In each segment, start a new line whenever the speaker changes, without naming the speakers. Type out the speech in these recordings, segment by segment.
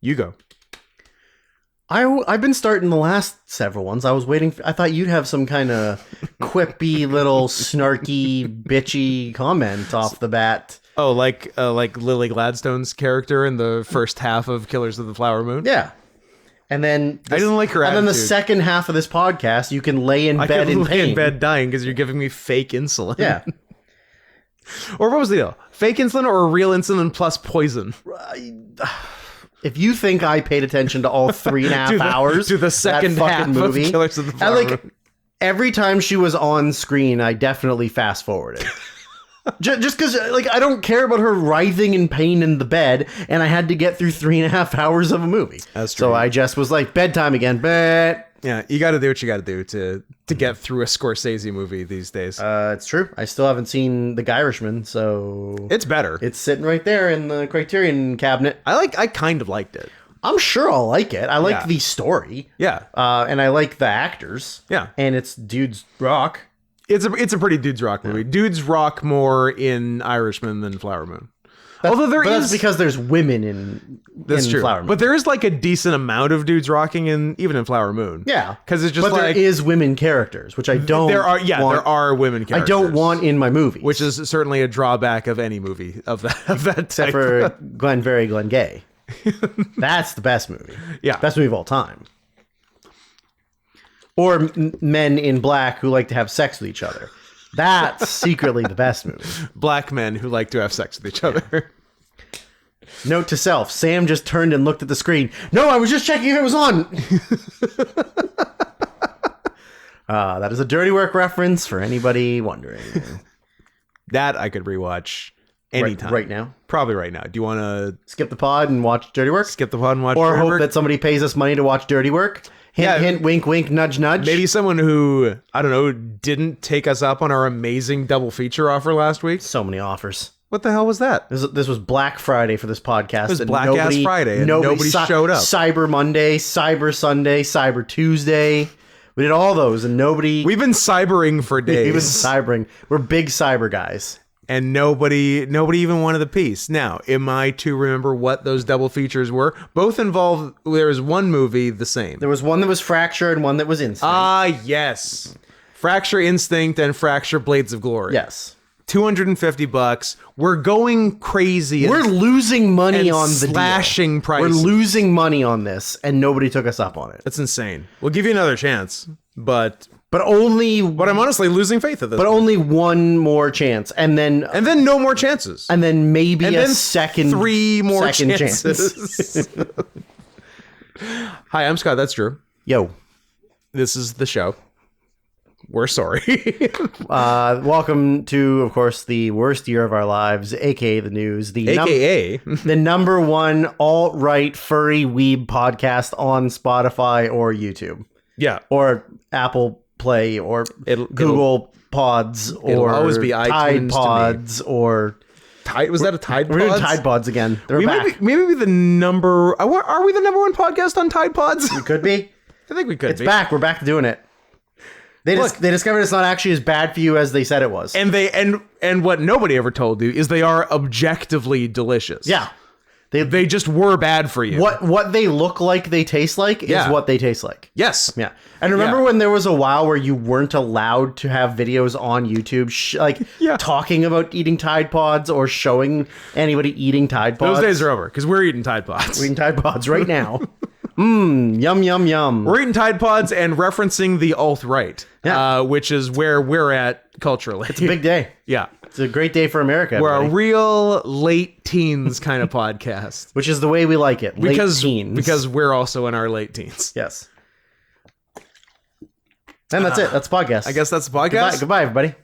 You go.
I've been starting the last several ones. I was waiting. I thought you'd have some kind of quippy little snarky bitchy comment off the bat.
Oh, like Lily Gladstone's character in the first half of Killers of the Flower Moon?
Yeah. And then
I didn't like her attitude.
And then the second half of this podcast, you can lay in bed in pain.
Lay in bed dying because you're giving me fake insulin.
Yeah.
Or what was the deal? Fake insulin or real insulin plus poison?
If you think I paid attention to all 3.5 hours
to the second half
movie,
of Killers of the Flower Moon.
Every time she was on screen, I definitely fast forwarded. Just because, I don't care about her writhing in pain in the bed, and I had to get through 3.5 hours of a movie.
That's true.
So I just was like, bedtime again, bed.
Yeah, you got to do what you got to do to get through a Scorsese movie these days.
It's true. I still haven't seen The Irishman, so
it's better.
It's sitting right there in the Criterion cabinet.
I kind of liked it.
I'm sure I'll like it. I like the story.
Yeah.
And I like the actors.
Yeah.
And it's dudes rock.
It's a pretty dudes rock movie. Dudes rock more in Irishman than Flower Moon.
That's because there's women in Flower Moon.
But there is like a decent amount of dudes rocking even in Flower Moon.
Yeah.
Because it's just
there is women characters, which I don't
there are women characters.
I don't want in my movies.
Which is certainly a drawback of any movie of that type.
Except for Glenn Gay. That's the best movie.
Yeah.
Best movie of all time. Or men in black who like to have sex with each other. That's secretly the best movie.
Black men who like to have sex with each other.
Yeah. Note to self, Sam just turned and looked at the screen. No, I was just checking if it was on. That is a Dirty Work reference for anybody wondering.
That I could rewatch anytime.
Right now?
Probably right now. Do you want to
skip the pod and watch Dirty Work?
Skip the pod and watch
Dirty Work? Or hope
Work?
that somebody pays us money to watch Dirty Work? Hint, hint, wink, wink, nudge, nudge.
Maybe someone who, I don't know, didn't take us up on our amazing double feature offer last week.
So many offers.
What the hell was that?
This was Black Friday for this podcast.
It was Black Ass Friday and nobody showed up.
Cyber Monday, Cyber Sunday, Cyber Tuesday. We did all those and nobody...
We've been cybering for days.
We've been cybering. We're big cyber guys.
And nobody even wanted the piece. Now, am I to remember what those double features were? Both involved, there was one movie the same.
There was one that was Fracture and one that was Instinct.
Ah, yes. Fracture Instinct and Fracture Blades of Glory.
Yes.
$250. We're going crazy.
We're losing money on the
slashing prices.
We're losing money on this, and nobody took us up on it.
That's insane. We'll give you another chance, but
only.
But I'm honestly losing faith at this.
But
point.
only one more chance, and then
no more chances,
and then maybe a second,
3 more chances. Hi, I'm Scott. That's Drew.
Yo,
this is the show. We're sorry.
Welcome to, of course, the worst year of our lives, aka the news, the number one alt-right furry weeb podcast on Spotify or YouTube.
Yeah,
or Apple Play or Google Pods or
always be
Tide Pods or
Tide. Was that a Tide Pods?
We're doing Tide Pods again. They're back.
Maybe the number. Are we the number one podcast on Tide Pods?
We could be.
I think we could.
It's back. We're back to doing it. They discovered it's not actually as bad for you as they said it was.
And what nobody ever told you is they are objectively delicious.
Yeah.
They just were bad for you.
What they look like they taste like is what they taste like.
Yes.
Yeah. And remember when there was a while where you weren't allowed to have videos on YouTube talking about eating Tide Pods or showing anybody eating Tide Pods?
Those days are over because we're eating Tide Pods.
We're eating Tide Pods right now. Yum, yum, yum.
We're eating Tide Pods and referencing the alt-right, which is where we're at culturally.
It's a big day.
Yeah.
It's a great day for America.
We're a real late teens kind of podcast.
Which is the way we like it. Late teens.
Because we're also in our late teens.
Yes. And that's it. That's the podcast.
I guess that's the podcast.
Goodbye everybody.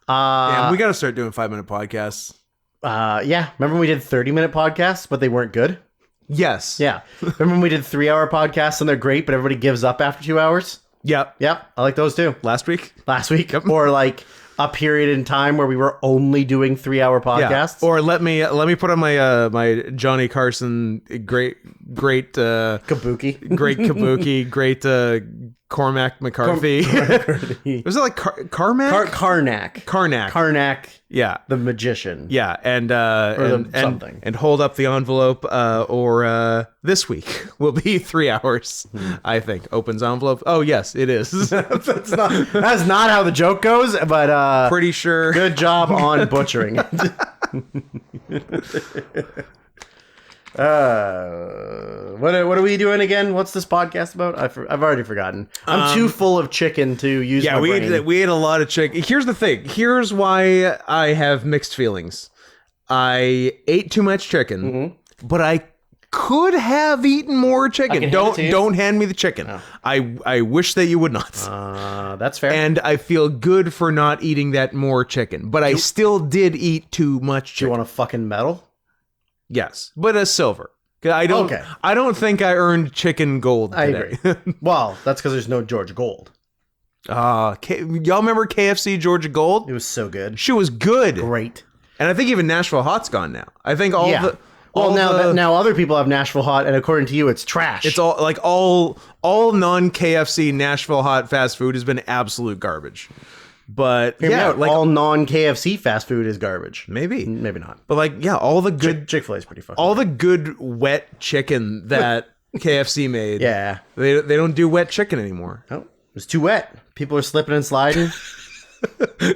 Yeah, we got to start doing 5-minute podcasts.
Yeah. Remember when we did 30-minute podcasts, but they weren't good?
Yes.
Yeah. Remember when we did 3-hour podcasts and they're great, but everybody gives up after 2 hours?
Yep.
I like those too.
Last week.
Yep. Or like a period in time where we were only doing 3-hour podcasts.
Yeah. Or let me put on my my Johnny Carson
Kabuki.
great Kabuki, great Cormac McCarthy. Was it like Carmack?
Karnak. Karnak,
Yeah.
the magician.
Yeah, and
something.
and hold up the envelope, or this week will be 3 hours. I think opens envelope. Oh yes, it is.
That's not how the joke goes, but
Pretty sure.
good job on butchering it. What are we doing again? What's this podcast about? I've already forgotten. I'm too full of chicken to use my brain.
We ate a lot of chicken. Here's the thing. Here's why I have mixed feelings. I ate too much chicken, but I could have eaten more chicken. Don't hand me the chicken. Oh. I wish that you would not.
That's fair.
And I feel good for not eating that more chicken, but I still did eat too much chicken.
Do you want a fucking medal?
Yes, but a silver. I don't think I earned chicken gold today.
I agree. Well, that's because there's no Georgia Gold.
Y'all remember KFC Georgia Gold?
It was so good.
She was good.
Great.
And I think even Nashville Hot's gone now. I think
now other people have Nashville Hot, and according to you, it's trash.
It's all non KFC Nashville Hot fast food has been absolute garbage. But
all non KFC fast food is garbage.
Maybe
not.
But all the good
Chick-fil-A is pretty fucking.
All the good wet chicken that KFC made.
Yeah,
they don't do wet chicken anymore.
Oh, it's too wet. People are slipping and sliding.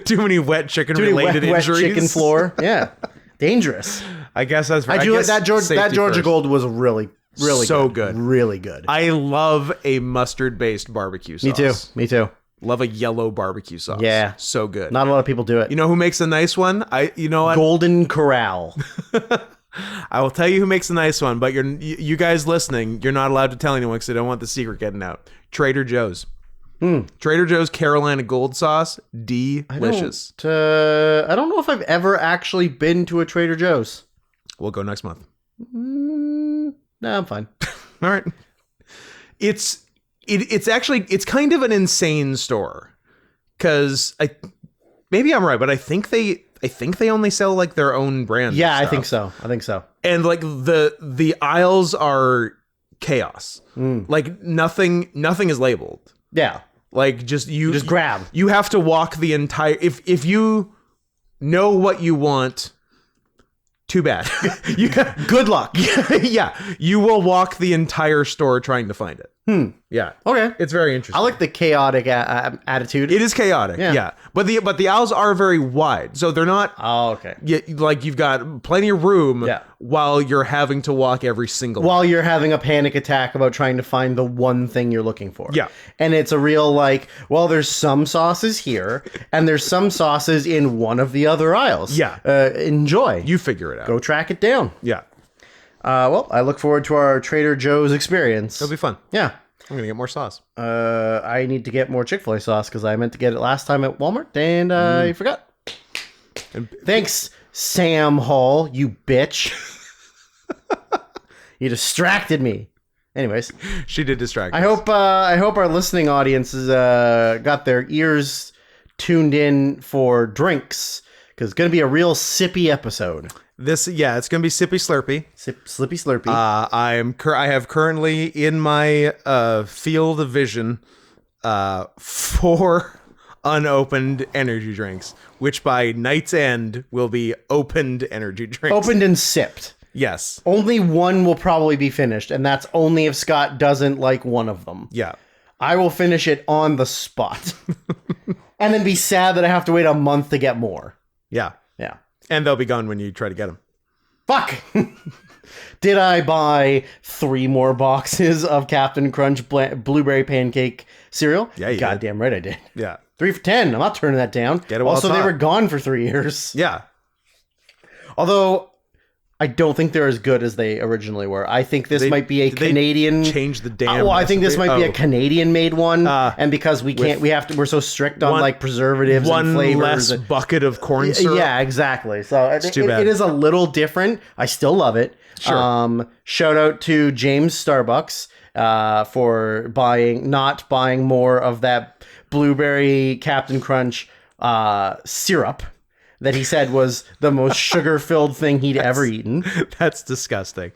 Too many wet chicken related injuries.
Wet chicken floor. Yeah, dangerous.
I guess that's.
I do that. Georgia Gold was really
so good.
Really good.
I love a mustard based barbecue sauce.
Me too.
Love a yellow barbecue sauce.
Yeah.
So good.
Not a lot of people do it.
You know who makes a nice one? You know what?
Golden Corral.
I will tell you who makes a nice one, but you guys listening, you're not allowed to tell anyone because they don't want the secret getting out. Trader Joe's. Trader Joe's Carolina Gold Sauce. Delicious.
I don't know if I've ever actually been to a Trader Joe's.
We'll go next month.
No, I'm fine.
All right. It's actually kind of an insane store because maybe I'm right, but I think they only sell like their own brand.
Yeah, I think so.
And like the aisles are chaos. Like nothing is labeled.
Yeah.
Like just
grab.
You have to walk the entire if you know what you want. Too bad.
Good luck.
Yeah. You will walk the entire store trying to find it. Yeah.
Okay.
It's very interesting.
I like the chaotic attitude.
It is chaotic. Yeah. But the aisles are very wide. So they're not.
Oh, okay.
Like you've got plenty of room while you're having to walk every single
while you're having a panic attack about trying to find the one thing you're looking for.
Yeah.
And it's a real there's some sauces here and there's some sauces in one of the other aisles.
Yeah.
Enjoy.
You figure it out.
Go track it down.
Yeah.
Well, I look forward to our Trader Joe's experience.
It'll be fun.
Yeah.
I'm going to get more sauce.
I need to get more Chick-fil-A sauce because I meant to get it last time at Walmart and I forgot. Thanks, Sam Hall, you bitch. You distracted me. Anyways.
She did distract
us. I hope our listening audience has got their ears tuned in for drinks because it's going to be a real sippy episode.
It's gonna be sippy slurpy.
Slippy slurpy.
I have currently in my field of vision 4 unopened energy drinks, which by night's end will be opened energy drinks.
Opened and sipped.
Yes.
Only one will probably be finished, and that's only if Scott doesn't like one of them.
Yeah.
I will finish it on the spot. And then be sad that I have to wait a month to get more.
Yeah.
Yeah.
And they'll be gone when you try to get them.
Fuck! Did I buy 3 more boxes of Captain Crunch blueberry pancake cereal?
Yeah, you
Goddamn right I did.
Yeah.
3 for $10. I'm not turning that down.
Get it while
also,
it's
they
hot.
were gone for 3 years.
Yeah.
Although, I don't think they're as good as they originally were. I think this might be a Canadian.
Change the damn.
I think this might be a Canadian-made one, and because we're so strict on preservatives and flavors.
One less bucket of corn syrup.
Yeah, exactly. So it is a little different. I still love it.
Sure.
Shout out to James Starbucks for not buying more of that blueberry Captain Crunch syrup that he said was the most sugar-filled thing he'd ever eaten.
That's disgusting.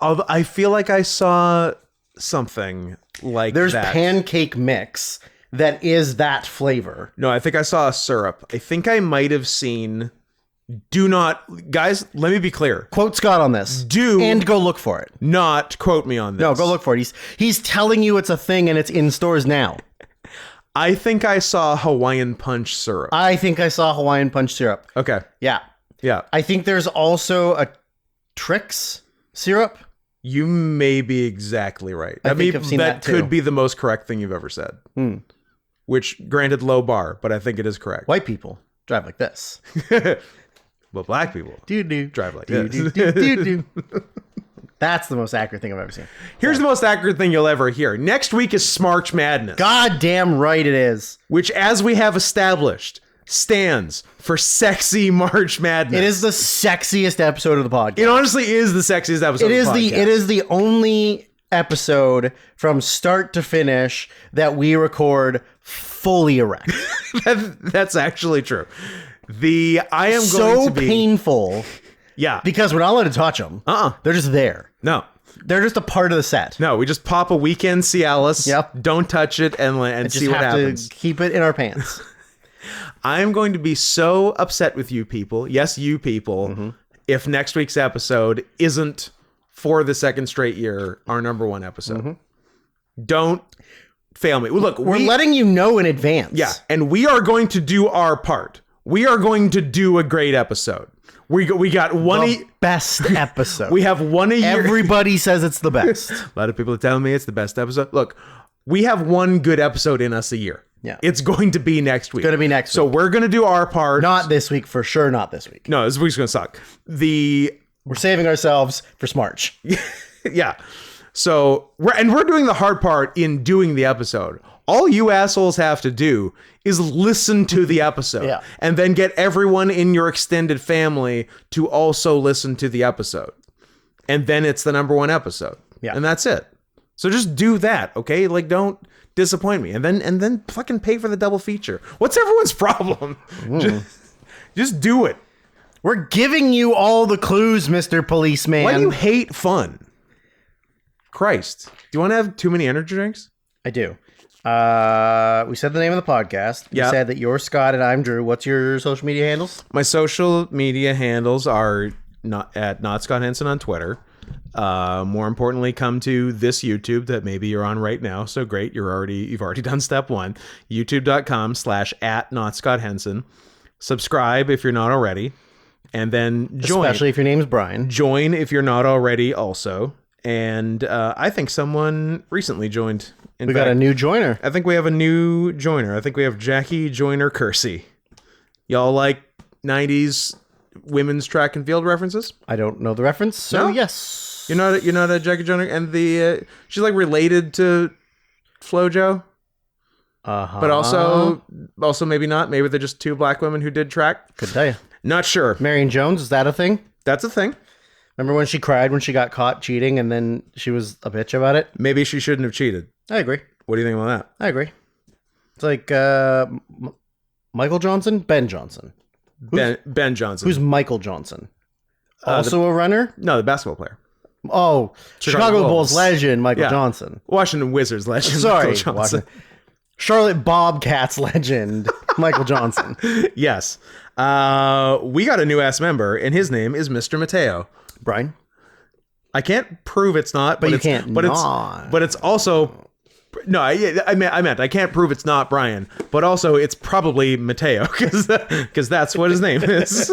I feel like I saw something like
There's
that.
pancake mix that is that flavor.
No, I think I saw a syrup. I think I might have seen... Guys, let me be clear.
Quote Scott on this. And go look for it.
Not quote me on this.
No, go look for it. He's telling you it's a thing and it's in stores now.
I think I saw Hawaiian Punch syrup.
I think I saw Hawaiian Punch syrup.
Okay.
Yeah. I think there's also a Trix syrup.
You may be exactly right.
I think I've seen that too.
Could be the most correct thing you've ever said. Which, granted, low bar, but I think it is correct.
White people drive like this.
But black people drive like this.
That's the most accurate thing I've ever seen.
Here's the most accurate thing you'll ever hear. Next week is Smarch Madness.
God damn right it is.
Which, as we have established, stands for Sexy March Madness.
It is the sexiest episode of the podcast.
It honestly is the sexiest episode of the podcast.
It is the only episode from start to finish that we record fully erect.
That's actually true. I am
so
going to be
painful.
Yeah.
Because we're not allowed to touch them. They're just there.
No.
They're just a part of the set.
No, we just pop a weekend Cialis.
Yep.
Don't touch it and see what happens.
To keep it in our pants.
I am going to be so upset with you people. Yes, you people. If next week's episode isn't for the second straight year our number one episode. Don't fail me. Look,
we're letting you know in advance.
Yeah, and we are going to do our part. We are going to do a great episode. We got one
best episode.
We have one a year.
Everybody says it's the best.
A lot of people are telling me it's the best episode. Look, we have one good episode in us a year.
Yeah.
It's going to be next week.
It's going to be next week.
So we're going to do our part.
Not this week, for sure not this week.
No, this week's going to suck.
We're saving ourselves for Smarch.
Yeah. So, we're doing the hard part in doing the episode. All you assholes have to do is listen to the episode.
Yeah.
And then get everyone in your extended family to also listen to the episode. And then it's the number one episode.
Yeah.
And that's it. So just do that, okay? Like, don't disappoint me. And then fucking pay for the double feature. What's everyone's problem? Just do it.
We're giving you all the clues, Mr. Policeman.
Why do you hate fun? Christ. Do you want to have too many energy drinks?
I do. We said the name of the podcast. We
Yeah.
said that you're Scott and I'm Drew. What's your social media handles?
My social media handles are not Scott Henson on Twitter. More importantly, come to this YouTube that maybe you're on right now. So great. You've already done step one. YouTube.com/@NotScottHenson. Subscribe if you're not already. And then join.
Especially if your name's Brian.
Join if you're not already also. And I think someone recently joined.
We got a new joiner.
I think we have a new joiner. I think we have Jackie Joyner Kersey. Y'all like 90s women's track and field references?
I don't know the reference, so
No?
yes.
You're not a Jackie Joyner, and she's like related to FloJo, but also maybe not. Maybe they're just two black women who did track.
Could tell you.
Not sure.
Marion Jones, is that a thing?
That's a thing.
Remember when she cried when she got caught cheating and then she was a bitch about it?
Maybe she shouldn't have cheated.
I agree.
What do you think about that?
I agree. It's like Michael Johnson, Ben Johnson.
Ben Johnson.
Who's Michael Johnson? Also a runner?
No, the basketball player.
Oh, Chicago Bulls legend, Michael Johnson.
Washington Wizards legend,
Sorry,
Michael Johnson.
Charlotte Bobcats legend, Michael Johnson.
Yes. We got a new ass member, and his name is Mr. Mateo.
Brian?
I can't prove it's not, but
you
it's,
can't
but
not.
it's also no. I meant I can't prove it's not Brian, but also it's probably Mateo because that's what his name is.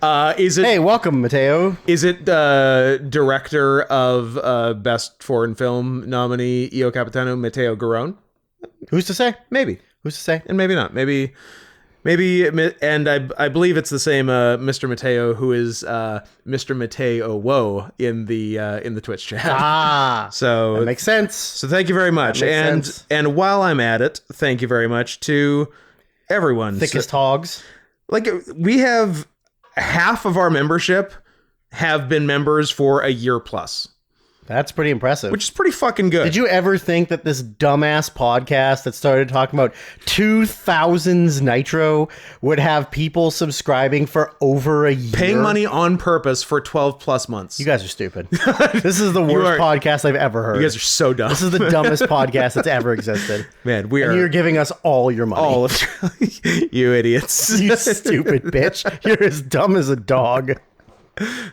Is it?
Hey, welcome, Mateo.
Is it director of Best Foreign Film nominee Io Capitano, Mateo Garrone?
Who's to say?
Maybe.
Who's to say?
And maybe not. Maybe, and I believe it's the same Mr. Mateo who is Mr. Mateo Woe in the Twitch chat. So
that makes sense.
So thank you very much.
Sense.
And while I'm at it, thank you very much to everyone.
Thickest hogs.
Like we have half of our membership have been members for a year plus.
That's pretty impressive.
Which is pretty fucking good.
Did you ever think that this dumbass podcast that started talking about 2000s Nitro would have people subscribing for over a year?
Paying money on purpose for 12 plus months.
You guys are stupid. This is the worst podcast I've ever heard.
You guys are so dumb.
This is the dumbest podcast that's ever existed.
Man, and
you're giving us all your money.
All of you idiots.
You stupid bitch. You're as dumb as a dog.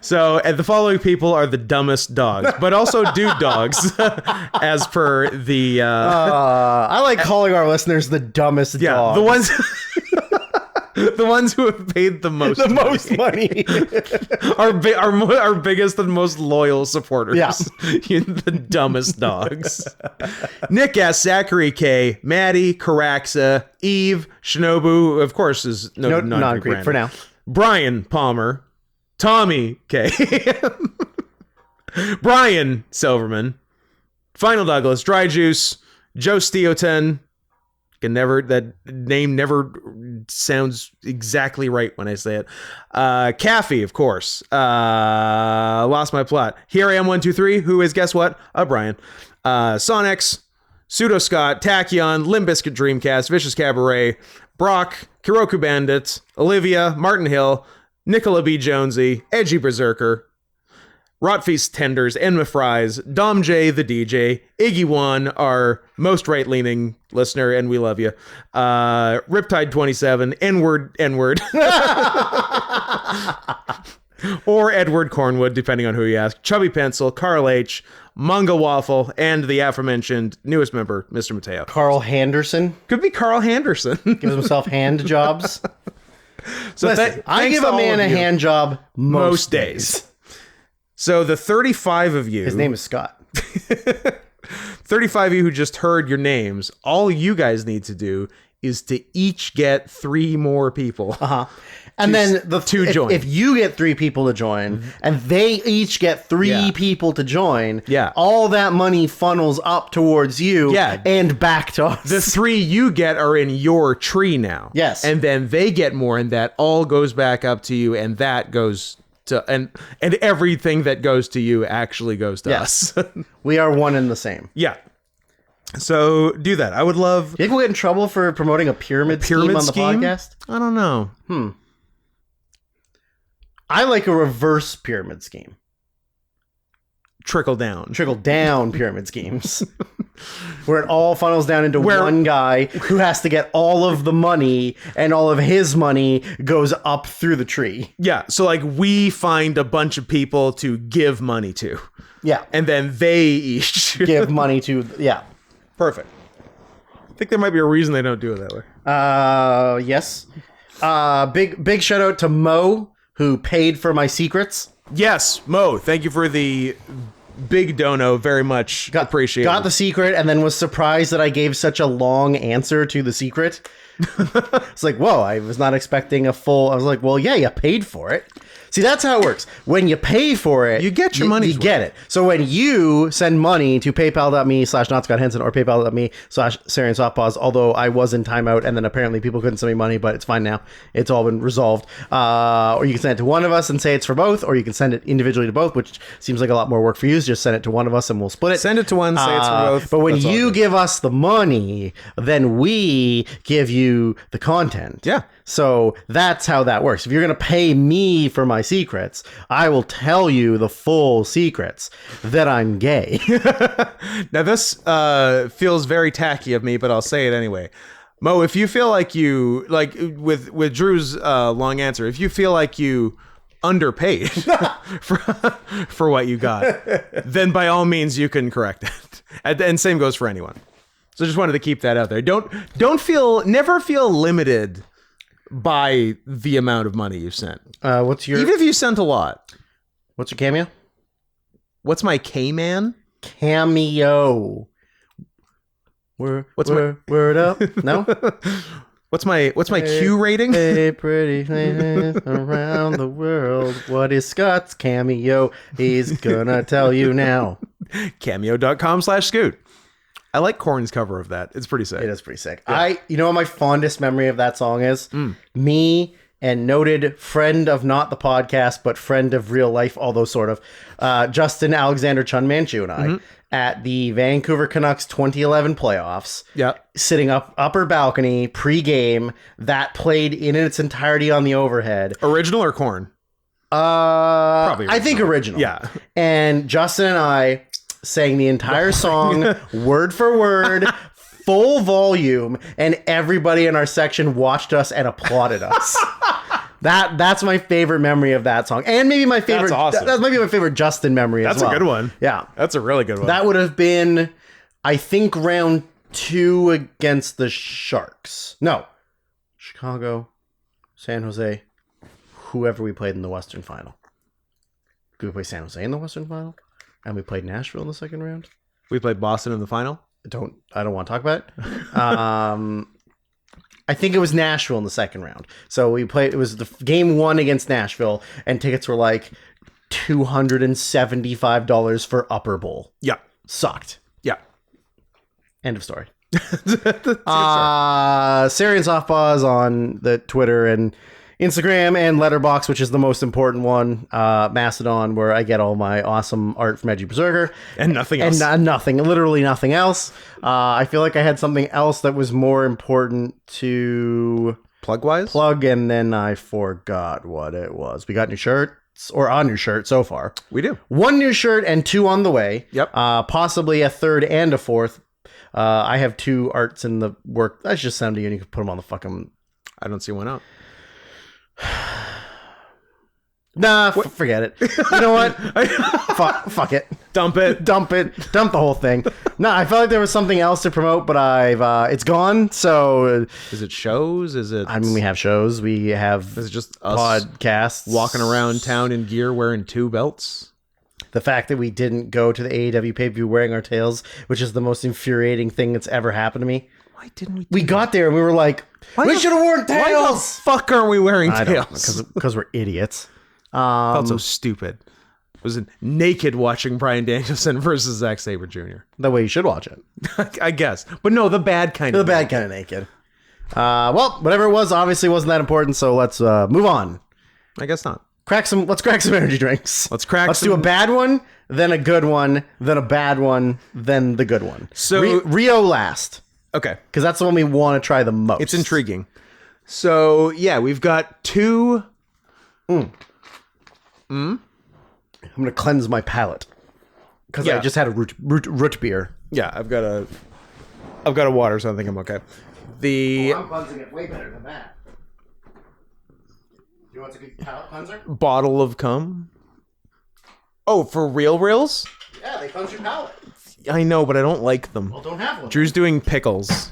So, and the following people are the dumbest dogs, but also dude dogs, as per the...
I like calling our listeners the dumbest dogs.
The ones... the ones who have paid the most
money.
our biggest and most loyal supporters.
Yeah.
The dumbest dogs. Nick S, Zachary K, Maddie, Caraxa, Eve, Shinobu, of course, is non-Greek
for now.
Brian Palmer, Tommy K, Brian Silverman, Final Douglas, Dry Juice, Joe Steoten. That name never sounds exactly right when I say it. Caffey, of course. Lost my plot. Here I am 123. Who is, guess what? Brian. Sonex, Pseudo Scott, Tachyon, Limp Bizkit Dreamcast, Vicious Cabaret, Brock, Kiroku Bandit, Olivia, Martin Hill, Nicola B. Jonesy, Edgy Berserker, Rotfeast Tenders, Enma Fries, Dom J, the DJ, Iggy One, our most right-leaning listener, and we love you. Riptide 27, N-word, or Edward Cornwood, depending on who you ask. Chubby Pencil, Carl H, Mungo Waffle, and the aforementioned newest member, Mr. Mateo.
Carl Henderson.
Could be Carl Henderson.
Gives himself hand jobs.
So
listen, I give a man a hand job most days.
So the 35 of you...
His name is Scott.
35 of you who just heard your names, all you guys need to do is to each get 3 more people.
And then
join.
If you get 3 people to join, and they each get 3 people to join, all that money funnels up towards you and back to us.
The 3 you get are in your tree now.
Yes.
And then they get more, and that all goes back up to you, and that goes... and everything that goes to you actually goes to us.
We are one and the same.
Yeah. So do that. I would love...
Do you think we'll get in trouble for promoting a pyramid scheme on the podcast?
I don't know.
I like a reverse pyramid scheme.
Trickle down
pyramid schemes. Where it all funnels down into one guy who has to get all of the money, and all of his money goes up through the tree.
Yeah, so like we find a bunch of people to give money to.
Yeah.
And then they each
give money to,
Perfect. I think there might be a reason they don't do it that way.
Yes. Big shout out to Mo, who paid for my secrets.
Yes, Mo, thank you for the big dono. Very much appreciated.
Got the secret and then was surprised that I gave such a long answer to the secret. It's like, whoa, I was not expecting a full... I was like, well, yeah, you paid for it. See, that's how it works. When you pay for it,
you get your money.
You get it. So when you send money to paypal.me/NotScottHenson or paypal.me/SarianSoftPaws, although I was in timeout and then apparently people couldn't send me money, but it's fine now. It's all been resolved. Or you can send it to one of us and say it's for both, or you can send it individually to both, which seems like a lot more work for you. So just send it to one of us and we'll split it.
Send it to one, say it's for both.
But when you give us the money, then we give you the content.
Yeah.
So that's how that works. If you're going to pay me for my secrets, I will tell you the full secrets that I'm gay.
Now this feels very tacky of me, but I'll say it anyway. Mo, if you feel like you, like with Drew's long answer, if you feel like you underpaid for what you got, then by all means you can correct it. And same goes for anyone. So just wanted to keep that out there. Never feel limited by the amount of money you sent.
Even
if you sent a lot.
What's your cameo?
What's my K-man?
Cameo. Word up? No?
What's my Q rating?
Hey, pretty things around the world. What is Scott's cameo? He's gonna tell you now.
Cameo.com/Scoot. I like Korn's cover of that. It's pretty sick.
It is pretty sick. Yeah. You know what my fondest memory of that song is? Me and noted friend of not the podcast, but friend of real life, although sort of, Justin Alexander Chun Manchu and I at the Vancouver Canucks 2011 playoffs.
Yeah.
Sitting upper balcony pre-game that played in its entirety on the overhead.
Original or corn?
Probably original. I think original.
Yeah.
And Justin and I sang the entire song word for word, full volume, and everybody in our section watched us and applauded us. That's my favorite memory of that song, and maybe my favorite.
That's awesome.
That might be my favorite Justin memory.
That's
as well.
a good one.
Yeah,
that's a really good one.
That would have been, I think, round 2 against the Sharks. No, Chicago, San Jose, whoever we played in the Western Final. Did we play San Jose in the Western Final? And we played Nashville in the second round?
We played Boston in the final?
I don't want to talk about it. I think it was Nashville in the second round. So we played, it was the game 1 against Nashville, and tickets were like $275 for Upper Bowl.
Yeah.
Sucked.
Yeah.
End of story. Syrian Softpaws on the Twitter and Instagram, and Letterboxd, which is the most important one. Mastodon, where I get all my awesome art from Edgy Berserker.
And nothing else.
And literally nothing else. I feel like I had something else that was more important to plug, and then I forgot what it was. We got new shirts, or a new shirt so far.
We do.
1 new shirt and 2 on the way.
Yep.
Possibly a 3rd and a 4th. I have 2 arts in the work. I should just send them to you and you can put them on the fucking...
I don't see one out.
Nah, forget it. You know what? Fuck it.
Dump it.
Dump the whole thing. Nah, I felt like there was something else to promote, but it's gone. So
is it shows? Is it?
I mean, we have shows. We have.
Is it just us
podcasts
walking around town in gear wearing 2 belts?
The fact that we didn't go to the AEW pay-per-view wearing our tails, which is the most infuriating thing that's ever happened to me.
Why didn't we?
We got there and we were like, we should have worn tails.
Why the fuck aren't we wearing tails?
Because we're idiots.
Felt so stupid. I was naked watching Bryan Danielson versus Zack Sabre Jr.
The way you should watch it.
I guess. But no, the bad kind
of naked. Well, whatever it was, obviously wasn't that important, so let's move on.
I guess not.
Let's crack some energy drinks.
Let's
do a bad one, then a good one, then a bad one, then the good one.
So
Rio last.
Okay.
Because that's the one we want to try the most.
It's intriguing. So, yeah, we've got 2...
I'm going to cleanse my palate. Because I just had a root beer.
Yeah, I've got a water, so I think I'm okay.
I'm cleansing it way better than that. You want a good palate cleanser?
Bottle of cum. Oh, for reals?
Yeah, they cleanse your palate.
I know, but I don't like them.
Well, don't have one.
Drew's doing pickles.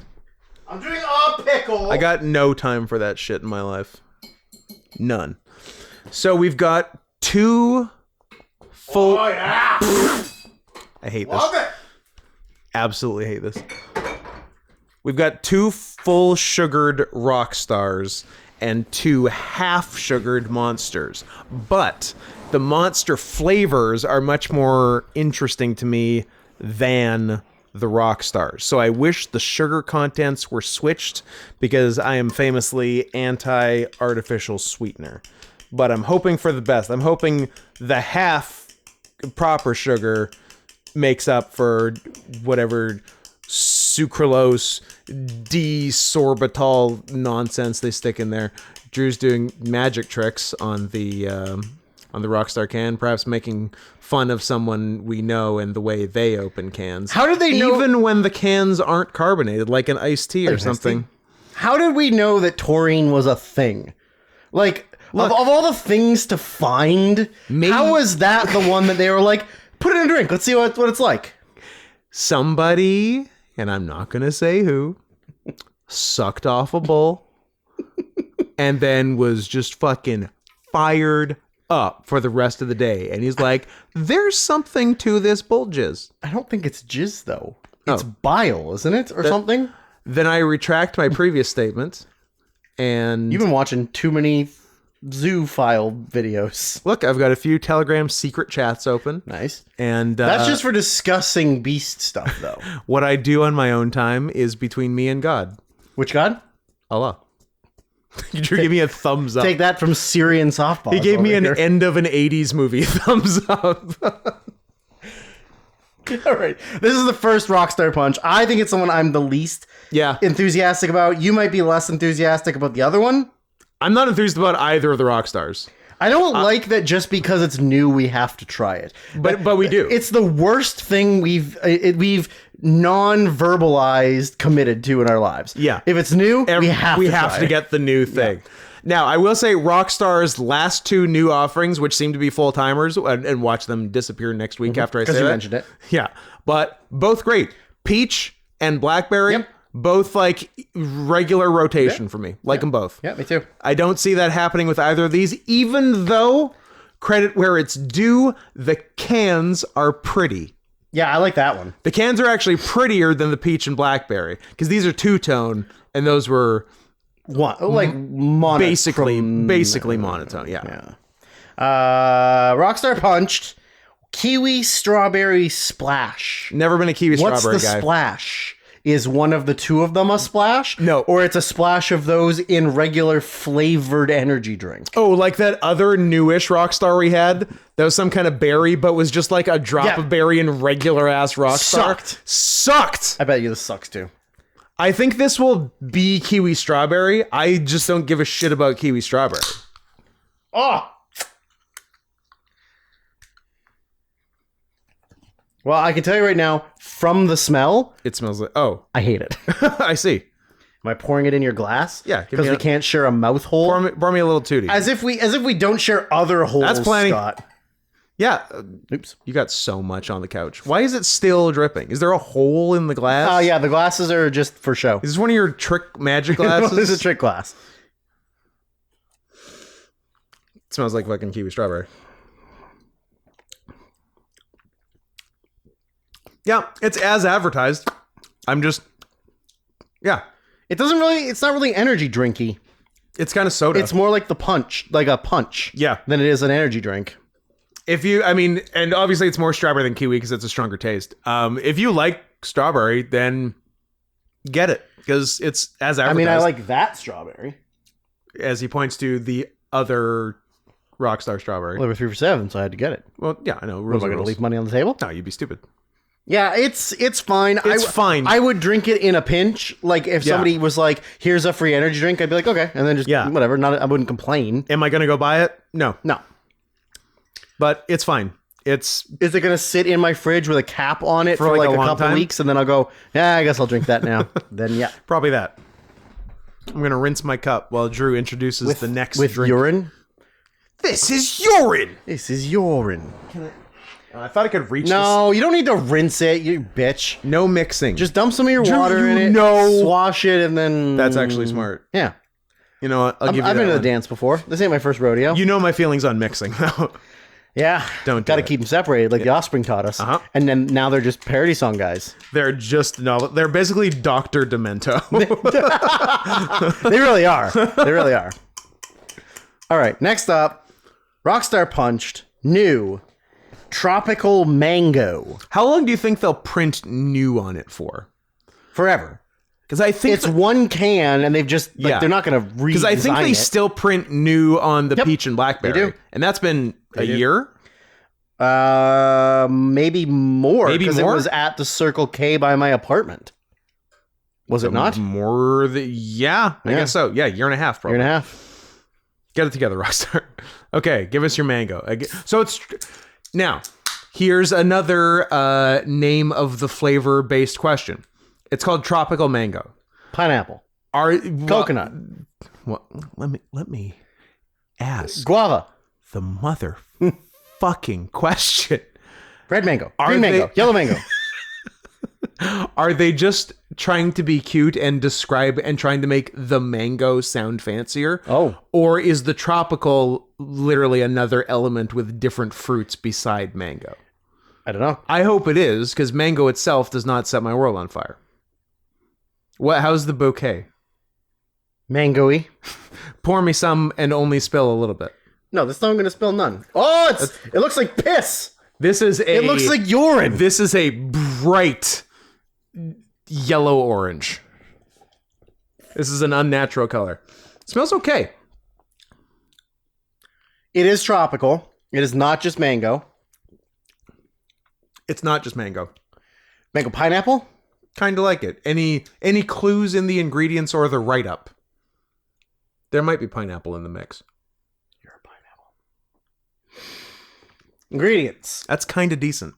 I'm doing a pickle.
I got no time for that shit in my life. None. So we've got 2 full...
Oh, yeah.
I hate
Love
this.
it.
Absolutely hate this. We've got 2 full sugared rock stars and 2 half sugared monsters. But the monster flavors are much more interesting to me than the rock stars. So I wish the sugar contents were switched, because I am famously anti-artificial sweetener. But I'm hoping for the best. I'm hoping the half proper sugar makes up for whatever sucralose D-sorbitol nonsense they stick in there. Drew's doing magic tricks on the Rockstar can, perhaps making fun of someone we know and the way they open cans.
How did they know?
Even when the cans aren't carbonated, like an iced tea or something.
How did we know that taurine was a thing? Like, look, of all the things to find, how was that the one that they were like, put it in a drink, let's see what it's like?
Somebody, and I'm not going to say who, sucked off a bowl and then was just fucking fired up for the rest of the day. And he's like, there's something to this bull jizz.
I don't think it's jizz, though. It's bile, isn't it? Or something?
Then I retract my previous statement. And
you've been watching too many zoo file videos.
Look, I've got a few Telegram secret chats open.
Nice.
And
that's just for discussing beast stuff, though.
What I do on my own time is between me and God.
Which God?
Allah. Drew gave me a thumbs up.
Take that from Syrian softball.
He gave me an end of an 80s movie thumbs up.
All right. This is the first Rockstar Punch. I think it's the one I'm the least enthusiastic about. You might be less enthusiastic about the other one.
I'm not enthused about either of the Rockstars.
I don't like that just because it's new, we have to try it.
But we do.
It's the worst thing we've non-verbalized committed to in our lives.
Yeah.
If it's new, we have
to get the new thing. Yeah. Now, I will say Rockstar's last 2 new offerings, which seem to be full-timers, and watch them disappear next week after I say that. Because
you mentioned it.
Yeah. But both great. Peach and Blackberry, both like regular rotation for me. Like them both.
Yeah, me too.
I don't see that happening with either of these, even though, credit where it's due, the cans are pretty.
Yeah, I like that one.
The cans are actually prettier than the Peach and Blackberry, because these are two-tone, and those were...
monotone.
Basically monotone, yeah.
Rockstar Punched Kiwi Strawberry Splash.
Never been a Kiwi Strawberry guy.
What's the splash? Is one of the 2 of them a splash?
No.
Or it's a splash of those in regular flavored energy drink?
Oh, like that other newish Rockstar we had? That was some kind of berry, but was just like a drop of berry in regular ass Rockstar. Sucked.
I bet you this sucks too.
I think this will be Kiwi Strawberry. I just don't give a shit about Kiwi Strawberry.
Oh! Well, I can tell you right now, from the smell...
It smells like... Oh.
I hate it.
I see.
Am I pouring it in your glass?
Yeah.
Because we can't share a mouth hole?
Pour me a little tootie.
As if we don't share other holes,
That's plenty.
Scott.
Yeah. Oops. You got so much on the couch. Why is it still dripping? Is there a hole in the glass?
Oh, yeah. The glasses are just for show.
Is this one of your trick magic glasses?
This is a trick glass.
It smells like fucking Kiwi Strawberry. Yeah, it's as advertised. I'm just... Yeah.
It's not really energy drinky.
It's kind of soda.
It's more like a punch.
Yeah.
Than it is an energy drink.
And obviously it's more strawberry than kiwi because it's a stronger taste. If you like strawberry, then get it because it's as advertised.
I like that strawberry.
As he points to the other Rockstar strawberry.
Well, they were 3 for $7, so I had to get it.
Well, yeah, I know.
Was I going to leave money on the table?
No, you'd be stupid.
Yeah, it's fine.
It's fine.
I would drink it in a pinch. Like if somebody was like, "Here's a free energy drink," I'd be like, "Okay," and then just whatever. I wouldn't complain.
Am I going to go buy it? No. But it's fine. Is
it going to sit in my fridge with a cap on it for like a couple weeks, and then I'll go, "Yeah, I guess I'll drink that now." Then yeah,
probably that. I'm going to rinse my cup while Drew introduces the next drink.
With urine.
This is urine.
This is urine.
I thought I could reach
No, you don't need to rinse it, you bitch.
No mixing.
Just dump some of your water in it, swash it, and then...
That's actually smart.
Yeah.
You know what? I've
been to the dance before. This ain't my first rodeo.
You know my feelings on mixing, though.
Yeah. Got to keep them separated, like the Offspring taught us. Uh-huh. And then now they're just parody song guys.
They're basically Dr. Demento.
They really are. They really are. All right, next up, Rockstar Punched, new... Tropical Mango.
How long do you think they'll print new on it for?
Forever.
Because I think
it's one can, and they've just they're not going to redesign it.
Because I think they still print new on the Peach and Blackberry.
They do.
And that's been a year?
Maybe more. Because it was at the Circle K by my apartment. Was it not?
More I guess so. Yeah, year and a half probably.
Year and a half.
Get it together, Rockstar. Okay, give us your mango. So it's... Now, here's another name of the flavor-based question. It's called Tropical Mango.
Pineapple. Coconut.
Let me ask.
Guava.
The mother fucking question.
Red mango. Green mango. Yellow mango.
Are they just trying to be cute and describe and trying to make the mango sound fancier?
Oh.
Or is the tropical literally another element with different fruits beside mango?
I don't know.
I hope it is, because mango itself does not set my world on fire. How's the bouquet?
Mango-y.
Pour me some and only spill a little bit.
No, this time I'm going to spill none. Oh, it looks like piss.
It
looks like urine.
This is a bright yellow orange. This is an unnatural color. Smells okay.
It is tropical. It is not just mango.
It's not just mango.
Mango pineapple?
Kind of like it. Any clues in the ingredients or the write-up? There might be pineapple in the mix.
You're a pineapple. Ingredients.
That's kind of decent.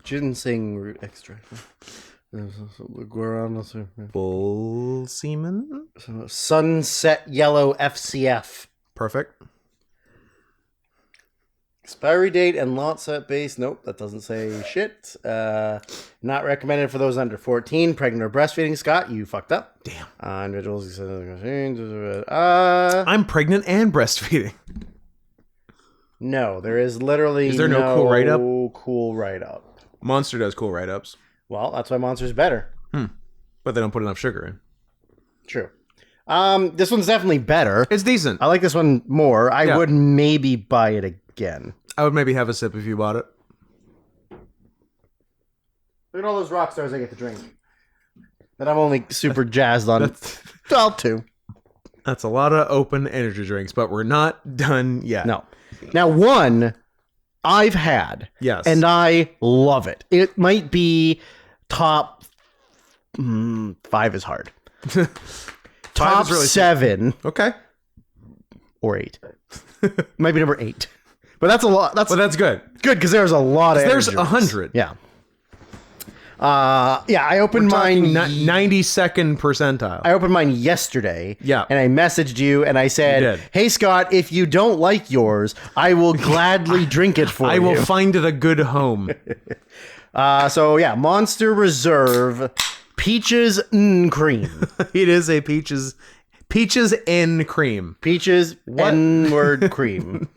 Ginseng root extract.
Bull semen?
Sunset yellow FCF.
Perfect.
Expiry date and lot set base. Nope, that doesn't say shit. Not recommended for those under 14. Pregnant or breastfeeding. Scott, you fucked up.
Damn.
Individuals.
I'm pregnant and breastfeeding.
No, there is literally
Is there no cool write-up?
Cool write-up.
Monster does cool write-ups.
Well, that's why Monster's better.
But they don't put enough sugar in.
True. This one's definitely better.
It's decent.
I like this one more. I would maybe buy it again.
I would maybe have a sip if you bought it.
Look at all those rock stars I get to drink. That I'm only super jazzed on. Well, two.
That's a lot of open energy drinks, but we're not done yet.
No. Now, one I've had.
Yes.
And I love it. It might be top 5 is hard. Top
is really
7.
Okay.
Or 8. Might be number 8. But that's a lot.
But that's good.
Good because there's a lot of
There's
energy
100.
Yeah. I opened mine
92nd percentile.
I opened mine yesterday.
Yeah.
And I messaged you and I said, "Hey Scott, if you don't like yours, I will gladly drink it for you.
I will find it a good home."
Monster Reserve Peaches and Cream.
It is a peaches and cream.
Peaches N-word cream.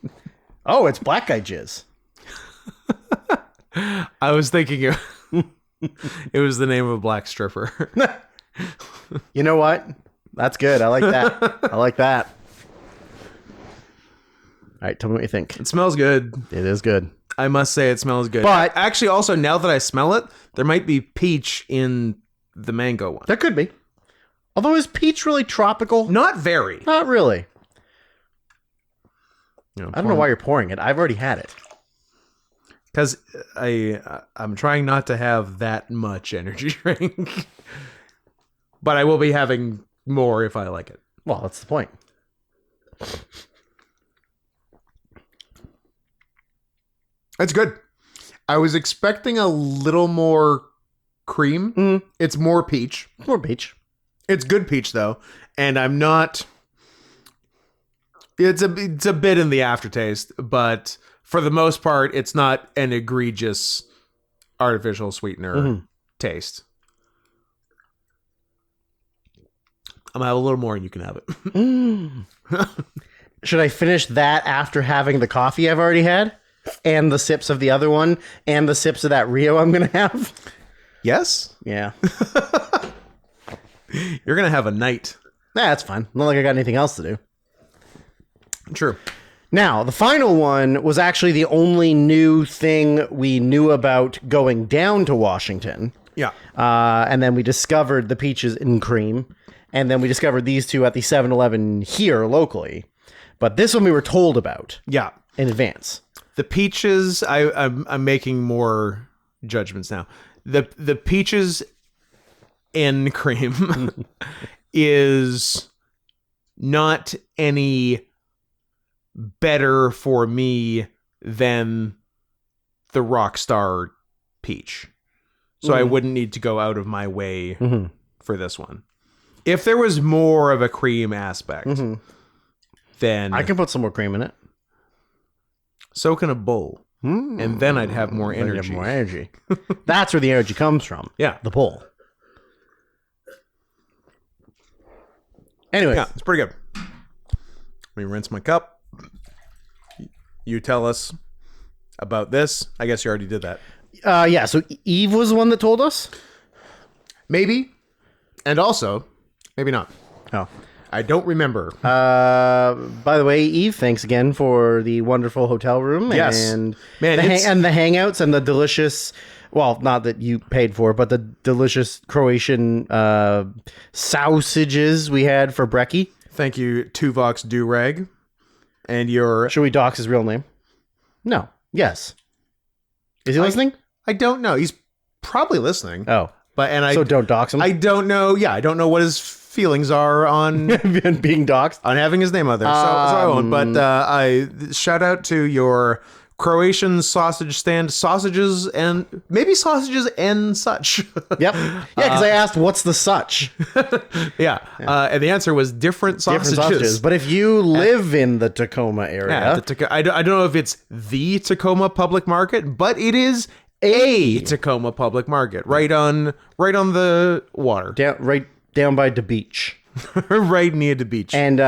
Oh, it's black guy jizz.
I was thinking it was the name of a black stripper.
You know what? That's good. I like that. I like that. All right, tell me what you think.
It smells good.
It is good.
I must say it smells good.
But
actually, also, now that I smell it, there might be peach in the mango one.
There could be. Although, is peach really tropical?
Not very.
Not really.
You know,
I don't know why you're pouring it. I've already had it.
Because I'm trying not to have that much energy drink. But I will be having more if I like it.
Well, that's the point.
It's good. I was expecting a little more cream. It's more peach.
More peach.
It's good peach, though. And I'm not... It's a bit in the aftertaste, but for the most part, it's not an egregious artificial sweetener taste. I'm going to have a little more and you can have it.
Should I finish that after having the coffee I've already had? And the sips of the other one? And the sips of that Rio I'm going to have?
Yes.
Yeah.
You're going to have a night.
Nah, that's fine. Not like I got anything else to do.
True.
Now, the final one was actually the only new thing we knew about going down to Washington.
Yeah.
And then we discovered the peaches and cream. And then we discovered these two at the 7-Eleven here locally. But this one we were told about.
Yeah.
In advance.
The peaches, I'm making more judgments now. The peaches and cream is not any better for me than the Rockstar peach. So I wouldn't need to go out of my way for this one. If there was more of a cream aspect, then...
I can put some more cream in it.
So can a bull. And then I'd have more energy.
More energy. That's where the energy comes from.
Yeah.
The bull. Anyway.
Yeah, it's pretty good. Let me rinse my cup. You tell us about this. I guess you already did that.
Yeah, so Eve was the one that told us?
Maybe. And also, maybe not.
Oh.
I don't remember.
By the way, Eve, thanks again for the wonderful hotel room.
Yes.
And
Man,
the hangouts and the delicious well, not that you paid for, but the delicious Croatian sausages we had for brekkie.
Thank you, Tuvox Durag. And your...
Should we dox his real name? No. Yes. Is he listening?
I don't know. He's probably listening.
Oh.
So
don't dox him?
I don't know. Yeah, I don't know what his feelings are on
being doxxed.
On having his name out there. So I won't. But I shout out to your Croatian sausage stand, sausages and such.
Yep. Yeah, because I asked, what's the such?
Yeah. And the answer was different sausages.
But if you live in the Tacoma area...
Yeah, I don't know if it's the Tacoma Public Market, but it is a Tacoma Public Market, right on the water.
Right down by the beach.
Right near the beach.
And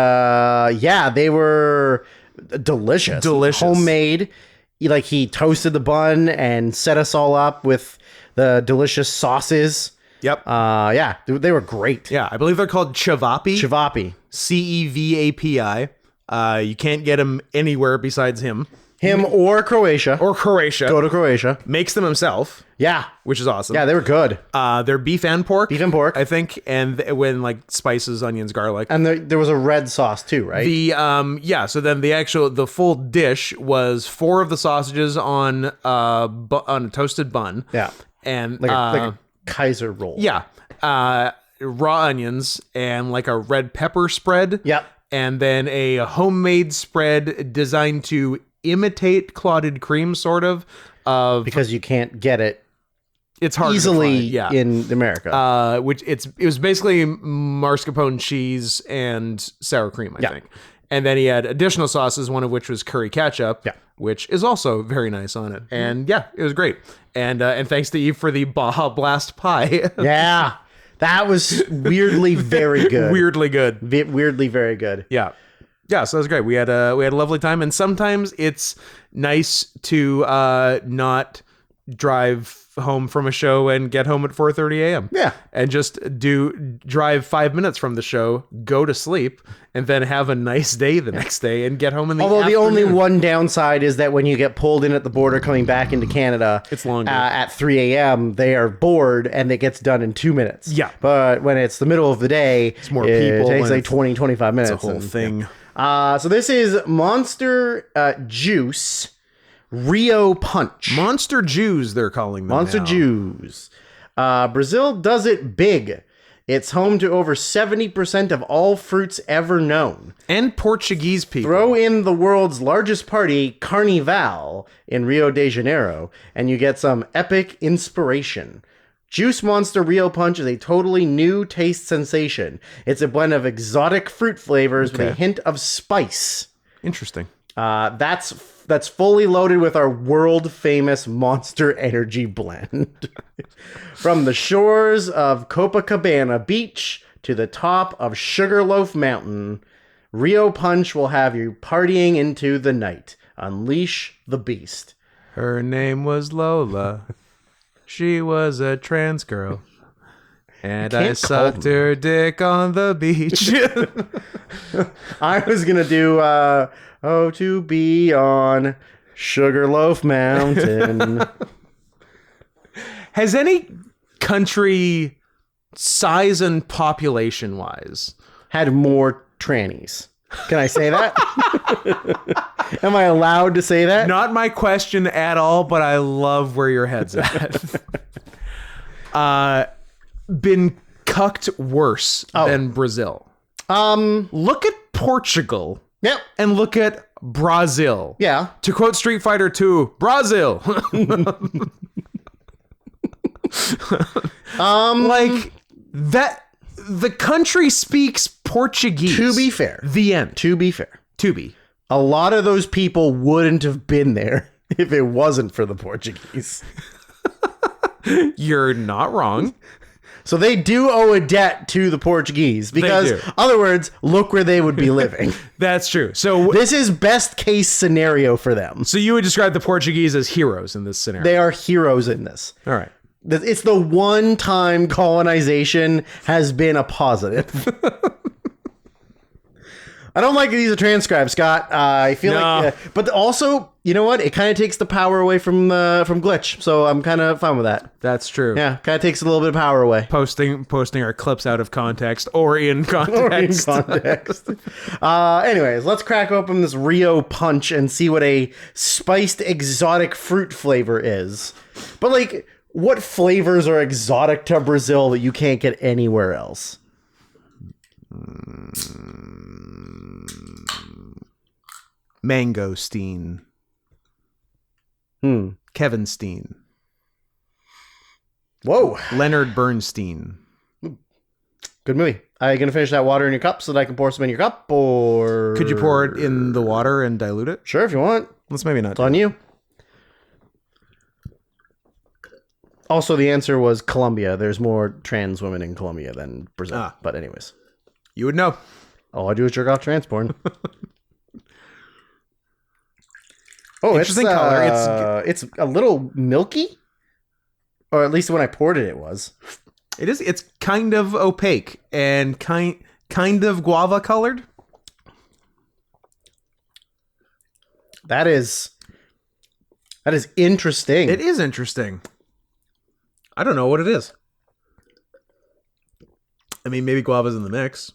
they were delicious. Homemade. Like, he toasted the bun and set us all up with the delicious sauces.
Yep.
They were great.
Yeah, I believe they're called Cevapi. Cevapi. You can't get them anywhere besides him.
Him or Croatia.
Or Croatia.
Go to Croatia.
Makes them himself.
Yeah.
Which is awesome.
Yeah, they were good.
They're beef and pork.
Beef and pork.
I think. And when like spices, onions, garlic.
And there was a red sauce too, right?
So then the full dish was 4 of the sausages on a toasted bun.
Yeah.
And
like a Kaiser roll.
Yeah. Raw onions and like a red pepper spread.
Yep.
And then a homemade spread designed to imitate clotted cream, sort of.
Because you can't get it.
It's hard
easily
to find,
in America.
It was basically mascarpone cheese and sour cream, I think. And then he had additional sauces, one of which was curry ketchup, which is also very nice on it. And it was great. And thanks to Eve for the Baja Blast pie.
Yeah, that was weirdly very good.
Weirdly good.
Weirdly very good.
Yeah. Yeah, so it was great. We had a lovely time, and sometimes it's nice to not drive home from a show and get home at 4:30 a.m.
Yeah,
and just drive 5 minutes from the show, go to sleep, and then have a nice day the next day and get home in the afternoon.
The only one downside is that when you get pulled in at the border coming back into Canada,
it's longer.
At 3 a.m. they are bored and it gets done in 2 minutes.
Yeah,
but when it's the middle of the day,
it's more people.
It takes like 20-25 minutes.
It's a whole thing.
Yeah. So this is Monster Juice Rio Punch.
Monster Jews, they're calling them
Monster
now.
Jews. Brazil does it big. It's home to over 70% of all fruits ever known.
And Portuguese people.
Throw in the world's largest party, Carnival, in Rio de Janeiro, and you get some epic inspiration. Juice Monster Rio Punch is a totally new taste sensation. It's a blend of exotic fruit flavors with a hint of spice.
Interesting.
That's fully loaded with our world famous Monster Energy blend. From the shores of Copacabana Beach to the top of Sugarloaf Mountain, Rio Punch will have you partying into the night. Unleash the beast.
Her name was Lola. She was a trans girl. And I sucked her dick on the beach.
I was going to do, to be on Sugarloaf Mountain.
Has any country, size and population wise,
had more trannies? Can I say that? Am I allowed to say that?
Not my question at all, but I love where your head's at. Been cucked worse than Brazil. Look at Portugal.
Yep.
And look at Brazil.
Yeah.
To quote Street Fighter 2, Brazil. Like that. The country speaks Portuguese.
To be fair.
The end.
To be fair.
To be.
A lot of those people wouldn't have been there if it wasn't for the Portuguese.
You're not wrong.
So they do owe a debt to the Portuguese because, other words, look where they would be living.
That's true. So
this is best case scenario for them.
So you would describe the Portuguese as heroes in this scenario.
They are heroes in this.
All right.
It's the one time colonization has been a positive. I don't like these are transcribed, Scott. I feel like, but also, you know what? It kind of takes the power away from Glitch, so I'm kind of fine with that.
That's true.
Yeah, kind of takes a little bit of power away.
Posting our clips out of context or in context.
Anyways, let's crack open this Rio Punch and see what a spiced exotic fruit flavor is. But like, what flavors are exotic to Brazil that you can't get anywhere else?
Mangosteen. Kevin Steen.
Whoa.
Leonard Bernstein.
Good movie. Are you going to finish that water in your cup so that I can pour some in your cup, or...
Could you pour it in the water and dilute it?
Sure, if you want.
Let's maybe not.
It's on you. Also, the answer was Colombia. There's more trans women in Colombia than Brazil. But anyways.
You would know.
All I do is jerk off trans porn. Oh,
interesting color.
It's a little milky, or at least when I poured it, it was.
It is. It's kind of opaque and kind of guava colored.
That is interesting.
It is interesting. I don't know what it is. I mean, maybe guava's in the mix.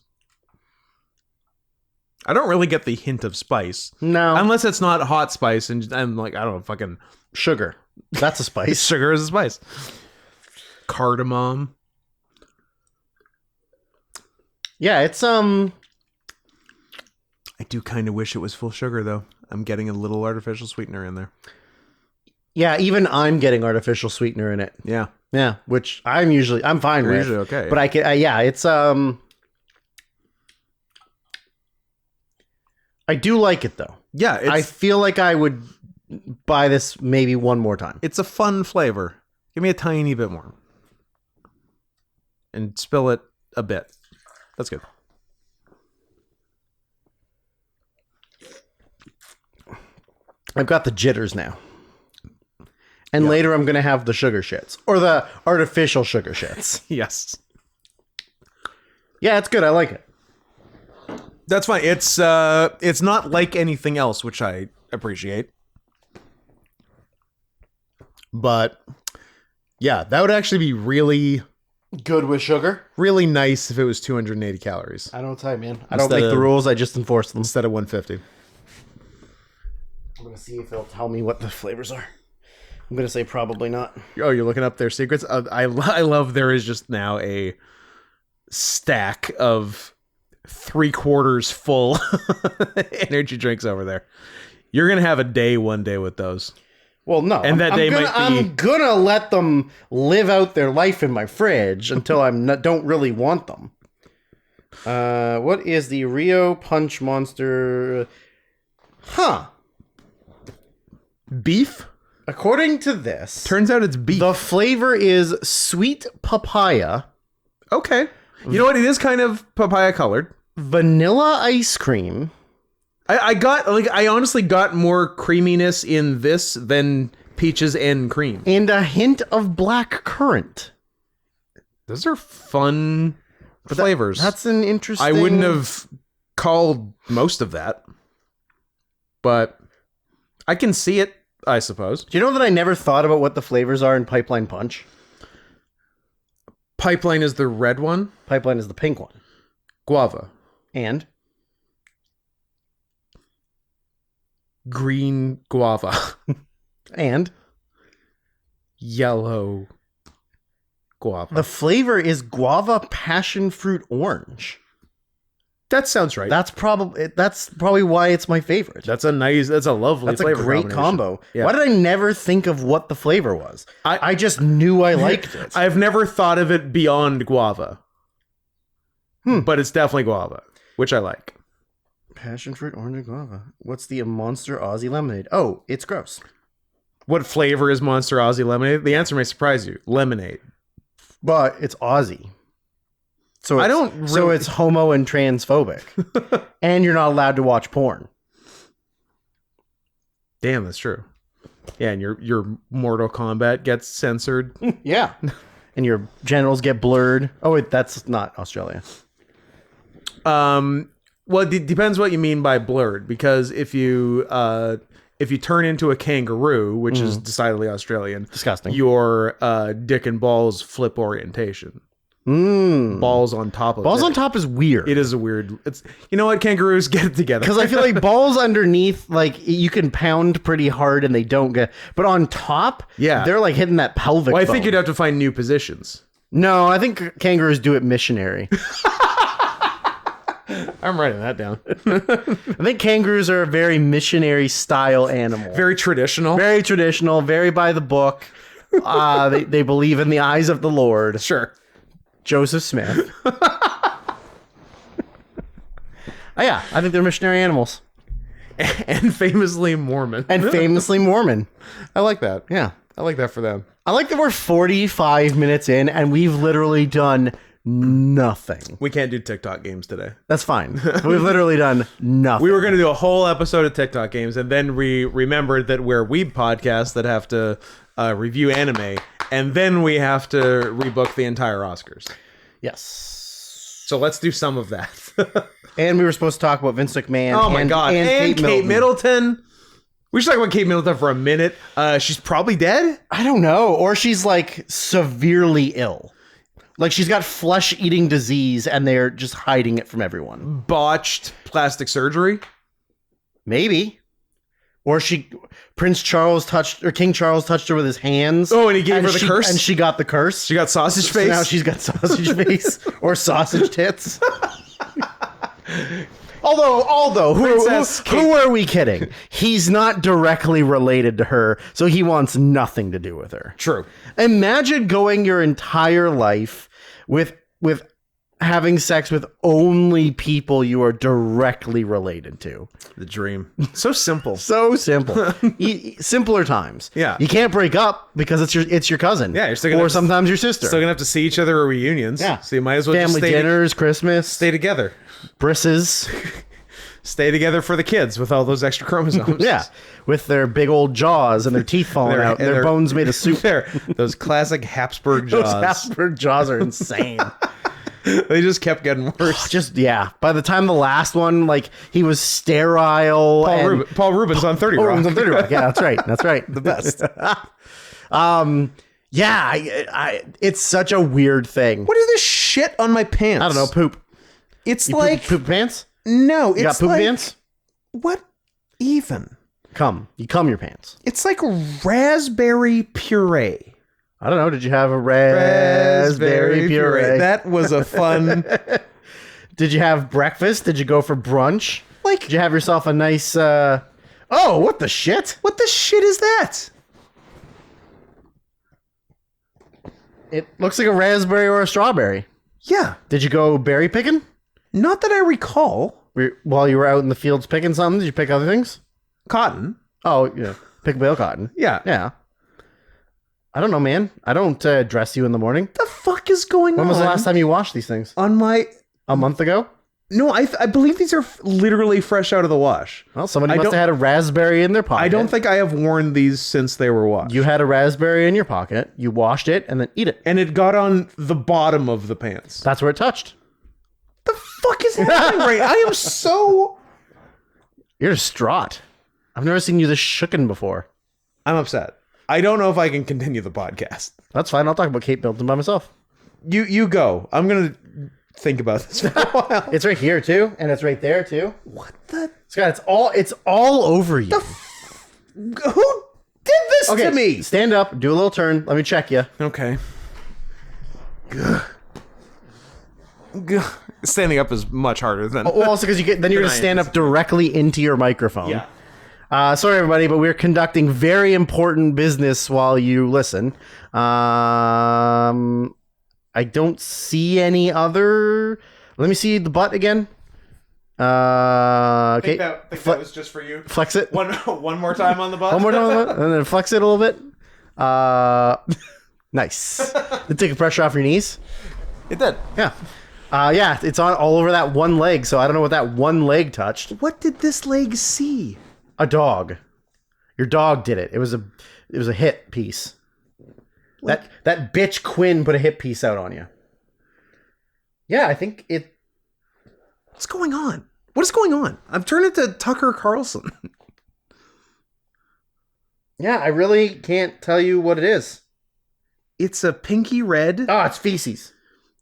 I don't really get the hint of spice.
No.
Unless it's not hot spice and I'm like, I don't know, fucking...
Sugar. That's a spice.
Sugar is a spice. Cardamom.
Yeah, it's...
I do kind of wish it was full sugar, though. I'm getting a little artificial sweetener in there.
Yeah, even I'm getting artificial sweetener in it.
Yeah.
Yeah, which I'm fine with.
Usually okay.
But I can, yeah, it's, I do like it, though.
Yeah.
I feel like I would buy this maybe one more time.
It's a fun flavor. Give me a tiny bit more. And spill it a bit. That's good.
I've got the jitters now. And later I'm going to have the sugar shits. Or the artificial sugar shits.
Yes.
Yeah, it's good. I like it.
That's fine. It's not like anything else, which I appreciate. But yeah, that would actually be really
good with sugar.
Really nice if it was 280 calories.
I don't tell you, man. I don't make the rules. I just enforce them.
Instead of 150.
I'm going to see if they'll tell me what the flavors are. I'm going to say probably not.
Oh, you're looking up their secrets? I love there is just now a stack of 3/4 full energy drinks over there. You're going to have a day one day with those.
Well, no.
And that day might be...
I'm going to let them live out their life in my fridge until I don't really want them. What is the Rio Punch Monster? Huh.
Beef?
According to this...
Turns out it's beef.
The flavor is sweet papaya.
Okay. You know what? It is kind of papaya colored.
Vanilla ice cream.
I honestly got more creaminess in this than peaches and cream.
And a hint of black currant.
Those are fun flavors.
That's an interesting...
I wouldn't have called most of that. But I can see it, I suppose.
Do you know that I never thought about what the flavors are in Pipeline Punch?
Pipeline is the red one.
Pipeline is the pink one.
Guava.
And?
Green guava.
And?
Yellow guava.
The flavor is guava passion fruit orange.
That sounds right.
That's probably why it's my favorite.
That's a lovely flavor.
That's a great combo. Yeah. Why did I never think of what the flavor was? I just knew I liked it.
I've never thought of it beyond guava. But it's definitely guava, which I like.
Passion fruit, orange, and guava. What's the Monster Aussie Lemonade? Oh, it's gross.
What flavor is Monster Aussie Lemonade? The answer may surprise you. Lemonade.
But it's Aussie. So it's homo and transphobic. And you're not allowed to watch porn.
Damn, that's true. Yeah, and your Mortal Kombat gets censored.
Yeah. And your genitals get blurred. Oh, wait, that's not Australia.
Well, it depends what you mean by blurred, because if you turn into a kangaroo, which is decidedly Australian,
disgusting,
your dick and balls flip orientation. Balls on top of
balls on top is weird.
It is a weird. It's, you know what, kangaroos, get it together.
Because I feel like balls underneath, like you can pound pretty hard and they don't get, but on top, they're like hitting that pelvic.
Well, I
bone.
think you'd have to find new positions.
No, I think kangaroos do it missionary.
I'm writing that down.
I think kangaroos are a very missionary style animal.
Very traditional.
Very traditional. Very by the book. They believe in the eyes of the Lord.
Sure.
Joseph Smith. Yeah, I think they're missionary animals.
And famously Mormon.
I
like that.
Yeah.
I like that for them.
I like that we're 45 minutes in and we've literally done nothing.
We can't do TikTok games today.
That's fine. We've literally done nothing.
We were going to do a whole episode of TikTok games, and then we remembered that we're weeb podcasts that have to review anime, and then we have to rebook the entire Oscars.
Yes.
So let's do some of that.
And we were supposed to talk about Vince McMahon.
Oh my God. And Kate Middleton. We should talk about Kate Middleton for a minute. She's probably dead.
I don't know. Or she's like severely ill. Like she's got flesh-eating disease and they're just hiding it from everyone.
Botched plastic surgery?
Maybe. Or King Charles touched her with his hands.
Oh, and he gave her the curse?
And she got the curse.
She got sausage face?
So now she's got sausage face. Or sausage tits. Although, who are we kidding? He's not directly related to her, so he wants nothing to do with her.
True.
Imagine going your entire life with having sex with only people you are directly related to.
The dream. So simple.
So simple. Simpler times.
Yeah.
You can't break up because it's your cousin.
Yeah, you're still gonna
sometimes your sister.
Still gonna have to see each other at reunions.
Yeah.
So you might as well
family
just
dinners, Christmas,
stay together.
Brisses.
Stay together for the kids with all those extra chromosomes.
Yeah, with their big old jaws and their teeth falling out, and their bones made of soup.
Those classic Habsburg jaws.
Those Habsburg jaws are insane.
They just kept getting worse.
By the time the last one, like he was sterile.
Paul Rubens on 30 Rock.
On 30 Rock. Yeah, that's right.
The best.
Yeah, it's such a weird thing.
What is this shit on my pants?
I don't know. Poop.
It's like
poop pants.
No,
you got poop pants.
What even?
You cum your pants.
It's like raspberry puree.
I don't know. Did you have a raspberry puree?
That was a fun.
Did you have breakfast? Did you go for brunch?
Like,
did you have yourself a nice? Oh, what the shit?
What the shit is that?
It looks like a raspberry or a strawberry.
Yeah.
Did you go berry picking?
Not that I recall.
While you were out in the fields picking something, did you pick other things?
Cotton.
Oh, yeah. Pick bale cotton.
Yeah.
Yeah. I don't know, man. I don't dress you in the morning.
The fuck is going on?
When was the last time you washed these things?
A
month ago?
No, I believe these are literally fresh out of the wash.
Well, somebody must have had a raspberry in their pocket.
I don't think I have worn these since they were washed.
You had a raspberry in your pocket. You washed it and then eat it.
And it got on the bottom of the pants.
That's where it touched.
The fuck is happening right? I am so...
You're distraught. I've never seen you this shooken before.
I'm upset. I don't know if I can continue the podcast.
That's fine. I'll talk about Kate Middleton by myself.
You go. I'm going to think about this for a while.
It's right here too, and it's right there too.
What the...
Scott, it's all over you.
Who did this to me?
Stand up. Do a little turn. Let me check you.
Okay. Standing up is much harder than...
Well, also because you're going to stand up directly into your microphone.
Yeah.
Sorry, everybody, but we're conducting very important business while you listen. I don't see any other... Let me see the butt again. Okay.
I think that was just for you.
Flex it.
One more time on the butt.
One more time on the butt, and then flex it a little bit. Nice. Did it take the pressure off your knees?
It did.
Yeah. Yeah, it's on all over that one leg, so I don't know what that one leg touched.
What did this leg see?
A dog. Your dog did it. It was a hit piece. Like, that bitch Quinn put a hit piece out on you. Yeah, I think it...
What's going on? What is going on? I've turned it to Tucker Carlson.
Yeah, I really can't tell you what it is.
It's a pinky red.
Oh, it's feces.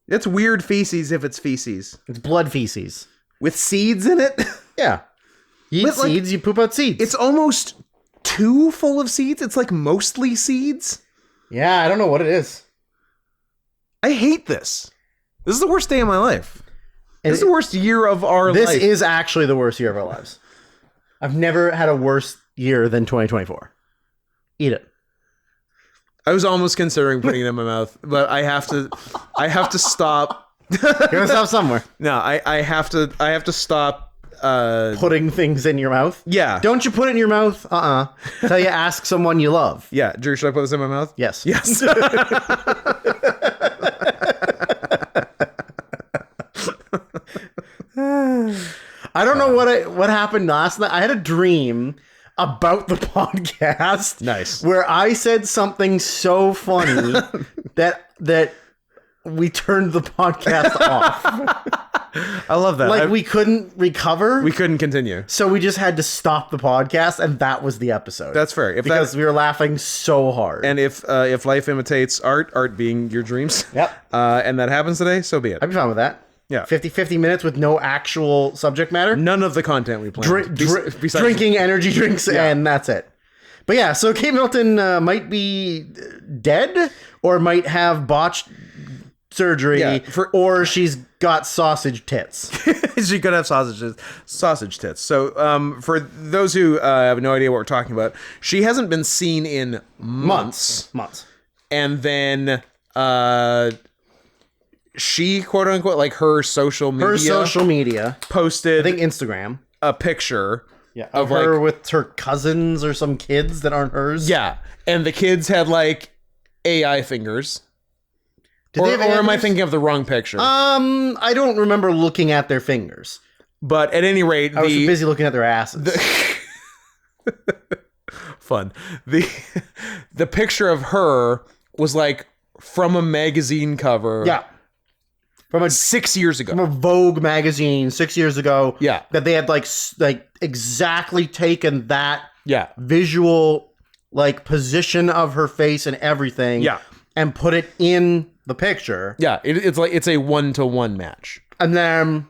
It's weird feces if it's feces.
It's blood feces.
With seeds in it?
Yeah. You eat seeds, you poop out seeds.
It's almost too full of seeds. It's like mostly seeds.
Yeah, I don't know what it is.
I hate this. This is the worst day of my life. This is the worst year of our life.
This is actually the worst year of our lives. I've never had a worse year than 2024. Eat it.
I was almost considering putting it in my mouth, but I have to stop.
You gotta stop somewhere.
No, I have to stop
putting things in your mouth.
Yeah.
Don't you put it in your mouth? Until you ask someone you love.
Yeah. Drew, should I put this in my mouth?
Yes.
Yes.
I don't know what happened last night. I had a dream about the podcast.
Nice.
Where I said something so funny that we turned the podcast off.
I love that.
Like we couldn't recover.
We couldn't continue.
So we just had to stop the podcast, and that was the episode.
That's fair.
Because we were laughing so hard.
And if life imitates art being your dreams,
yep.
And that happens today, so be it.
I'd be fine with that.
Yeah.
50 minutes with no actual subject matter.
None of the content we planned.
Drinking energy drinks, and that's it. But yeah, so Kate Middleton might be dead or might have botched surgery, or she's got sausage tits.
She could have sausage tits. So for those who have no idea what we're talking about, she hasn't been seen in months. And then she, quote unquote, like her social media posted,
I think Instagram,
a picture
of her with her cousins or some kids that aren't hers.
Yeah. And the kids had like AI fingers. Or am I thinking of the wrong picture?
I don't remember looking at their fingers.
But at any rate,
I was busy looking at their asses.
Fun. The picture of her was like from a magazine cover.
Yeah.
From 6 years ago.
From a Vogue magazine 6 years ago.
Yeah.
That they had like exactly taken that visual like position of her face and everything.
Yeah.
And put it in the picture.
Yeah. It's like it's a 1-to-1 match.
And then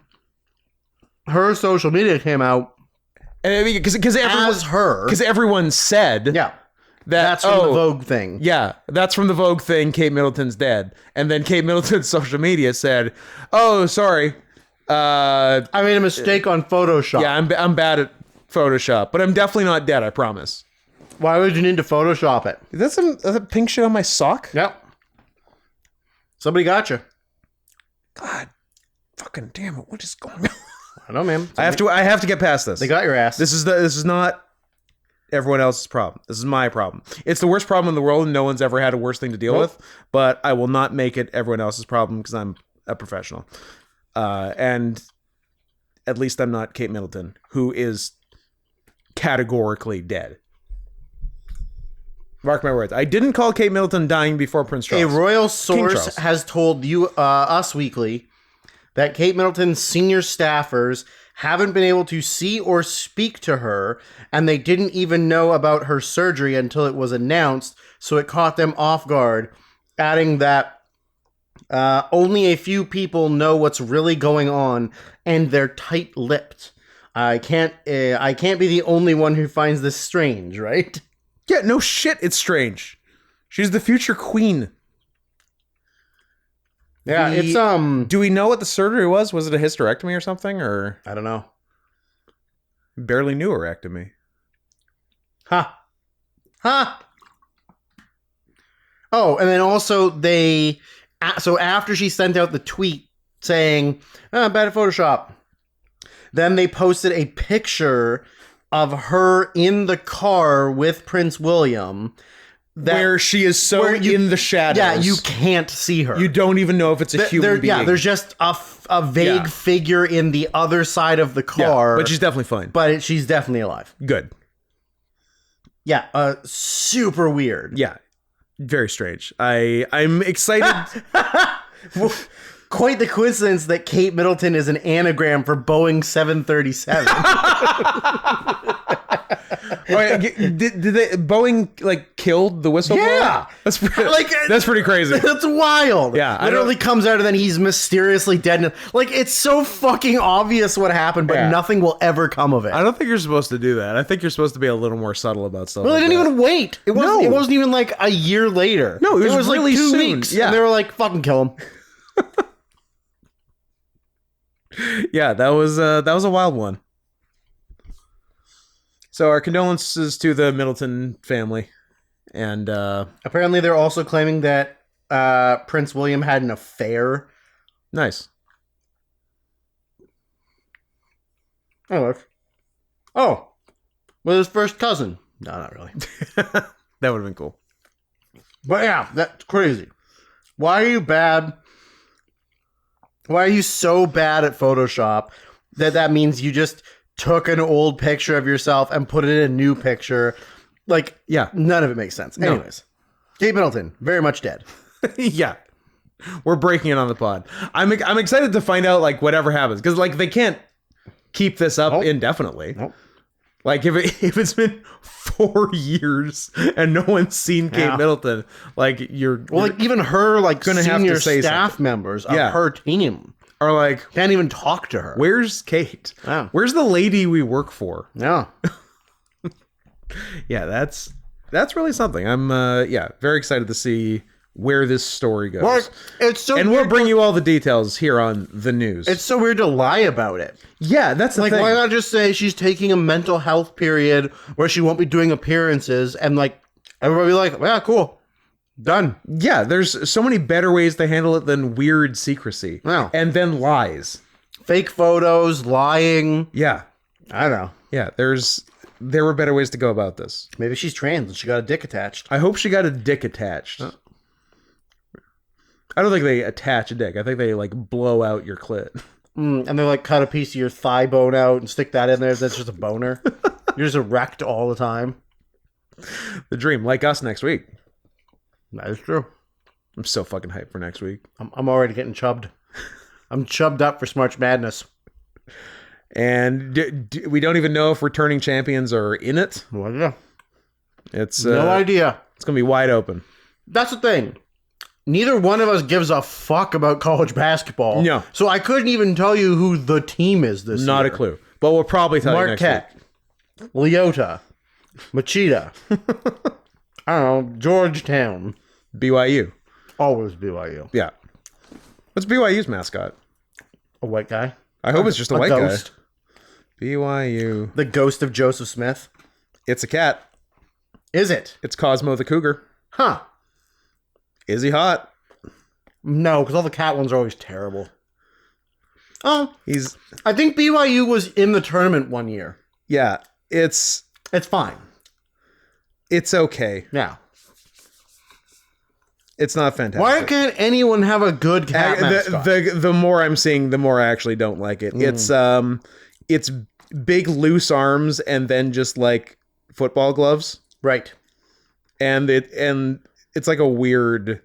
her social media came out.
And because everyone said
that's from the Vogue thing.
Yeah, that's from the Vogue thing. Kate Middleton's dead. And then Kate Middleton's social media said, "Oh, sorry.
I made a mistake on Photoshop.
Yeah, I'm bad at Photoshop, but I'm definitely not dead, I promise."
Why would you need to Photoshop it?
Is that a pink shit on my sock?
Yep. Somebody got you.
God, fucking damn it! What is going on?
I don't know, man.
I have to get past this.
They got your ass.
This is not everyone else's problem. This is my problem. It's the worst problem in the world, and no one's ever had a worse thing to deal with. But I will not make it everyone else's problem because I'm a professional. And at least I'm not Kate Middleton, who is categorically dead. Mark my words. I didn't call Kate Middleton dying before Prince Charles.
A royal source has told Us Weekly that Kate Middleton's senior staffers haven't been able to see or speak to her, and they didn't even know about her surgery until it was announced, so it caught them off guard, adding that only a few people know what's really going on, and they're tight-lipped. I can't be the only one who finds this strange, right?
Yeah, no shit, it's strange. She's the future queen.
Yeah, it's
Do we know what the surgery was? Was it a hysterectomy or something? Or
I don't know.
Barely knew erectomy.
Ha. Oh, and then also so after she sent out the tweet saying, "I'm bad at Photoshop," then they posted a picture of her in the car with Prince William.
Where she is so in the shadows.
Yeah, you can't see her.
You don't even know if it's a human being.
Yeah, there's just a vague figure in the other side of the car.
Yeah, but she's definitely fine.
But she's definitely alive.
Good.
Yeah, super weird.
Yeah, very strange. I'm excited.
quite the coincidence that Kate Middleton is an anagram for Boeing 737.
Boeing like killed the whistleblower?
Yeah,
that's pretty crazy.
That's wild.
Yeah,
literally comes out and then he's mysteriously dead. Like it's so fucking obvious what happened, but nothing will ever come of it.
I don't think you're supposed to do that. I think you're supposed to be a little more subtle about stuff.
Well, they didn't even wait. It wasn't even like a year later.
No, it was really
like 2
soon.
weeks. Yeah, and they were like, "Fucking kill him."
Yeah, that was a wild one. So our condolences to the Middleton family, and
apparently they're also claiming that Prince William had an affair.
Nice.
Oh, with his first cousin. No, not really.
That would have been cool.
But yeah, that's crazy. Why are you bad? Why are you so bad at Photoshop that means you just took an old picture of yourself and put it in a new picture? Like, yeah, none of it makes sense. No. Anyways, Kate Middleton, very much dead.
Yeah. We're breaking it on the pod. I'm excited to find out, like, whatever happens. Because, like, they can't keep this up indefinitely.
Nope.
Like, if it's been 4 years and no one's seen Kate Middleton, like, you're
like, even her, like, gonna senior have to say staff something. Members of her team
are like,
can't even talk to her.
Where's Kate? Oh. Where's the lady we work for?
Yeah.
Yeah, that's really something. I'm very excited to see where this story goes.
Like, it's so
and we'll bring you all the details here on the news.
It's so weird to lie about it.
Yeah, that's the
like,
thing.
Why not just say she's taking a mental health period where she won't be doing appearances, and like everybody be like, yeah, cool, done.
Yeah, there's so many better ways to handle it than weird secrecy.
Wow.
And then lies,
fake photos, lying.
Yeah,
I don't know.
Yeah, there were better ways to go about this.
Maybe she's trans and she got a dick attached.
I hope she got a dick attached. I don't think they attach a dick. I think they like blow out your clit.
And they like cut a piece of your thigh bone out and stick that in there. That's just a boner. You're just erect all the time.
The dream, like us next week.
That is true.
I'm so fucking hyped for next week.
I'm already getting chubbed. I'm chubbed up for March Madness.
And we don't even know if returning champions are in it.
Well, yeah.
It's
no idea.
It's gonna be wide open.
That's the thing. Neither one of us gives a fuck about college basketball.
No.
So I couldn't even tell you who the team is this year.
Not a clue. But we'll probably tell you next week.
Leota. Machida. I don't know. Georgetown.
BYU.
Always BYU.
Yeah. What's BYU's mascot?
A white guy.
I hope it's just a white
ghost.
Guy. BYU.
The ghost of Joseph Smith.
It's a cat.
Is it?
It's Cosmo the Cougar.
Huh.
Is he hot?
No, because all the cat ones are always terrible. Oh, I think BYU was in the tournament one year.
Yeah, it's
fine.
It's okay.
Yeah.
It's not fantastic.
Why can't anyone have a good cat mascot?
The more I'm seeing, the more I actually don't like it. It's big loose arms and then just like football gloves.
Right.
And it's like a weird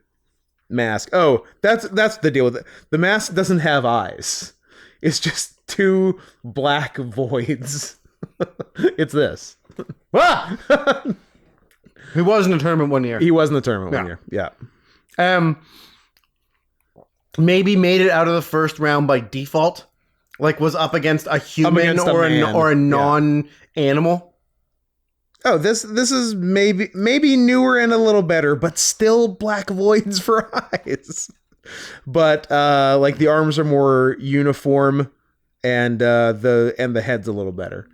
mask. Oh, that's the deal with it. The mask doesn't have eyes. It's just two black voids. It's this.
Ah! He was in the tournament one year.
He was in the tournament 1 year. Yeah.
Maybe made it out of the first round by default. Like was up against a human or a non-animal.
Oh, this is maybe newer and a little better, but still black voids for eyes. But like the arms are more uniform, and the head's a little better,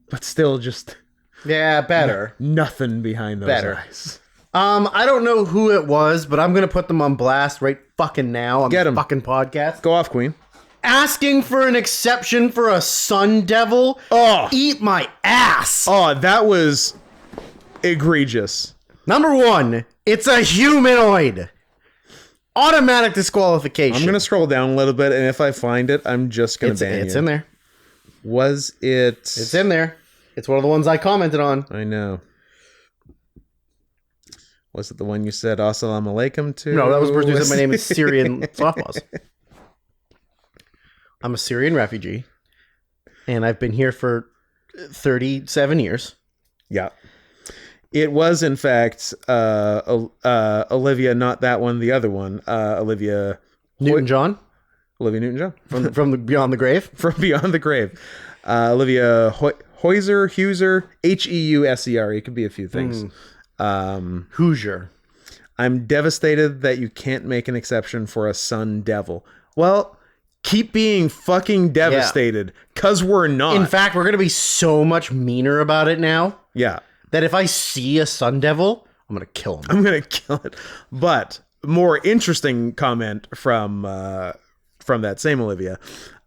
but still just
better.
Nothing behind those eyes.
I don't know who it was, but I'm gonna put them on blast right fucking now on the fucking podcast.
Go off, Queen.
Asking for an exception for a sun devil?
Oh,
eat my ass!
Oh, that was egregious.
Number one, it's a humanoid. Automatic disqualification.
I'm gonna scroll down a little bit, and if I find it, I'm just gonna ban you.
It's in there.
Was it?
It's in there. It's one of the ones I commented on.
I know. Was it the one you said "Assalamu alaikum" to?
No, that was the person who said my name is Syrian softballs. I'm a Syrian refugee, and I've been here for 37 years.
Yeah. It was, in fact, Olivia, not that one, the other one. Olivia
Newton-John?
Olivia Newton-John.
From the Beyond the Grave?
From Beyond the Grave. Olivia Heuser, Heuser. It could be a few things.
Hoosier.
I'm devastated that you can't make an exception for a sun devil. Well, keep being fucking devastated, because we're not.
In fact, we're going to be so much meaner about it now.
Yeah.
That if I see a sun devil, I'm going to kill him.
I'm going to kill it. But more interesting comment from that same Olivia.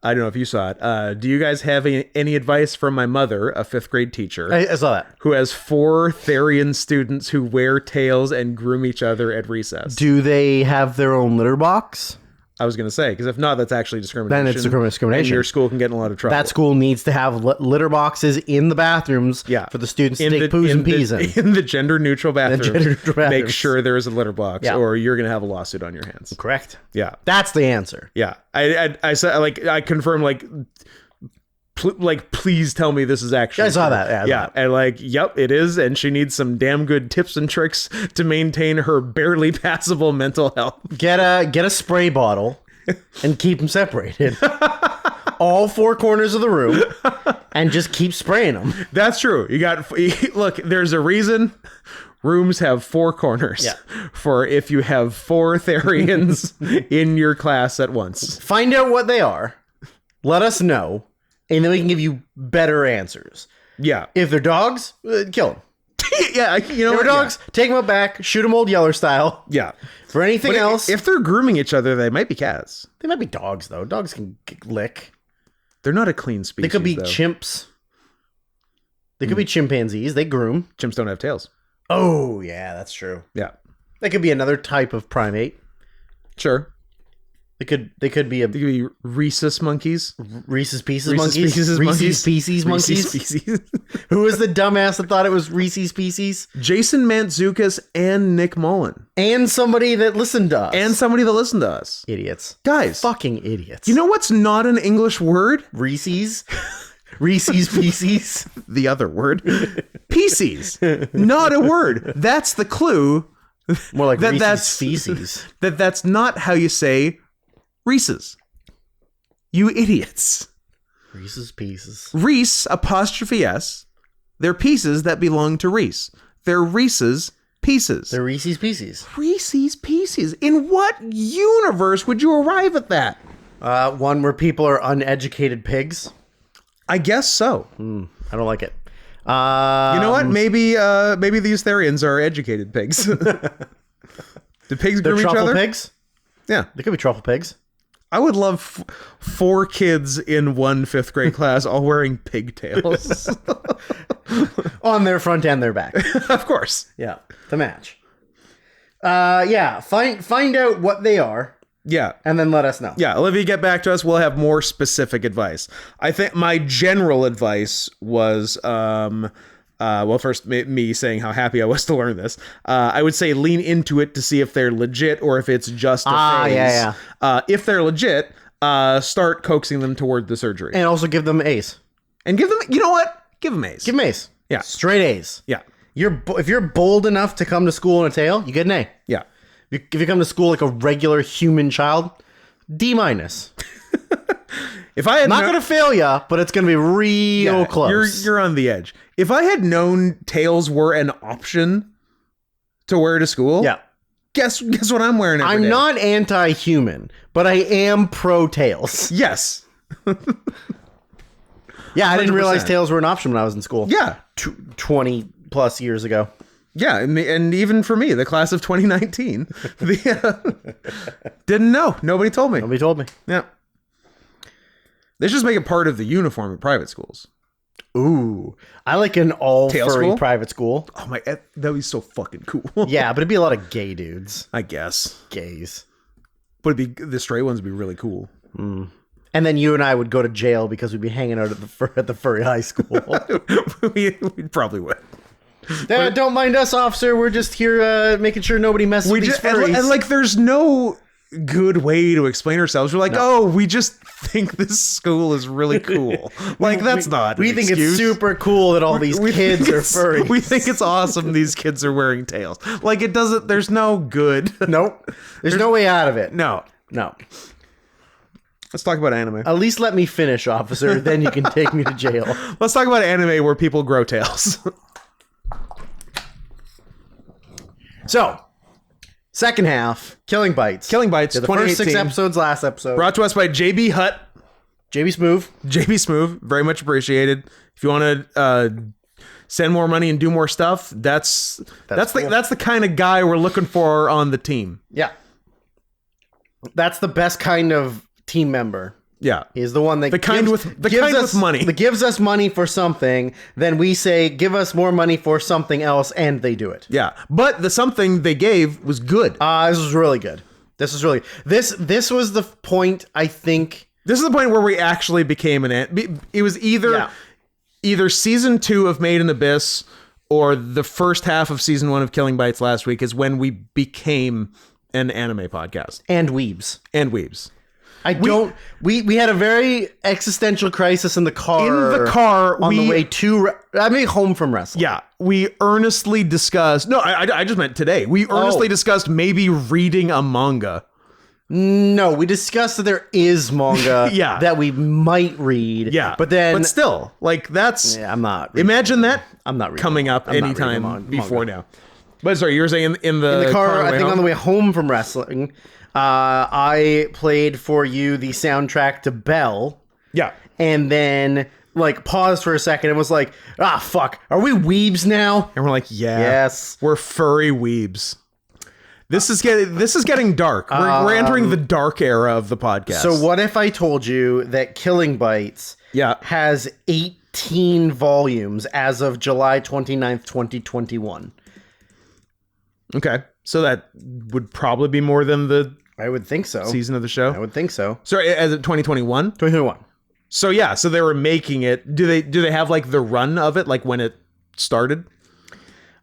I don't know if you saw it. Do you guys have any advice from my mother, a 5th grade teacher?
I saw that.
Who has 4 Therian students who wear tails and groom each other at recess.
Do they have their own litter box?
I was going to say, because if not, that's actually discrimination.
Then it's discrimination.
And your school can get in a lot of trouble.
That school needs to have litter boxes in the bathrooms for the students to take poos and pees in.
In the gender-neutral bathroom. Make sure there is a litter box, or you're going to have a lawsuit on your hands.
Correct.
Yeah.
That's the answer.
Yeah. I said, I confirmed, please tell me this is actually
I saw that.
Yeah. And yep, it is. And she needs some damn good tips and tricks to maintain her barely passable mental health.
Get a spray bottle and keep them separated. All 4 corners of the room and just keep spraying them.
That's true. Look, there's a reason rooms have 4 corners for if you have 4 Therians in your class at once.
Find out what they are. Let us know. And then we can give you better answers.
Yeah.
If they're dogs, kill them.
Yeah, you know
if they're dogs, take them out back, shoot them Old Yeller style.
Yeah.
For anything else...
If they're grooming each other, they might be cats.
They might be dogs, though. Dogs can lick.
They're not a clean species,
they could be chimps. They could be chimpanzees. They groom.
Chimps don't have tails.
Oh, yeah, that's true.
Yeah.
They could be another type of primate.
Sure.
They could be
rhesus monkeys.
Reese's Pieces monkeys. Reese's Pieces monkeys. Who was the dumbass that thought it was Reese's Pieces?
Jason Mantzoukas and Nick Mullen.
And somebody that listened to us. Idiots.
Guys.
Fucking idiots.
You know what's not an English word?
Reese's. Reese's Pieces.
The other word. Pieces. Not a word. That's the clue.
More like Reese's Feces.
That's not how you say Reese's. You idiots.
Reese's Pieces.
Reese apostrophe S. They're pieces that belong to Reese. They're Reese's Pieces.
They're Reese's Pieces.
Reese's Pieces. In what universe would you arrive at that?
One where people are uneducated pigs.
I guess so.
I don't like it.
You know what? Maybe these Therians are educated pigs. Do pigs groom each other?
Pigs?
Yeah.
They could be truffle pigs.
I would love 4 kids in one 5th grade class all wearing pigtails.
On their front and their back.
Of course.
Yeah. To match. Find out what they are.
Yeah.
And then let us know.
Yeah. Olivia, get back to us. We'll have more specific advice. I think my general advice was, first me saying how happy I was to learn this. I would say lean into it to see if they're legit or if it's just a phase.
Yeah.
If they're legit, start coaxing them toward the surgery.
And also give them A's.
And give them, you know what? Give them A's.
Give them A's.
Yeah.
Straight A's.
Yeah.
If you're bold enough to come to school in a tail, you get an A.
Yeah.
If you come to school like a regular human child, D-.
If I had
not going to fail you, but it's going to be real close.
You're on the edge. If I had known tails were an option to wear to school, guess what I'm wearing every day?
I'm not anti-human, but I am pro tails.
Yes.
Yeah, I didn't realize tails were an option when I was in school.
Yeah.
20 plus years ago.
Yeah, and even for me, the class of 2019, didn't know. Nobody told me.
Nobody told me.
Yeah. They should just make it part of the uniform at private schools.
Ooh. I like an all-furry private school.
Oh my, that would be so fucking cool.
Yeah, but it'd be a lot of gay dudes.
I guess.
Gays.
But the stray ones would be really cool.
And then you and I would go to jail because we'd be hanging out at the furry high school.
we probably would.
Don't mind us, officer. We're just here making sure nobody messes with these furries.
And there's no good way to explain ourselves. We're like, oh, we just think this school is really cool. Like, that's not
We
an
think
excuse.
it's super cool that all these kids are furries.
We think it's awesome these kids are wearing tails. Like, it doesn't, there's no good.
Nope. There's no way out of it.
No. Let's talk about anime.
At least let me finish, officer. Then you can take me to jail.
Let's talk about anime where people grow tails.
So, second half, Killing Bites.
Killing Bites,
the first 6 episodes, last episode.
Brought to us by JB Hutt.
JB Smooth.
JB Smooth, very much appreciated. If you want to send more money and do more stuff, that's cool. That's the kind of guy we're looking for on the team.
Yeah. That's the best kind of team member.
Yeah,
is the one that
with money.
That gives us money for something. Then we say, give us more money for something else, and they do it.
Yeah, but the something they gave was good.
This was really good. This was the point. I think
this is the point where we actually became it was either season 2 of Made in Abyss or the first half of season 1 of Killing Bites last week is when we became an anime podcast
and weebs. We had a very existential crisis in the car. On the way to, home from wrestling.
Yeah, we earnestly discussed. No, I just meant today. We earnestly discussed maybe reading a manga.
No, we discussed that there is manga that we might read.
Yeah,
but
still, like that's.
Yeah, I'm not.
Imagine that.
I'm not
coming up anytime before now. But sorry, you were saying in the
car. I think on the way home from wrestling. I played for you the soundtrack to Belle.
Yeah.
And then paused for a second and was like, fuck, are we weebs now?
And we're like,
yes,
we're furry weebs. This is getting dark. We're entering the dark era of the podcast.
So what if I told you that Killing Bites has 18 volumes as of July 29th, 2021?
Okay. So that would probably be more than the
I would think so.
Season of the show?
I would think so.
Sorry, as it 2021?
2021.
So so they were making it. Do they have the run of it, when it started?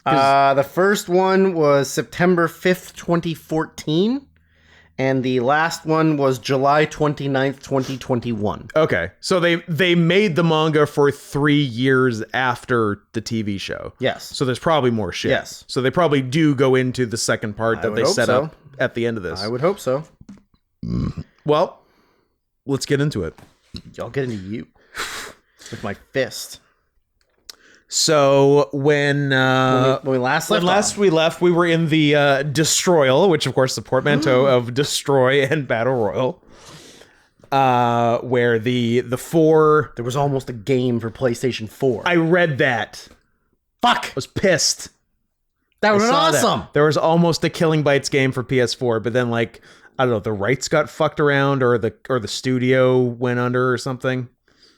The first one was September 5th, 2014. And the last one was July 29th, 2021.
Okay. So they made the manga for 3 years after the TV show.
Yes.
So there's probably more shit.
Yes.
So they probably do go into the second part that they set up at the end of this.
I would hope so.
Well, let's get into it.
I'll get into you with my fist.
So when
we last left,
we were in the Destroyal, which of course is the portmanteau of destroy and battle royal. Where the 4
there was almost a game for PlayStation 4.
I read that.
Fuck,
I was pissed.
That was awesome.
There was almost a Killing Bites game for PS4, but then I don't know, the rights got fucked around or the studio went under or something.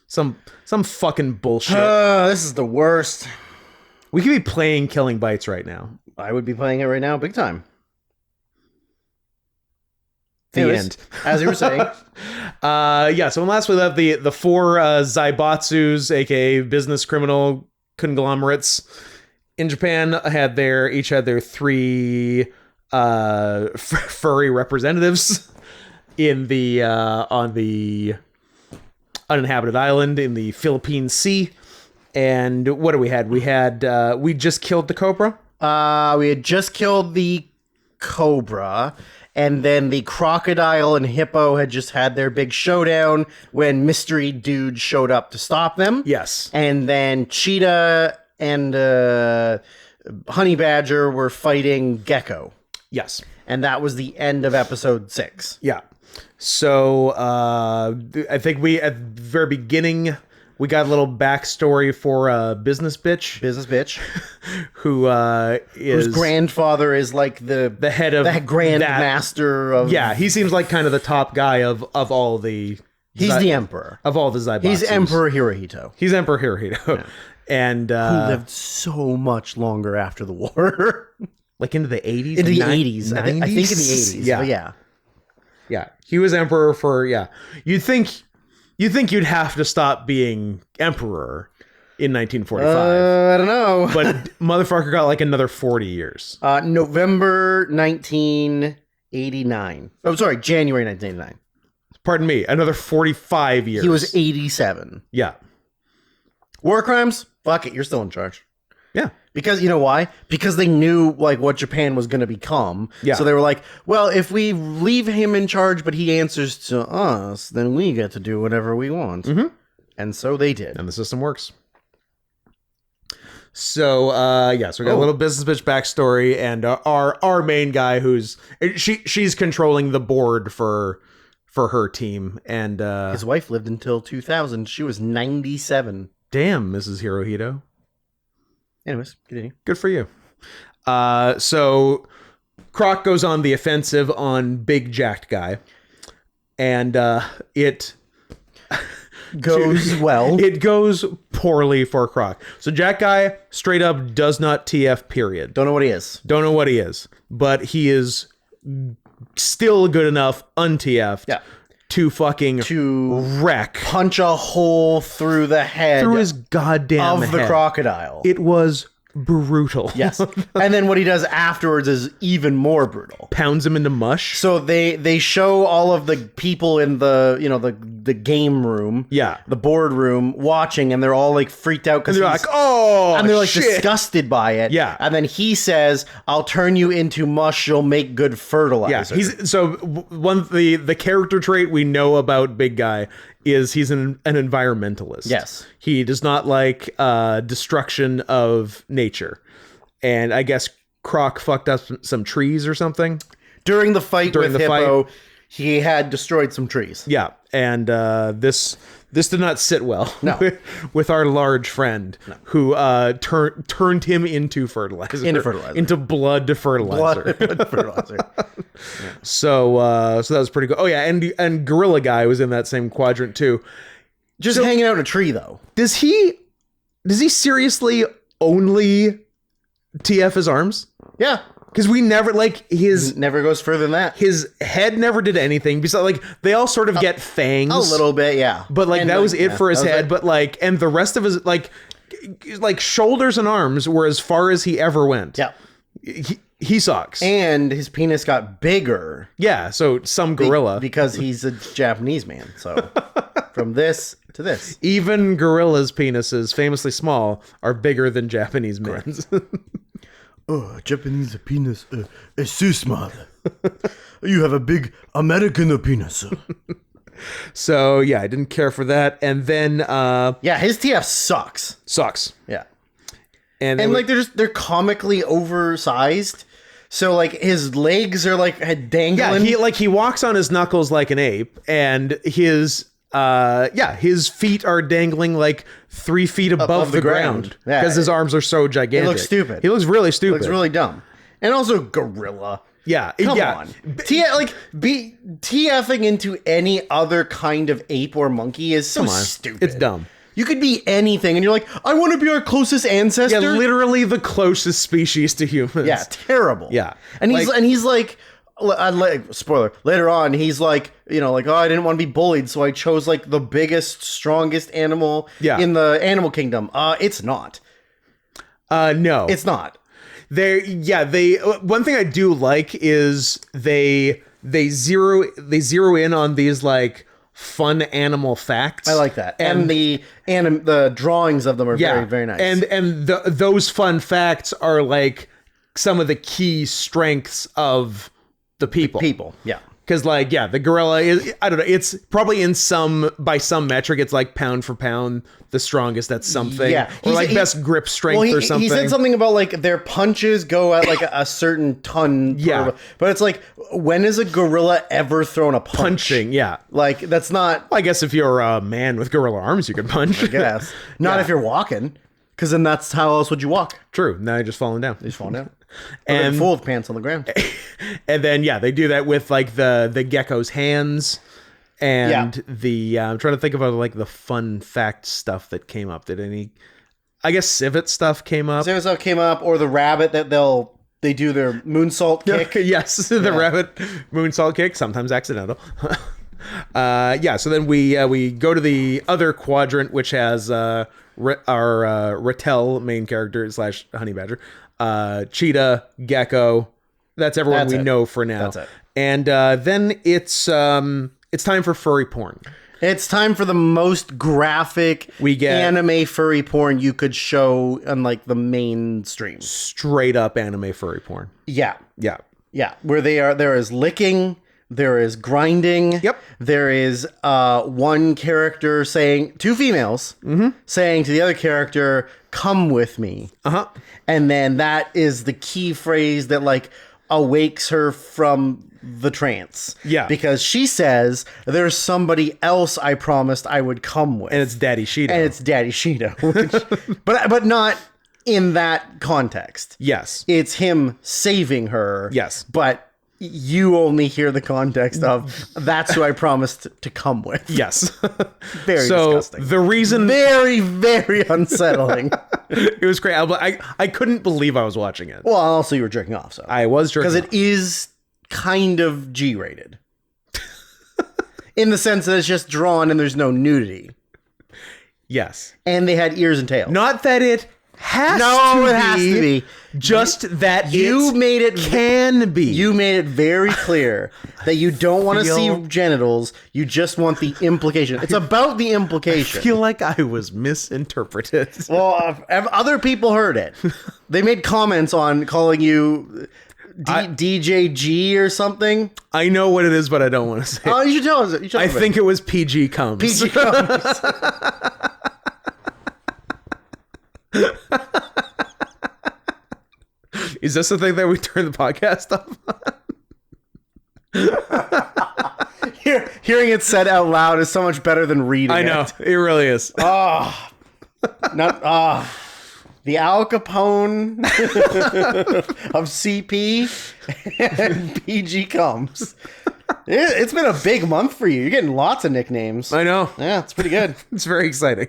Some fucking bullshit.
This is the worst.
We could be playing Killing Bites right now.
I would be playing it right now, big time.
End.
As you were saying.
So when last we left, the 4 Zaibatsus, aka business criminal conglomerates in Japan, each had their 3 furry representatives in the on the uninhabited island in the Philippine Sea. And what do we had? We just killed the cobra.
We had just killed the cobra, and then the crocodile and hippo had just had their big showdown when mystery dude showed up to stop them.
Yes.
And then cheetah and honey badger were fighting gecko.
Yes.
And that was the end of episode 6.
Yeah. So I think at the very beginning we got a little backstory for business bitch, whose
grandfather is the
head of
the grand master of.
Yeah, he seems like kind of the top guy of all the.
He's the emperor
of all the Zaibatsus.
He's Emperor Hirohito.
Yeah. And
who lived so much longer after the war,
into the 80s.
In the 80s, I think in the 80s.
Yeah. Yeah, he was emperor for You'd think you'd have to stop being emperor in 1945.
I don't know,
but motherfucker got another 40 years.
November 1980. 89. Oh, sorry, January 1989.
Pardon me, another 45 years.
He was 87.
Yeah.
War crimes? Fuck it, you're still in charge.
Yeah.
Because, you know why? Because they knew, like, what Japan was going to become.
Yeah.
So they were like, well, if we leave him in charge, but he answers to us, then we get to do whatever we want.
Mm-hmm.
And so they did.
And the system works. So, so we got a little business bitch backstory, and our main guy she's controlling the board for her team, and
his wife lived until 2000. She was 97.
Damn, Mrs. Hirohito.
Anyways, continue.
Good for you. So Croc goes on the offensive on Big Jacked Guy, and it
goes well.
It goes poorly for Croc. So Jack Guy straight up does not TF, period.
Don't know what he is.
Don't know what he is, but he is still good enough un-TF'd to wreck,
punch a hole through the head,
through his goddamn
of the
head.
Crocodile.
It was brutal.
Yes. And then what he does afterwards is even more brutal.
Pounds him into mush.
So they show all of the people in the game room, the board room, watching, and they're all like freaked out because
they're like, oh,
and they're like
shit.
disgusted by it.
Yeah.
And then he says, "I'll turn you into mush. You'll make good fertilizer."
Yeah. The character trait we know about Big Guy is he's an environmentalist.
Yes.
He does not like destruction of nature. And I guess Croc fucked up some trees or something.
During the fight with Hippo, he had destroyed some trees.
Yeah. And this did not sit well with our large friend who turned him into fertilizer. Into blood fertilizer.
Blood fertilizer.
Yeah. So that was pretty good. Oh yeah, and Gorilla Guy was in that same quadrant too.
Just hanging out in a tree though.
Does he seriously only TF his arms?
Yeah.
Because we never
never goes further than that.
His head never did anything. Besides, they all sort of get fangs.
A little bit, yeah.
But that was it for his head. But and the rest of his shoulders and arms were as far as he ever went.
Yeah.
He sucks.
And his penis got bigger.
Yeah, so some gorilla.
Because he's a Japanese man. So from this to this.
Even gorillas' penises, famously small, are bigger than Japanese men's.
Oh, Japanese penis is too small. You have a big American penis.
So, yeah, I didn't care for that. And then...
his TF sucks.
Sucks.
Yeah. And they're comically oversized. So, like, his legs are, like, dangling.
Yeah, he walks on his knuckles like an ape, and his feet are dangling, like, 3 feet above the ground. Because his arms are so gigantic.
He looks stupid.
He looks really stupid.
He looks really dumb. And also gorilla.
Yeah.
Come on. TFing into any other kind of ape or monkey is so stupid.
It's dumb.
You could be anything, and you're like, I want to be our closest ancestor.
Yeah, literally the closest species to humans.
Yeah, terrible.
Yeah.
And he's like, spoiler, later on, he's like, oh, I didn't want to be bullied, so I chose, like, the biggest, strongest animal in the animal kingdom. It's not.
No.
It's not.
One thing I do like is they zero in on these, like, fun animal facts.
I like that. And the drawings of them are very, very nice.
And those fun facts are, like, some of the key strengths of the people.
Yeah.
Because, the gorilla is, I don't know, it's probably by some metric, it's like pound for pound, the strongest at something. Yeah. Or best grip strength or something.
He said something about, like, their punches go at, like, a certain ton.
Yeah.
But it's like, when has a gorilla ever thrown a punch?
Punching, yeah.
Like, that's not...
I guess if you're a man with gorilla arms, you could punch.
I guess. Not if you're walking. Because then that's how else would you walk?
True. Now you're just falling down.
You're just falling down. And full of pants on the ground.
And then they do that with, like, the gecko's hands and I'm trying to think about, like, the fun fact stuff that came up. I guess civet stuff came up.
Civet stuff came up, or the rabbit that they do their moonsault kick.
Yes, the rabbit moonsault kick, sometimes accidental. So then we go to the other quadrant, which has our Rattel main character / honey badger, cheetah, gecko, That's everyone we know for now.
That's it.
And then it's time for furry porn.
It's time for the most graphic anime furry porn you could show on like the mainstream.
Straight up anime furry porn.
Yeah.
Yeah.
Yeah. Where there is licking, there is grinding.
Yep.
There is one character saying, two females, saying to the other character, "Come with me."
Uh-huh.
And then that is the key phrase that like awakes her from the trance.
Yeah.
Because she says, "There's somebody else I promised I would come with."
And it's Daddy Shido.
But not in that context.
Yes.
It's him saving her.
Yes.
But you only hear the context of, "That's who I promised to come with."
Yes.
Very disgusting.
The reason...
Very, very unsettling.
It was great. I couldn't believe I was watching it.
Well, also you were jerking off, so.
I was jerking off.
Because it is kind of G-rated. In the sense that it's just drawn and there's no nudity.
Yes.
And they had ears and tails.
Not that it has to be. Just that
you made it
can be.
You made it very clear that you don't want to see genitals. You just want the implication. It's about the implication.
I feel like I was misinterpreted.
Well, other people heard it. They made comments on calling you DJG or something.
I know what it is, but I don't want to say it.
Oh, you should tell us.
I think it was PG Comes.
PG Comes.
Is this the thing that we turn the podcast off
on? Hearing it said out loud is so much better than reading it.
I know. It really is.
The Al Capone of CP and PG Comes. It's been a big month for you. You're getting lots of nicknames.
I know.
Yeah, it's pretty good.
It's very exciting.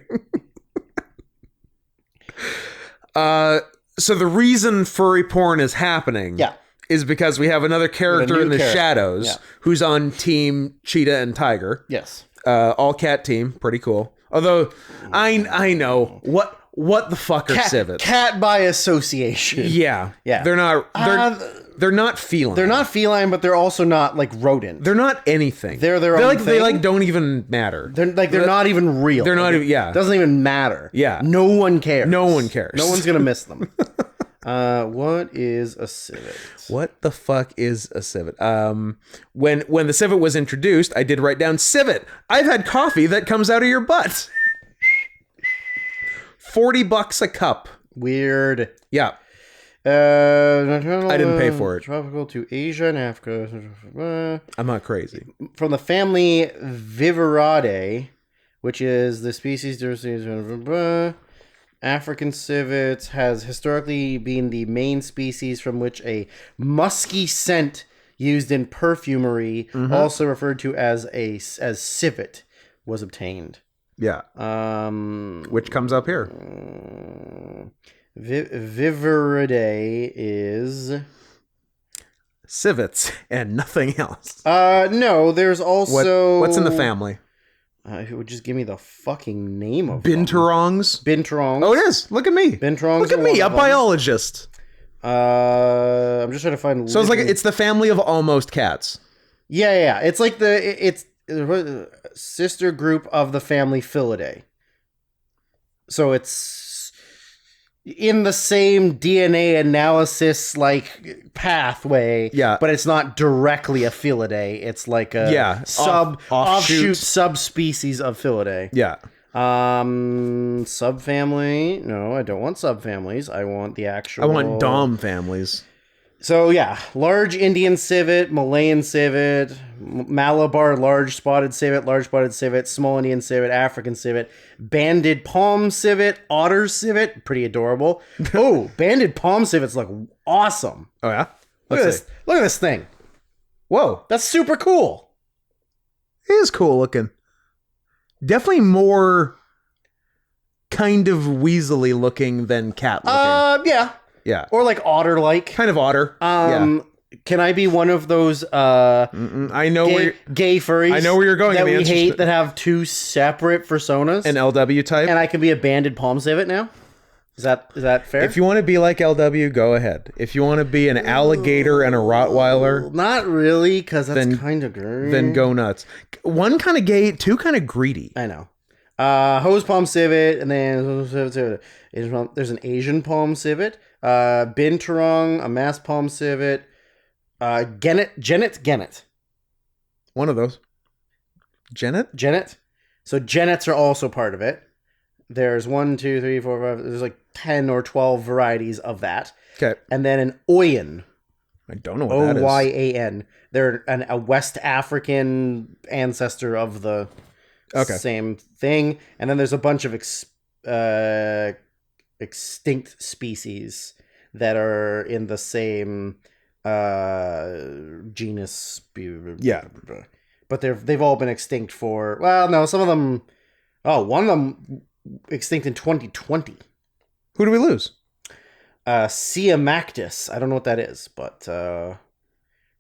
So the reason furry porn is happening is because we have another character in the shadows who's on team Cheetah and Tiger.
Yes.
All cat team. Pretty cool. Although I know what the fuck are civets?
Cat by association.
Yeah.
Yeah.
They're not feline.
They're not feline, but they're also not like rodent.
They're not anything.
They're their own thing.
They don't even matter.
They're not even real.
They're not even
It doesn't even matter.
Yeah.
No one cares.
No one cares.
No one's gonna miss them. What is a civet?
What the fuck is a civet? When the civet was introduced, I did write down civet. I've had coffee that comes out of your butt. $40 a cup.
Weird.
Yeah.
I
didn't pay for it.
Tropical to Asia and Africa.
I'm not crazy.
From the family Viveridae, which is the species diversity. African civets has historically been the main species from which a musky scent used in perfumery, also referred to as civet, was obtained.
Yeah. Which comes up here.
Viveridae is
civets and nothing else.
No, there's also
what's in the family?
It would just give me the fucking name of
Binturongs.
Binturongs.
Oh, it is. Look at me.
Binturongs.
Look at me, a biologist.
I'm just trying to find.
So it's the family of almost cats.
Yeah. It's like it's sister group of the family Felidae. So it's in the same DNA analysis like pathway.
Yeah.
But it's not directly a Felidae. It's like a offshoot subspecies of Felidae.
Yeah.
Subfamily. No, I don't want subfamilies. I want the actual.
I want Dom families.
So yeah, large Indian civet, Malayan civet, Malabar large spotted civet, small Indian civet, African civet, banded palm civet, otter civet, pretty adorable. Oh, banded palm civets look awesome.
Oh yeah?
Look at this. Look at this thing.
Whoa.
That's super cool.
It is cool looking. Definitely more kind of weaselly looking than cat looking.
Yeah.
Yeah.
Or like otter-like.
Kind of otter. Yeah.
Can I be one of those
I know
gay furries?
I know where you're going.
That we hate that have two separate personas.
An LW type.
And I can be a banded palm civet now? Is that fair?
If you want to be like LW, go ahead. If you want to be an alligator and a Rottweiler,
not really, because that's kind of gay.
Then go nuts. One kind of gay, two kind of greedy.
I know. Hose palm civet, and then there's an Asian palm civet, binturong, a mass palm civet, Genet.
One of those.
Genet. So genets are also part of it. There's 1, 2, 3, 4, 5. There's like 10 or 12 varieties of that.
Okay.
And then an Oyan.
I don't know what that is.
Oyan. They're a West African ancestor of the same thing. And then there's a bunch of extinct species that are in the same genus.
Yeah.
But they've all been extinct for... Well, no, some of them... Oh, one of them extinct in 2020.
Who do we lose?
Siamactus. I don't know what that is, but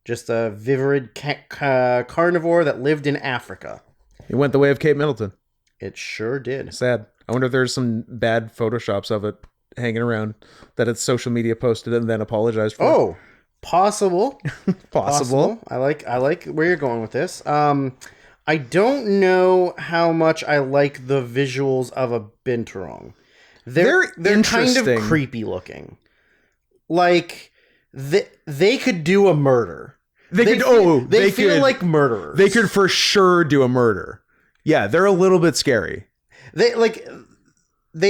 just a vivid carnivore that lived in Africa.
It went the way of Kate Middleton.
It sure did.
Sad. I wonder if there's some bad photoshops of it hanging around that it's social media posted and then apologized for.
Oh, possible.
Possible.
I like where you're going with this. I don't know how much I like the visuals of a binturong. They're kind of creepy looking. Like they could do a murder. They feel like murderers.
They could for sure do a murder. Yeah, they're a little bit scary.
They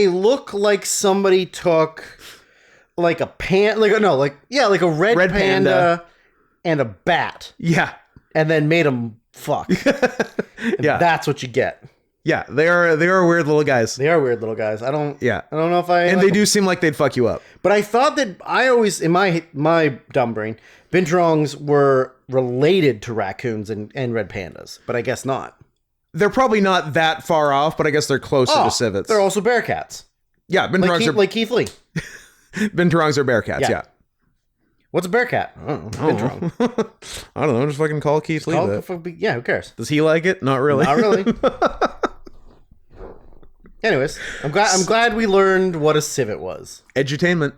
look like somebody took like a a red panda and a bat.
Yeah.
And then made them fuck. Yeah. That's what you get.
Yeah, they are weird little guys.
They are weird little guys. I don't know if I...
And they do seem like they'd fuck you up.
But I thought that I always, in my dumb brain, binturongs were related to raccoons and red pandas. But I guess not.
They're probably not that far off, but I guess they're closer to civets.
They're also bear cats.
Yeah, binturongs are...
Like Keith Lee.
Binturongs are bear cats, yeah.
What's a bear cat? I don't know.
I don't know. Just fucking call Keith Lee that.
Yeah, who cares?
Does he like it? Not really.
Not really. Anyways, I'm glad we learned what a civet was.
Edutainment.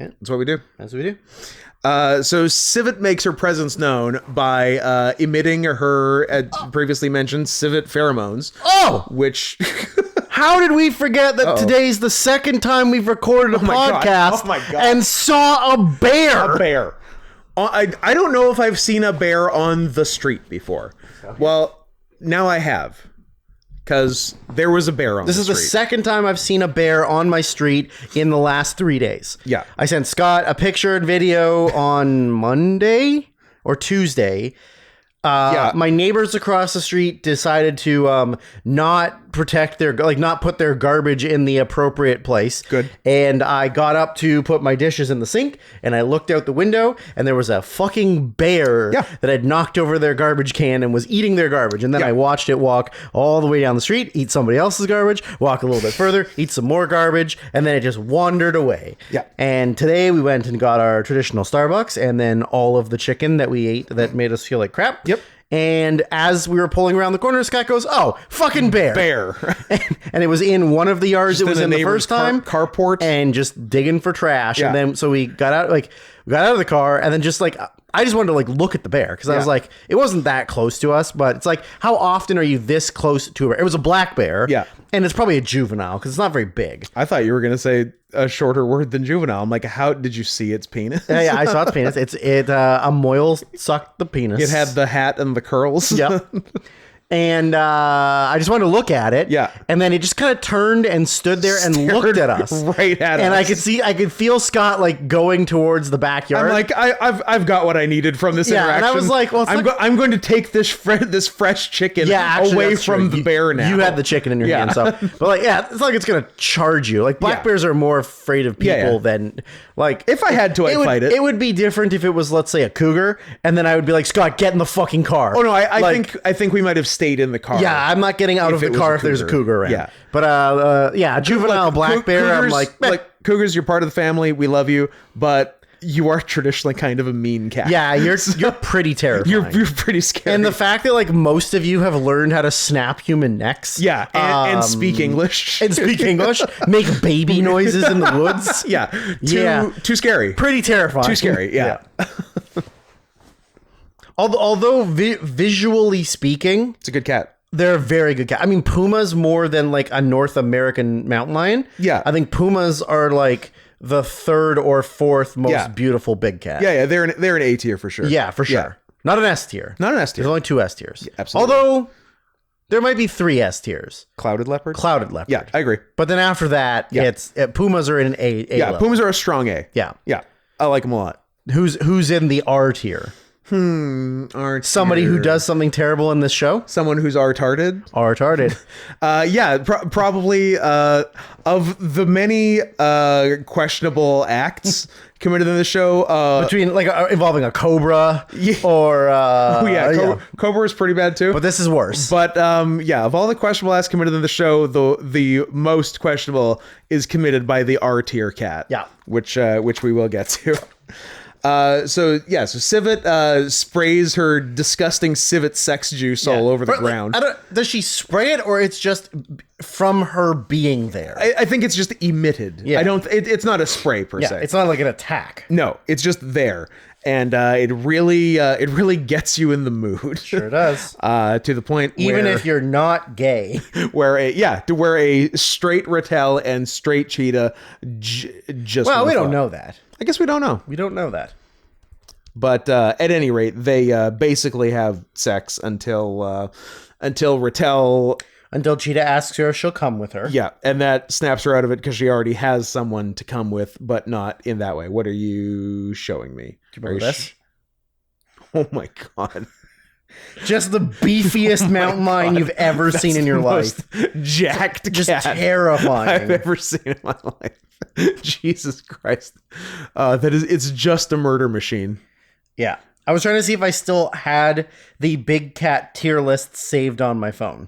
Yeah.
That's what we do.
That's what we do.
So civet makes her presence known by emitting her, previously mentioned, civet pheromones.
Oh!
Which...
How did we forget that today's the second time we've recorded a podcast and saw a bear?
A bear. I don't know if I've seen a bear on the street before. Okay. Well, now I have. Because there was a bear on the street.
This is the second time I've seen a bear on my street in the last 3 days.
Yeah.
I sent Scott a picture and video on Monday or Tuesday. My neighbors across the street decided to not protect not put their garbage in the appropriate place.
Good.
And I got up to put my dishes in the sink, and I looked out the window, and there was a fucking bear that had knocked over their garbage can and was eating their garbage. And then I watched it walk all the way down the street, eat somebody else's garbage, walk a little bit further, eat some more garbage, and then it just wandered away.
Yeah.
And today we went and got our traditional Starbucks, and then all of the chicken that we ate that made us feel like crap.
Yep.
And as we were pulling around the corner, Scott goes, "Oh, fucking bear!" And it was in one of the yards it was in the first time,
carport,
and just digging for trash. Yeah. And then so we got out of the car, and then just I just wanted to look at the bear because I was like, it wasn't that close to us, but it's like, how often are you this close to a bear? It was a black bear, and it's probably a juvenile because it's not very big.
I thought you were gonna say a shorter word than juvenile. I'm like, how did you see its penis?
Yeah, I saw its penis. A moil sucked the penis.
It had the hat and the curls.
Yep. And I just wanted to look at it.
Yeah.
And then it just kind of turned and stood there and looked at us.
Right at us.
And I could feel Scott going towards the backyard.
I'm like, I've got what I needed from this interaction.
And I was like, well,
I'm going to take this fresh chicken away from the bear now.
You had the chicken in your hand, so but it's like it's gonna charge you. Like black bears are more afraid of people than
if I had to, I'd fight it.
It would be different if it was, let's say, a cougar, and then I would be like, Scott, get in the fucking car.
Oh no, I think we might have stayed in the car.
Yeah, I'm not getting out of the car if there's a cougar around. Yeah. But a juvenile black bear, I'm like
cougars, you're part of the family. We love you, but you are traditionally kind of a mean cat.
Yeah, you're pretty terrifying.
You're pretty scary.
And the fact that like most of you have learned how to snap human necks.
Yeah, and speak English.
And speak English. Make baby noises in the woods.
Yeah. Too scary.
Pretty terrifying.
Too scary, yeah.
Although visually speaking,
It's a good cat.
they're a very good cat. I mean, pumas more than like a North American mountain lion.
Yeah.
I think pumas are like the third or fourth most beautiful big cat.
Yeah, they're an A tier for sure.
Yeah, for sure.
Yeah.
Not an S tier.
Not an S tier.
There's only 2 S tiers.
Yeah, absolutely.
Although there might be 3 S tiers.
Clouded leopard?
Clouded leopard.
Yeah, I agree.
But then after that, pumas are in an A level.
Pumas are a strong A.
Yeah.
Yeah. I like them a lot.
Who's in the R tier? Somebody who does something terrible in this show?
Someone who's R-tarded?
R-tarded.
Probably of the many questionable acts committed in the show.
Between like involving a cobra or...
Cobra is pretty bad too.
But this is worse.
But of all the questionable acts committed in the show, the most questionable is committed by the R tier cat.
Yeah.
Which we will get to. So Civet sprays her disgusting civet sex juice all over the ground.
Does she spray it, or it's just from her being there?
I think it's just emitted.
Yeah.
It's not a spray per se.
It's not like an attack.
No, it's just there. And it really gets you in the mood.
Sure does.
To the point
even if you're not gay,
where a straight Rattel and straight cheetah just.
Well, we don't know that.
I guess we don't know.
We don't know that.
But at any rate, they basically have sex until Rattel.
Until Cheetah asks her if she'll come with her.
Yeah, and that snaps her out of it because she already has someone to come with, but not in that way. What are you showing me?
Do you remember this?
Oh my god.
Just the beefiest mountain lion you've ever seen in your life.
Jacked
just
cat
terrifying
I've ever seen in my life. Jesus Christ. It's just a murder machine.
Yeah. I was trying to see if I still had the big cat tier list saved on my phone.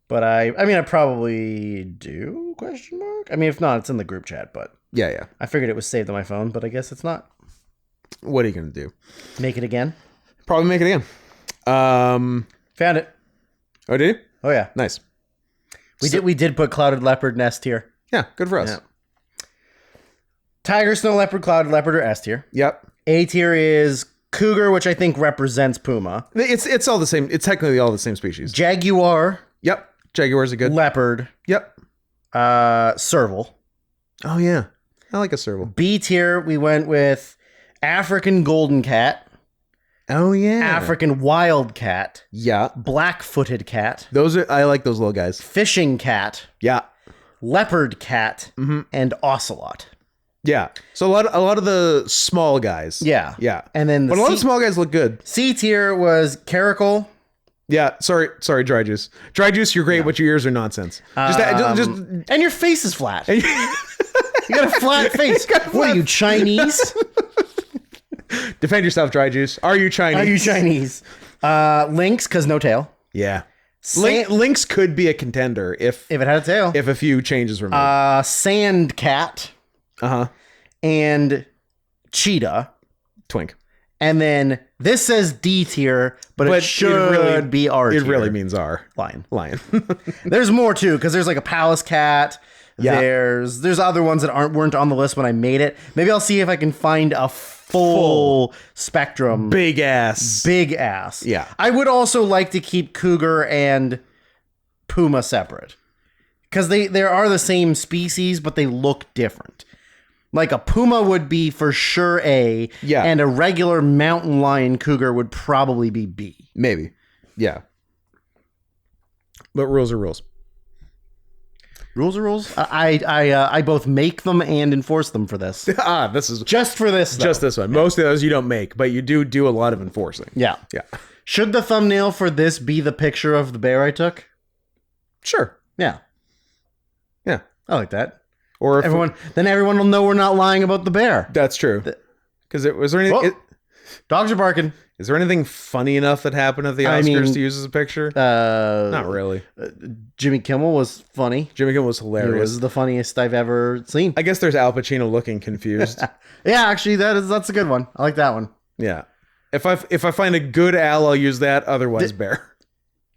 But I probably do, question mark? I mean, if not, it's in the group chat, but
yeah.
I figured it was saved on my phone, but I guess it's not.
What are you going to do?
Make it again?
Probably make it again.
Found it.
Oh, did you?
Oh, yeah.
Nice.
We did put clouded leopard nest tier.
Yeah, good for us.
Yeah. Tiger, snow leopard, clouded leopard are S tier.
Yep.
A tier is cougar, which I think represents puma.
It's all the same. It's technically all the same species.
Jaguar.
Yep. Jaguars are good.
Leopard.
Yep.
Serval.
Oh yeah, I like a serval.
B tier, we went with African golden cat.
Oh yeah.
African wild cat.
Yeah.
Black-footed cat.
I like those little guys.
Fishing cat.
Yeah.
Leopard cat.
Mm-hmm.
And ocelot.
Yeah. So a lot of the small guys.
Yeah.
Yeah.
And then
but a lot of small guys look good.
C tier was caracal.
Yeah. Sorry, dry juice. Dry juice, you're great, but your ears are nonsense.
And your face is flat. You got a flat face. What are you, Chinese?
Defend yourself, dry juice. Are you Chinese?
Lynx, because no tail.
Yeah. Lynx could be a contender if
it had a tail.
If a few changes were made.
Sand cat. And cheetah.
Twink.
And then this says D tier, but it should really be R tier.
It really means R.
Lion.
There's
more too, because there's like a palace cat. Yeah. There's other ones that weren't on the list when I made it. Maybe I'll see if I can find a full spectrum.
Big ass.
Yeah. I would also like to keep cougar and puma separate. Because they are the same species, but they look different. Like a puma would be for sure A, and a regular mountain lion cougar would probably be B.
Maybe. Yeah. But rules are rules.
Rules are rules. I both make them and enforce them for this.
This is
just for this.
Just this one. Most of those you don't make, but you do a lot of enforcing.
Yeah. Should the thumbnail for this be the picture of the bear I took?
Sure.
Yeah. I like that.
Or
everyone will know we're not lying about the bear.
That's true. Because was there anything?
Dogs are barking.
Is there anything funny enough that happened at the Oscars to use as a picture? Not really.
Jimmy Kimmel was funny.
Jimmy Kimmel was hilarious.
It was the funniest I've ever seen.
I guess there's Al Pacino looking confused.
Yeah, actually, that's a good one. I like that one.
Yeah. If I find a good Al, I'll use that. Otherwise, Bear.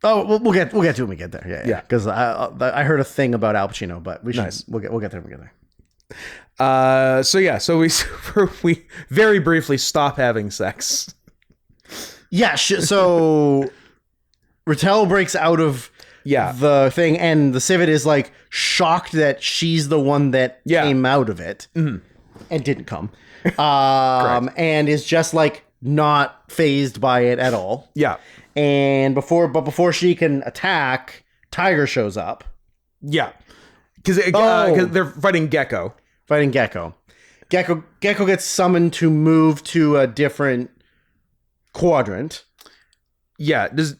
Oh, we'll get to it when we get there. Yeah. Because I heard a thing about Al Pacino, but we should. Nice. We'll get there when we get there.
So we very briefly stop having sex.
Yeah, so Rattel breaks out of the thing, and the civet is like shocked that she's the one that came out of it and didn't come, and is just like not phased by it at all.
Yeah,
and before she can attack, Tiger shows up.
Yeah, because they're fighting Gecko.
Gecko gets summoned to move to a different quadrant.
Yeah. Does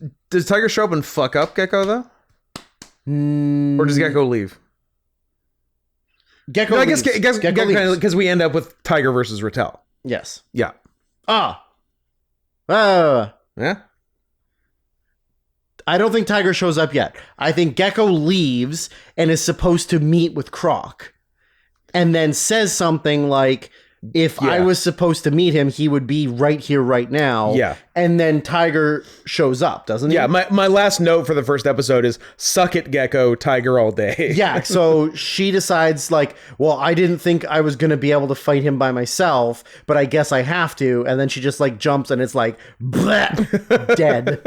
Tiger show up and fuck up Gecko though? Or does Gecko leave?
Gecko leaves.
I guess Gecko, because we end up with Tiger versus Rattel.
Yes.
Yeah.
Yeah. I don't think Tiger shows up yet. I think Gecko leaves and is supposed to meet with Croc. And then says something like, if I was supposed to meet him, he would be right here, right now.
Yeah.
And then Tiger shows up, doesn't he?
Yeah, my last note for the first episode is, suck it, Gecko, Tiger all day.
Yeah, so she decides, like, well, I didn't think I was going to be able to fight him by myself, but I guess I have to. And then she just, like, jumps and it's like, bleh, dead.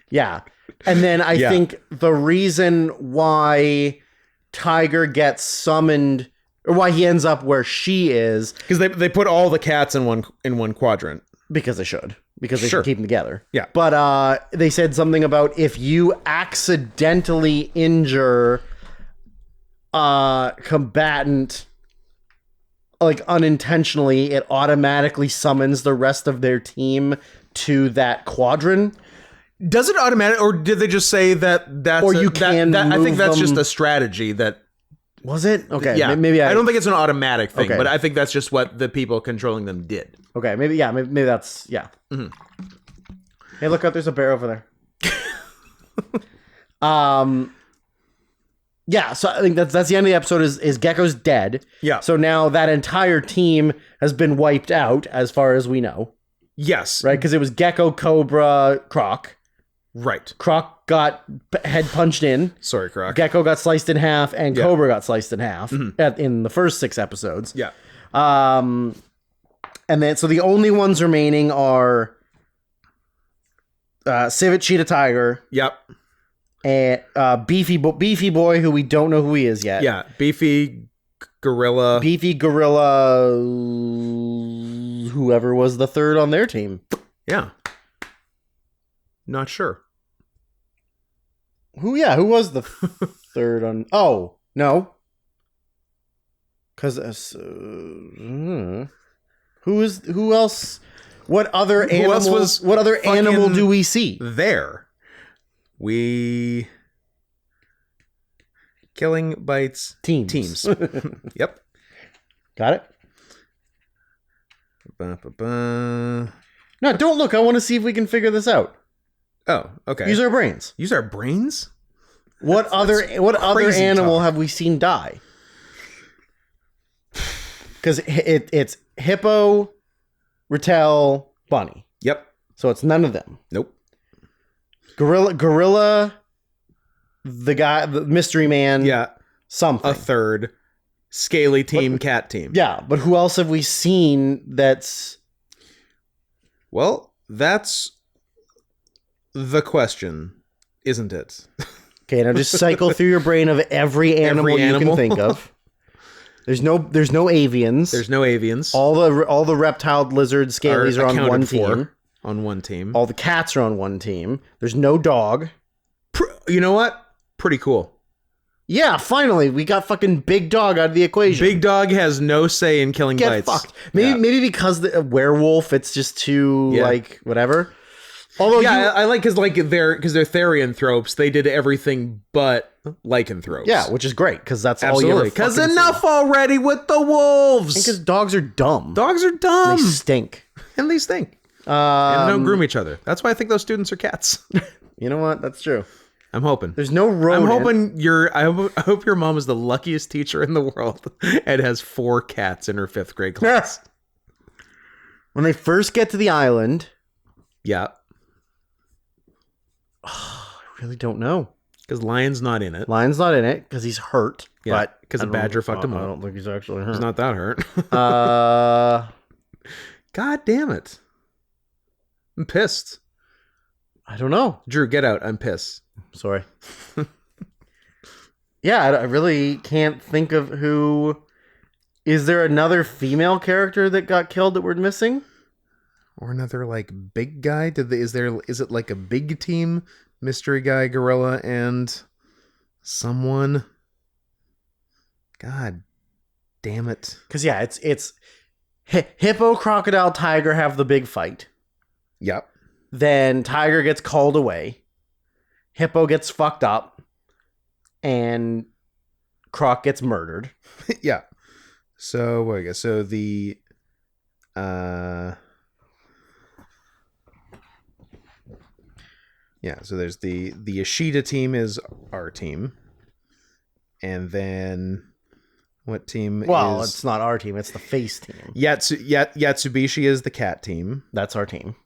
Yeah. And then I think the reason why Tiger gets summoned... or why he ends up where she is,
because they put all the cats in one quadrant.
Because they should keep them together.
Yeah,
but they said something about if you accidentally injure a combatant, like unintentionally, it automatically summons the rest of their team to that quadrant.
Does it automatically, or did they just say that's?
Or you can?
I think that's just a strategy that.
Was it? Okay.
Yeah.
Maybe
I don't think it's an automatic thing,
okay.
but I think that's just what the people controlling them did.
Okay. Maybe that's, yeah. Mm-hmm. Hey, look out. There's a bear over there. Yeah. So I think that's the end of the episode is Gecko's dead.
Yeah.
So now that entire team has been wiped out as far as we know.
Yes.
Right. Because it was Gecko, Cobra, Croc.
Right.
Croc got head punched in.
Sorry, Croc.
Gecko got sliced in half, and Cobra got sliced in half in the first 6 episodes.
Yeah.
And then so the only ones remaining are Civet, Cheetah, Tiger.
Yep.
And Beefy Boy, who we don't know who he is yet.
Yeah. Beefy Gorilla.
Whoever was the third on their team.
Yeah. Not sure.
Who was the third on... Oh, no. Because... Who else... What other animal do we see?
There. Killing bites. Teams. Yep.
Got it? No, don't look. I want to see if we can figure this out.
Oh, okay.
Use our brains.
Use our brains?
What other animal have we seen die? Because it's Hippo, Rattel, Bunny.
Yep.
So it's none of them.
Nope.
Gorilla, the guy, the mystery man.
Yeah.
Something.
A third. Scaly team, cat team.
Yeah, but who else have we seen that's...
Well, that's the question, isn't it?
Okay, now just cycle through your brain of every animal you can think of. There's no avians.
There's no avians.
All the reptile, lizard, scalies are on one team.
On one team.
All the cats are on one team. There's no dog.
You know what? Pretty cool.
Yeah, finally, we got fucking Big Dog out of the equation.
Big Dog has no say in killing bites.
Get fucked. Maybe because the werewolf, it's just too like whatever. Although
I like because they're therianthropes, they did everything but lycanthropes.
Yeah, which is great because that's
absolutely.
all you
because enough already with the wolves.
Because dogs are dumb.
Dogs are dumb.
They stink.
And they stink. And they don't groom each other. That's why I think those students are cats.
You know what? That's true.
I'm hoping.
There's no rodent.
I'm hoping I hope your mom is the luckiest teacher in the world and has 4 cats in her 5th grade class.
When they first get to the island.
Yeah.
I really don't know.
Because Lion's not in it.
Lion's not in it because he's hurt.
Yeah, because a badger fucked him up.
I don't think he's actually hurt.
He's not that hurt. God damn it. I'm pissed.
I don't know.
Drew, get out. I'm pissed.
Sorry. Yeah, I really can't think of who... Is there another female character that got killed that we're missing?
Or another, like, big guy? Is it like a big team? Mystery guy, gorilla, and someone? God damn it.
Because, yeah, it's Hippo, Crocodile, Tiger have the big fight.
Yep.
Then Tiger gets called away. Hippo gets fucked up. And Croc gets murdered.
Yeah. So, what I guess, so the... Yeah, so there's the Ishida team is our team. And then what team
Well,
is...
it's not our team, it's the face team.
Yatsubishi is the cat team.
That's our team.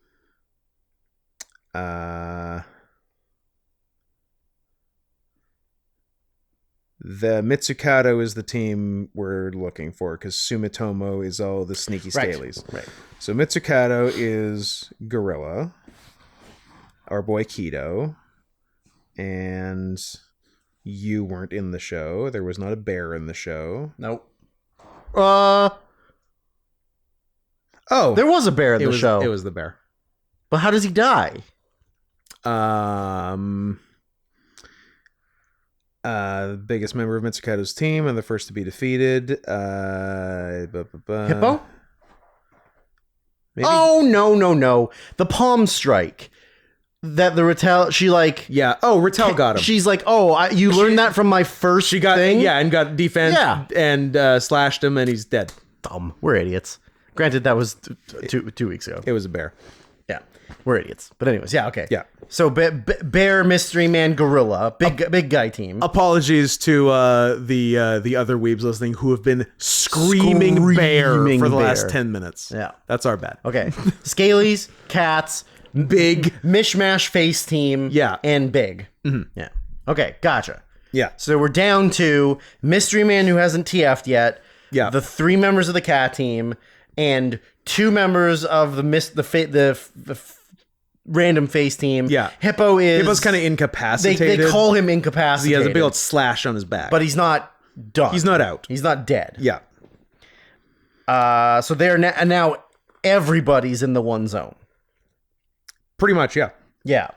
The Mitsukato is the team we're looking for because Sumitomo is all the sneaky stalies.
Right.
So Mitsukato is Gorilla, our boy Kido, and you weren't in the show. There was not a bear in the show.
Nope.
Oh,
there was a bear in the show.
It was the bear.
But how does he die?
The biggest member of Mitsukato's team and the first to be defeated.
Hippo?
Maybe?
Oh, no. The palm strike. That the Rattel, she like...
Yeah. Oh, Rattel got him.
She's like, you learned that from my first thing?
Yeah, and got defense and slashed him and he's dead.
Dumb. We're idiots. Granted, that was 2 weeks ago.
It was a bear.
Yeah. We're idiots. But anyways, yeah, okay.
Yeah.
So bear, mystery man, gorilla, big guy team.
Apologies to the other weebs listening who have been screaming bear for the last 10 minutes.
Yeah.
That's our bad.
Okay. Scalies, cats, big, mishmash face team, and big.
Mm-hmm.
Yeah. Okay, gotcha.
Yeah.
So we're down to mystery man who hasn't TF'd yet.
Yeah.
The 3 members of the cat team and 2 members of the random face team.
Yeah.
Hippo's
kind of incapacitated.
They call him incapacitated.
He has a big old slash on his back.
But he's not done.
He's not out.
He's not dead.
Yeah.
So they're now everybody's in the one zone.
Pretty much, yeah.
Yeah.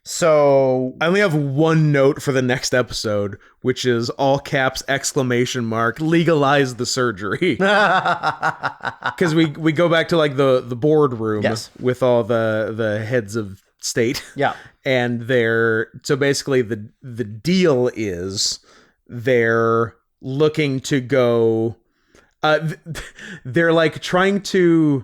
So
I only have one note for the next episode, which is all caps ! Legalize the surgery. Because we go back to like the boardroom with all the heads of state.
Yeah.
And so basically the deal is they're looking to go they're like trying to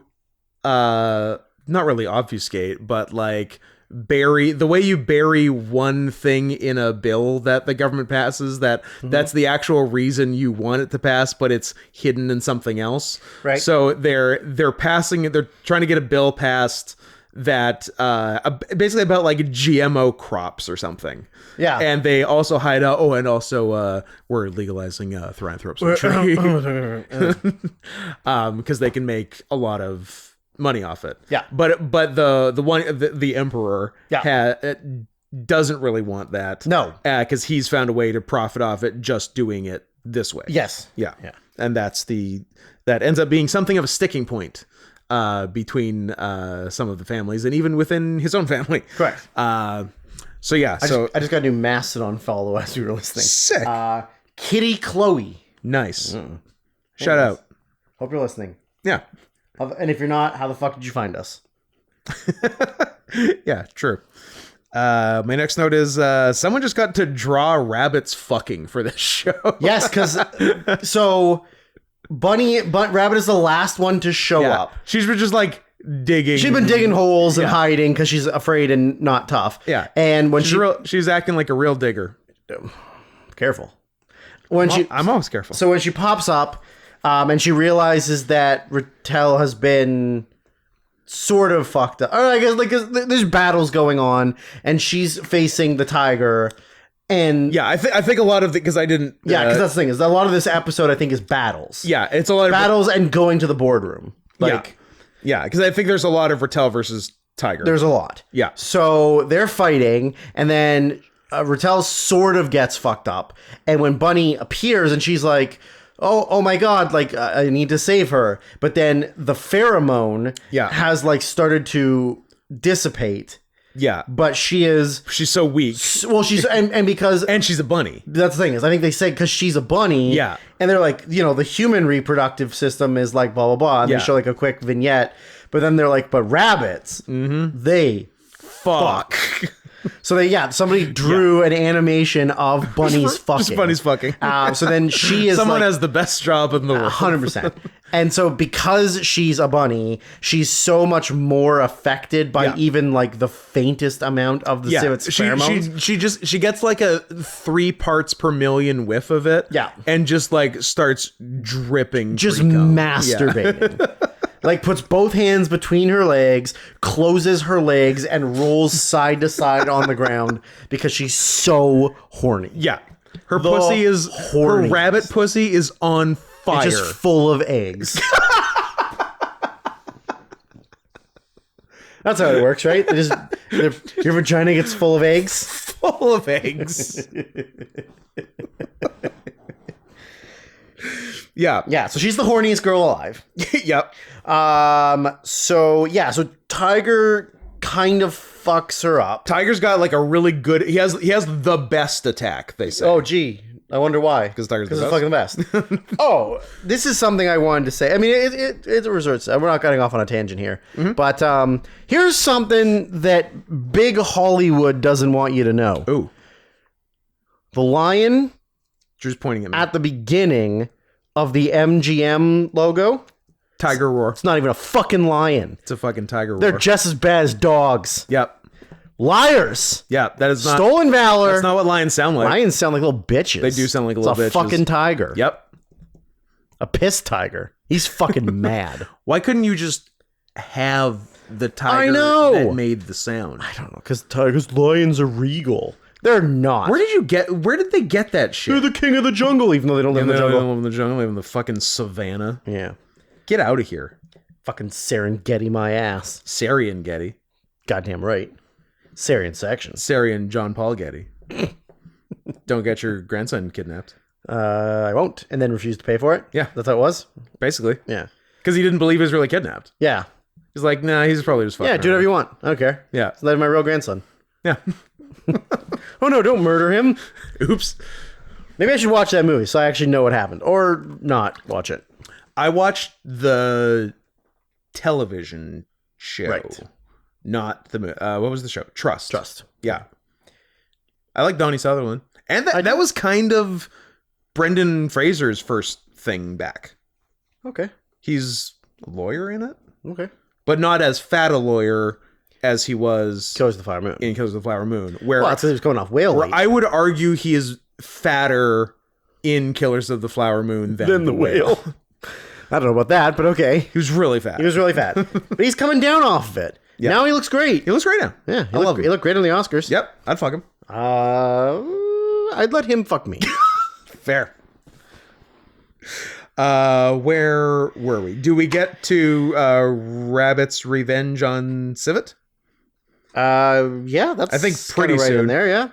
not really obfuscate, but like the way you bury one thing in a bill that the government passes, that's the actual reason you want it to pass, but it's hidden in something else.
Right.
So they're trying to get a bill passed that basically about like GMO crops or something. Yeah. And they also hide out. Oh, and also we're legalizing thranthropy because they can make a lot of money off it.
Yeah.
But the emperor doesn't really want that.
No.
Because he's found a way to profit off it just doing it this way.
Yes.
Yeah. And that ends up being something of a sticking point between some of the families and even within his own family.
Correct.
So yeah.
I just got a new Mastodon follow as we were listening.
Sick.
Kitty Chloe.
Nice. Shout out.
Hope you're listening.
Yeah.
And if you're not, how the fuck did you find us?
Yeah, true. My next note is someone just got to draw rabbits fucking for this show.
Yes, because so Rabbit is the last one to show up.
She's just like digging.
She's been digging holes and hiding because she's afraid and not tough.
Yeah.
And when
she's acting like a real digger.
Careful.
I'm always careful.
So when she pops up, and she realizes that Rattel has been sort of fucked up. Or I guess like there's battles going on, and she's facing the tiger. And
yeah, I think a lot of because I didn't.
Yeah, because that's the thing is a lot of this episode I think is battles.
Yeah, it's a lot of
battles and going to the boardroom. Like,
yeah, because I think there's a lot of Rattel versus tiger.
There's a lot.
Yeah.
So they're fighting, and then Rattel sort of gets fucked up, and when Bunny appears, and she's like, oh my god, like I need to save her, but then the pheromone has like started to dissipate.
Yeah,
but she's
so weak.
Well, she's and because
she's a bunny.
That's the thing is, I think they say because she's a bunny.
Yeah, and
they're like, the human reproductive system is like blah blah blah. And they show like a quick vignette, but then they're like, but rabbits, they fuck. So somebody drew an animation of bunnies fucking.
Just bunnies fucking.
So then she is
someone has the best job in the world.
100%. And so because she's a bunny, she's so much more affected by even like the faintest amount of the civets pheromones.
She gets like a 3 parts per million whiff of it.
Yeah.
And just like starts dripping.
Just masturbating. Yeah. Like puts both hands between her legs, closes her legs, and rolls side to side on the ground because she's so horny.
Yeah. Her rabbit pussy is on fire.
It's just full of eggs. That's how it works, right? Your vagina gets full of eggs?
Full of eggs. Yeah.
So she's the horniest girl alive.
Yep.
So Tiger kind of fucks her up.
Tiger's got like a really good. He has the best attack. They say.
Oh, gee. I wonder why.
Because Tiger's
the fucking best. Oh, this is something I wanted to say. I mean, it's a resort. We're not cutting off on a tangent here, but here's something that big Hollywood doesn't want you to know.
Ooh.
The lion.
Drew's pointing at me.
At the beginning of the MGM logo.
Tiger roar.
It's not even a fucking lion.
It's a fucking tiger roar.
They're just as bad as dogs.
Yep.
Liars.
Yeah, that is not
stolen valor.
That's not what lions sound like.
Lions sound like little bitches.
They do sound like little bitches.
It's a fucking tiger.
Yep.
A pissed tiger. He's fucking mad.
Why couldn't you just have the tiger that made the sound?
I don't know, because lions are regal. They're not.
Where did they get that shit?
They're the king of the jungle, even though they don't live in the jungle.
They don't live in the jungle. They live in the fucking savannah.
Yeah.
Get out of here.
Fucking Serengeti my ass.
Serengeti.
Goddamn right. Syrian section.
Syrian John Paul Getty. Don't get your grandson kidnapped.
I won't. And then refuse to pay for it?
Yeah.
That's how it was?
Basically.
Yeah.
Because he didn't believe he was really kidnapped.
Yeah.
He's like, nah, he's probably just fucking
do whatever you want. I don't care.
Yeah.
It's like my real grandson.
Yeah.
Oh no, don't murder him.
Oops.
Maybe I should watch that movie so I actually know what happened. Or not watch it.
I watched the television show.
Right.
Not the movie. What was the show?
Trust.
Yeah. I like Donnie Sutherland. And that was kind of Brendan Fraser's first thing back.
Okay.
He's a lawyer in it.
Okay.
But not as fat a lawyer as he was
Killers of the Flower Moon.
In Killers of the Flower Moon. Where
that's because he was going off whale weight.
I would argue he is fatter in Killers of the Flower Moon than the whale.
I don't know about that, but okay.
He was really fat.
But he's coming down off of it. Yep. Now he looks great.
He looks great now.
Yeah, I love him. He looked great on the Oscars.
Yep, I'd fuck him.
I'd let him fuck me.
Fair. Where were we? Do we get to Rabbit's revenge on Civet?
Yeah, that's
I think pretty
right
soon
in there. Yeah,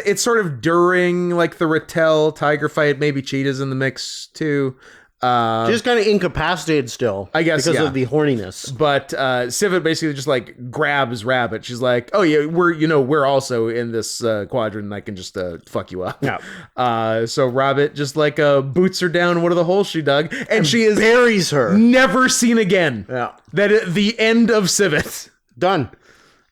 it's sort of during like the Rattel tiger fight. Maybe Cheetah's in the mix too.
She's kind of incapacitated still,
I guess,
because of the horniness.
But Civet basically just like grabs Rabbit. She's like, "Oh yeah, we're also in this quadrant, and I can just fuck you up."
Yeah.
So Rabbit just like boots her down one of the holes she dug, and she is
buries her.
Never seen again.
Yeah.
That is the end of Civet.
Done.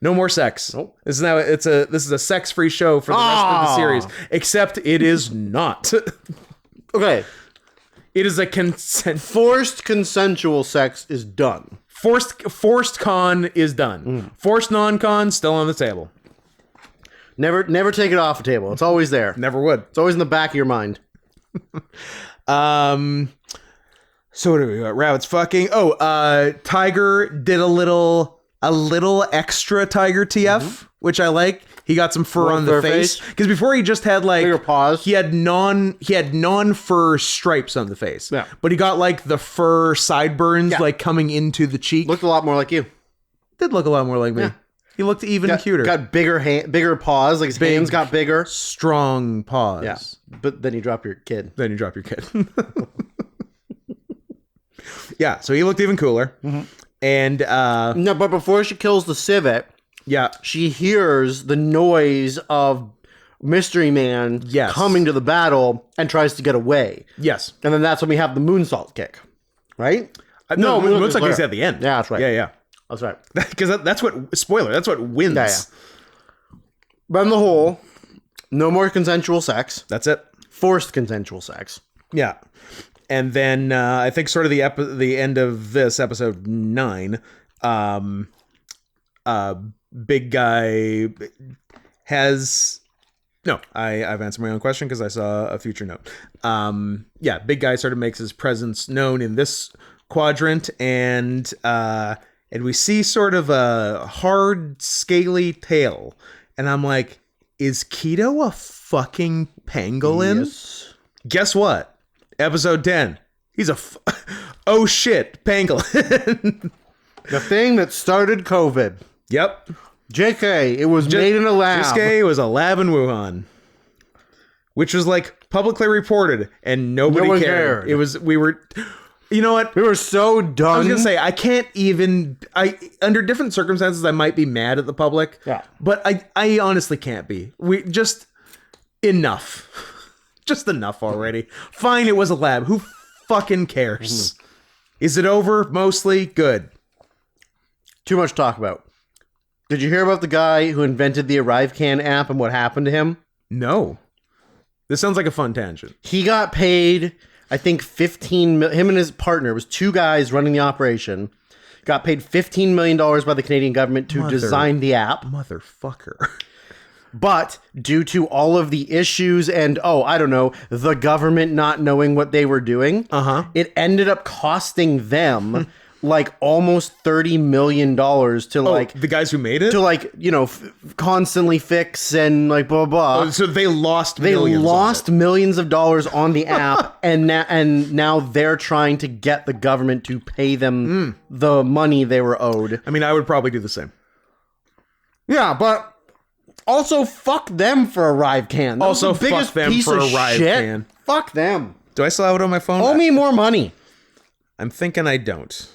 No more sex.
Nope.
This is a sex-free show for the rest of the series. Except it is not.
Okay.
It is a
forced consensual sex is done.
Forced con is done. Forced non-con still on the table.
Never take it off the table. It's always there.
Never would.
It's always in the back of your mind.
So what do we got? Rabbits fucking. Tiger did a little extra Tiger TF, which I like. He got some fur on the face because before he just had like
bigger paws.
He had non-fur stripes on the face.
Yeah,
but he got like the fur sideburns like coming into the cheek.
Looked a lot more like you.
Did look a lot more like me. Yeah. He looked even cuter.
Got bigger paws. Like his hands got bigger.
Strong paws.
Yeah, but then you drop your kid.
Yeah, so he looked even cooler. And
no, but before she kills the civet, she hears the noise of Mystery Man coming to the battle and tries to get away.
Yes.
And then that's when we have the moonsault kick, right?
No, moonsault kick's at the end.
Yeah, that's right.
Yeah.
That's right.
Because that's what, spoiler, that's what wins.
Yeah. But in the whole, no more consensual sex.
That's it.
Forced consensual sex.
Yeah. And then I think sort of the end of this episode 9, big guy has... No, I've answered my own question because I saw a future note. Big guy sort of makes his presence known in this quadrant, and we see sort of a hard, scaly tail. And I'm like, is Keto a fucking pangolin?
Yes.
Guess what? Episode 10. He's oh shit, pangolin.
The thing that started COVID.
Yep.
JK, it was made in a lab.
JK was a lab in Wuhan. Which was like publicly reported and nobody cared. We were... You know what?
We were so done.
I was going to say, I can't even... under different circumstances, I might be mad at the public. Yeah. But I honestly can't be. We just... Enough. Just enough already. Fine, it was a lab. Who fucking cares? Is it over? Mostly? Good.
Too much to talk about. Did you hear about the guy who invented the ArriveCan app and what happened to him?
No. This sounds like a fun tangent.
He got paid... I think him and his partner, was two guys running the operation, got paid $15 million by the Canadian government to design the app.
Motherfucker.
But due to all of the issues and, the government not knowing what they were doing, it ended up costing them like almost $30 million to
the guys who made it?
To constantly fix and like blah, blah, blah.
Oh, so they lost
millions of dollars on the app and now they're trying to get the government to pay them the money they were owed.
I mean, I would probably do the same.
Yeah, but also fuck them for ArriveCan.
Also fuck them for ArriveCan.
Fuck them.
Do I still have it on my phone?
Owe me more money.
I'm thinking I don't.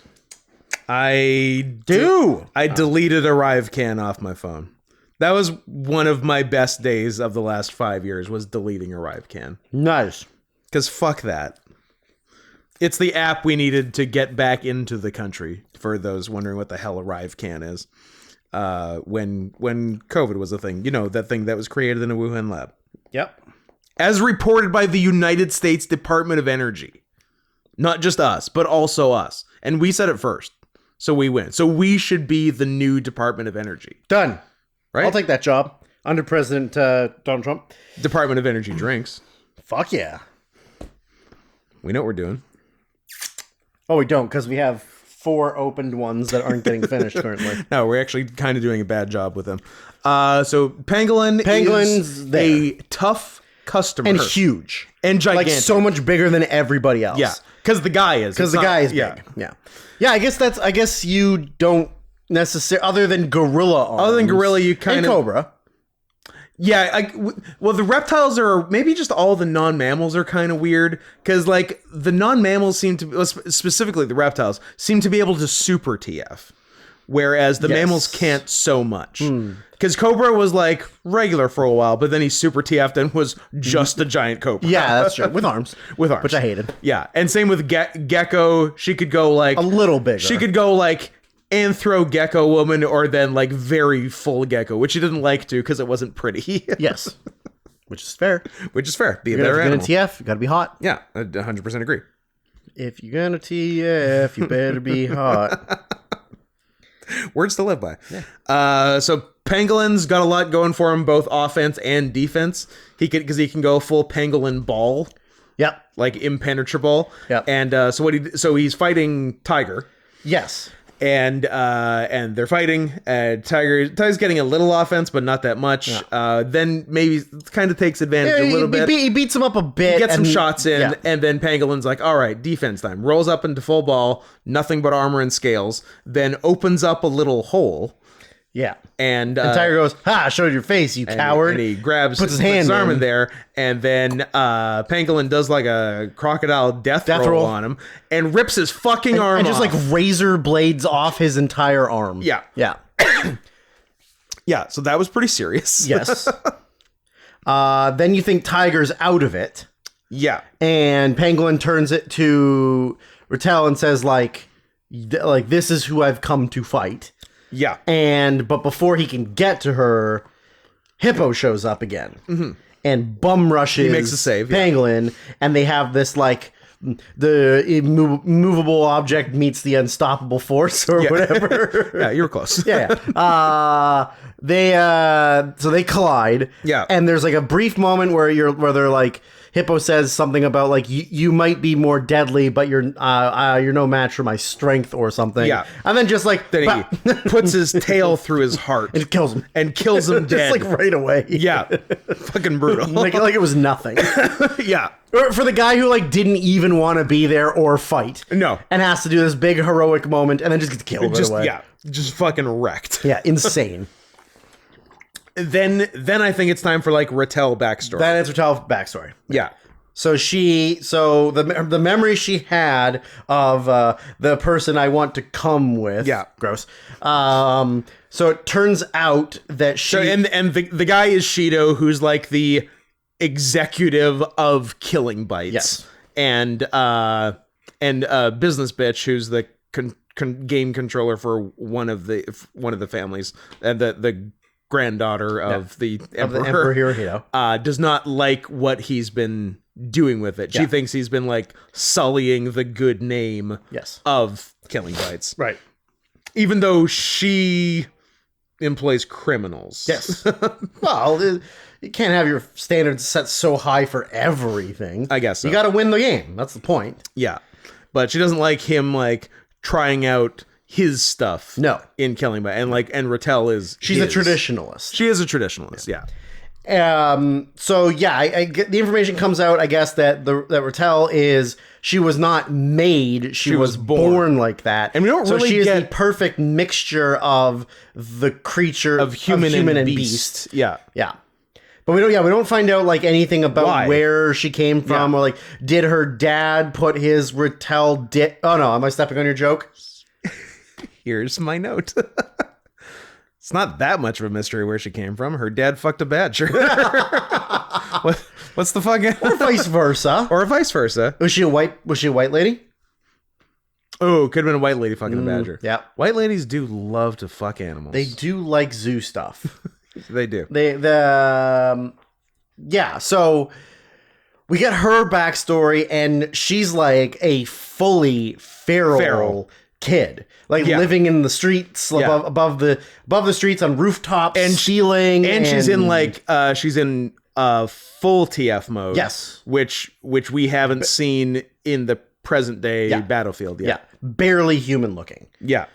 I do. I deleted ArriveCan off my phone. That was one of my best days of the last 5 years, was deleting ArriveCan.
Nice.
Because fuck that. It's the app we needed to get back into the country, for those wondering what the hell ArriveCan is. When COVID was a thing. You know, that thing that was created in a Wuhan lab.
Yep.
As reported by the United States Department of Energy. Not just us, but also us. And we said it first. So we win. So we should be the new Department of Energy.
Done.
Right?
I'll take that job. Under President Donald Trump.
Department of Energy drinks.
Fuck yeah.
We know what we're doing.
Oh, we don't, because we have 4 opened ones that aren't getting finished currently.
No, we're actually kind of doing a bad job with them. So Penguin's is a tough customer.
And huge.
And gigantic.
Like so much bigger than everybody else.
Yeah. Because the guy is.
Because the guy is big. Yeah. Yeah, I guess you don't necessarily, other than gorilla arms.
Other than gorilla, you kind of.
And cobra.
Yeah, well, the reptiles are, maybe just all the non-mammals are kind of weird, because, like, the non-mammals seem to, specifically the reptiles, seem to be able to super TF, whereas the mammals can't so much. Because Cobra was, like, regular for a while, but then he super TF'd and was just a giant cobra.
Yeah, that's true. With arms.
With arms.
Which I hated.
Yeah, and same with Gecko. She could go, like...
a little bigger.
She could go, like... Anthro Gecko woman, or then like very full gecko, which she didn't like to because it wasn't pretty.
Yes, which is fair.
Be a better animal.
If you're gonna TF, you gotta be hot.
Yeah, I 100% agree.
If you're gonna TF, you better be hot.
Words to live by. Yeah. So Pangolin's got a lot going for him, both offense and defense. He can go full Pangolin ball.
Yep.
Like impenetrable.
Yep.
And so he's fighting Tiger.
Yes.
And they're fighting. Tiger's getting a little offense, but not that much. Yeah. Then maybe kind of takes advantage a little bit.
He beats him up a bit.
Gets some shots in, and then Pangolin's like, all right, defense time. Rolls up into full ball, nothing but armor and scales, then opens up a little hole.
Yeah.
And
Tiger goes, ha, showed your face, you coward.
And he grabs,
puts his
arm in there, and then Pangolin does like a crocodile death roll on him and rips his fucking arm off.
And just like razor blades off his entire arm.
Yeah.
Yeah.
Yeah, so that was pretty serious.
Yes. Then you think Tiger's out of it.
Yeah.
And Pangolin turns it to Rattel and says like this is who I've come to fight.
Yeah.
But before he can get to her, Hippo shows up again and bum rushes.
He makes a save,
Pangolin, and they have this like the immovable object meets the unstoppable force or whatever.
Yeah, you were close.
Yeah. So they collide.
Yeah.
And there's like a brief moment where they're like, Hippo says something about like you might be more deadly, but you're no match for my strength or something.
Yeah.
And then just like
then he puts his tail through his heart
and kills him.
Dead.
Just like right away.
Yeah. Fucking brutal.
like it was nothing.
Yeah.
Or for the guy who like didn't even want to be there or fight.
No.
And has to do this big heroic moment and then just gets killed right away.
Yeah. Just fucking wrecked.
Yeah, insane.
Then I think it's time for like Rattel backstory.
Then it's Rattel backstory.
Yeah.
So the memory she had of the person I want to come with.
Yeah.
Gross. So it turns out that she
and the guy is Shido, who's like the executive of Killing Bites.
Yes.
And business bitch, who's the game controller for one of the families, and the granddaughter of the Emperor
Hirohito,
does not like what he's been doing with it. She thinks he's been like sullying the good name of Killing Bites.
Right.
Even though she employs criminals.
Yes. Well, you can't have your standards set so high for everything.
I guess so.
You got to win the game. That's the point.
Yeah. But she doesn't like him like trying out his stuff.
No.
In Killing Bites. And Rattel is
She's a traditionalist.
She is a traditionalist, yeah.
So yeah, I get the information comes out, I guess, that Rattel she was not made, she was born like that.
And we don't really
she is the perfect mixture of the creature
of human and beast. Yeah.
Yeah. But we don't find out like anything about where she came from or like did her dad put his Rattel oh no, am I stepping on your joke?
Here's my note. It's not that much of a mystery where she came from. Her dad fucked a badger. What's the fucking...
Or vice versa.
Or vice versa.
Was she a white lady?
Oh, could have been a white lady fucking a badger.
Yeah.
White ladies do love to fuck animals.
They do like zoo stuff.
They do.
Yeah, so we get her backstory and she's like a fully feral kid, like living in the streets above the streets on rooftops and stealing,
and she's in full TF mode, which we haven't seen in the present day battlefield yet.
Yeah, barely human looking.
Yeah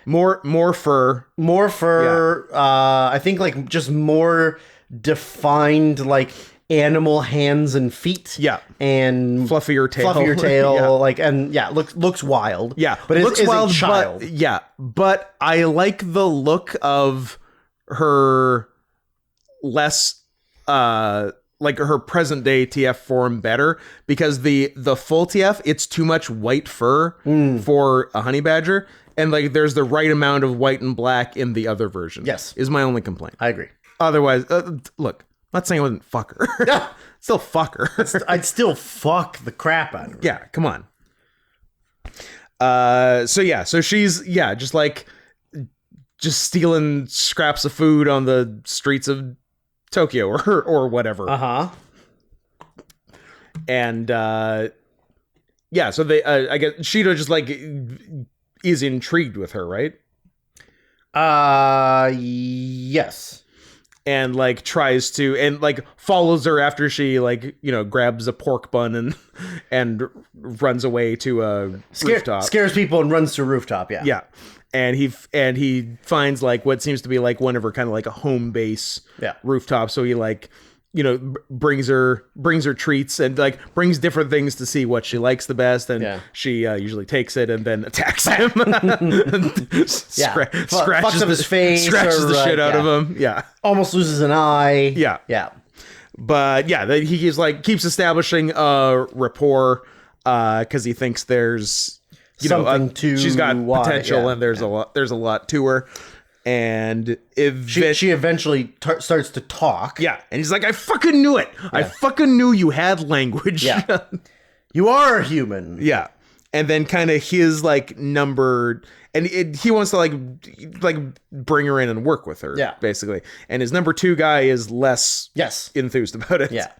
more fur, I think like just more defined like animal hands and feet, and fluffier tail,
like, and looks wild,
but it looks wild, child, but I like the look of her less like her present day TF form better, because the full TF, it's too much white fur for a honey badger, and like there's the right amount of white and black in the other version. Is my only complaint.
I agree.
Otherwise, look, I'm not saying I wouldn't fuck her. Still fuck her.
I'd still fuck the crap out of her.
Yeah, come on. So she's just stealing scraps of food on the streets of Tokyo or whatever. And so they I guess Shido just like is intrigued with her, right?
Yes.
And like tries to, and like follows her after she like, you know, grabs a pork bun and runs away to a rooftop.
Scares people and runs to a rooftop. Yeah.
Yeah. And he finds like what seems to be like one of her kind of like a home base rooftop. So he like, you know, brings her treats and like brings different things to see what she likes the best, and she usually takes it and then attacks him.
Fucks up his face,
scratches the shit out of him. Yeah,
almost loses an eye.
Yeah. But yeah, he keeps establishing a rapport because he thinks there's she's got potential and there's a lot to her. And
she eventually starts to talk.
Yeah. And he's like, I fucking knew it. Yeah. I fucking knew you had language.
Yeah. You are a human.
Yeah. And then kind of his like number, and he wants to like bring her in and work with her.
Yeah.
Basically. And his number 2 guy is less enthused about it.
Yeah.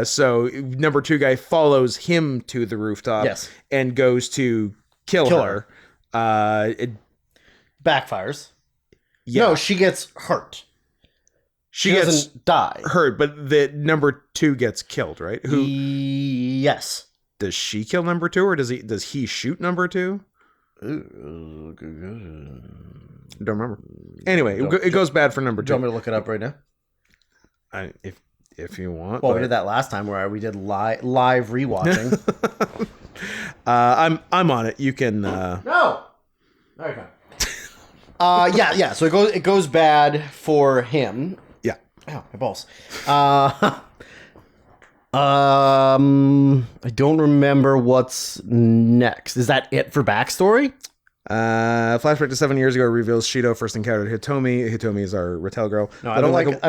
So number 2 guy follows him to the rooftop and goes to kill her. It
backfires. Yeah. No, she gets hurt. She doesn't die.
Hurt, but the number 2 gets killed, right? Who?
Yes.
Does she kill number 2, or does he shoot number 2? Don't remember. Anyway, it goes bad for number 2.
Do you want me to look it up right now?
If you want.
Well, we did that last time where we did live rewatching.
I'm on it. You can.
No. Okay. Yeah. So it goes bad for him.
Yeah.
Ow, my balls. I don't remember what's next. Is that it for backstory?
Flashback to 7 years ago reveals Shido first encountered Hitomi. Hitomi is our Rattel girl.
No, I don't like a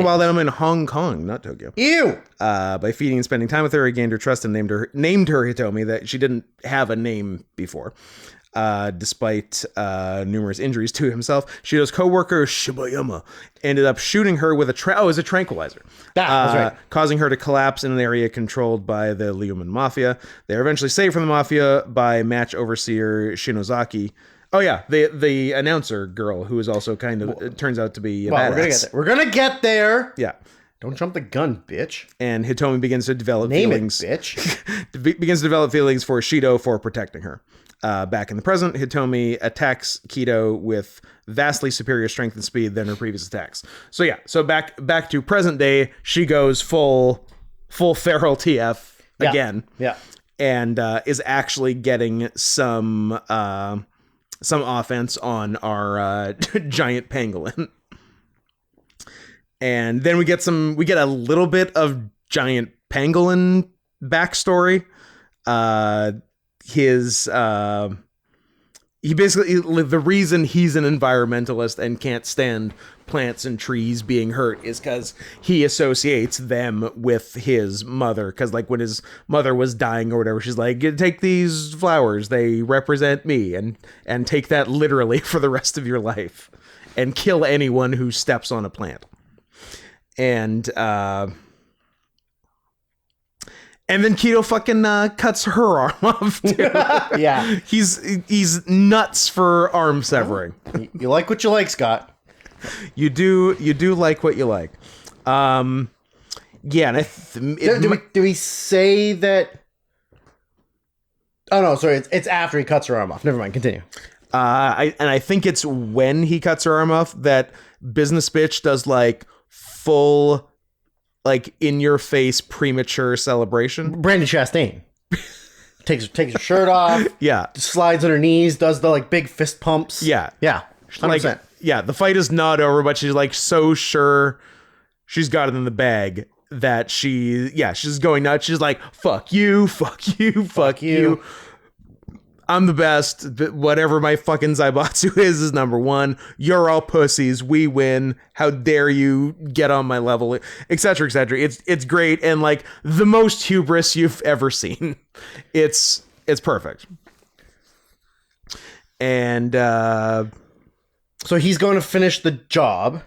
wild animal in Hong Kong, not Tokyo.
Ew.
By feeding and spending time with her, he gained her trust and named her Hitomi. That she didn't have a name before. Despite numerous injuries to himself, Shido's co-worker Shibayama ended up shooting her with a tranquilizer.
That's right.
Causing her to collapse in an area controlled by the Lyuman Mafia. They are eventually saved from the Mafia by match overseer Shinozaki. Oh yeah, the announcer girl who is also kind of it turns out to be a badass.
We're gonna get there.
Yeah.
Don't jump the gun, bitch.
And Hitomi begins to develop feelings.
Bitch.
Begins to develop feelings for Shido for protecting her. Back in the present, Hitomi attacks Kido with vastly superior strength and speed than her previous attacks. So yeah, back to present day, she goes full feral TF again.
Yeah.
And is actually getting some offense on our giant pangolin. And then we get a little bit of giant pangolin backstory. He basically, the reason he's an environmentalist and can't stand plants and trees being hurt is because he associates them with his mother. Because like when his mother was dying or whatever, she's like, take these flowers, they represent me, and take that literally for the rest of your life and kill anyone who steps on a plant. And then Kido fucking cuts her arm off too.
Yeah.
He's nuts for arm severing.
You like what you like, Scott.
You do like what you like. Yeah, and
do we say that? Oh no, sorry. It's after he cuts her arm off. Never mind. Continue.
I think it's when he cuts her arm off that Business Bitch does like full, like in your face premature celebration.
Brandon Chastain takes her shirt off.
Yeah,
slides on her knees, does the like big fist pumps.
Yeah,
100%.
Like, yeah. The fight is not over, but she's like so sure she's got it in the bag that she's going nuts. She's like, fuck you. I'm the best. Whatever my fucking Zaibatsu is number 1. You're all pussies. We win. How dare you get on my level, etc., etc. It's great, and like the most hubris you've ever seen. It's perfect. And
so he's going to finish the job.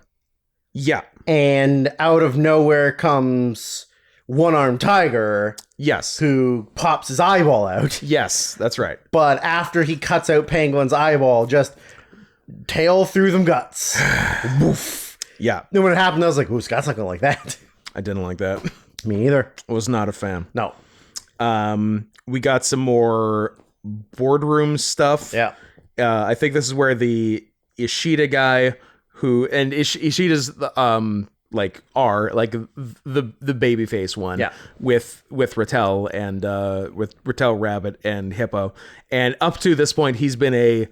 Yeah.
And out of nowhere comes One-Armed Tiger.
Yes.
Who pops his eyeball out.
Yes, that's right.
But after he cuts out Penguin's eyeball, just tail through them guts.
Woof. Yeah.
Then when it happened, I was like, ooh, Scott's not gonna like that.
I didn't like that.
Me neither.
Was not a fan.
No.
We got some more boardroom stuff.
Yeah.
I think this is where the Ishida guy and Ishida's the babyface one.
Yeah.
With Rattel and with Rattel Rabbit and Hippo. And up to this point he's been a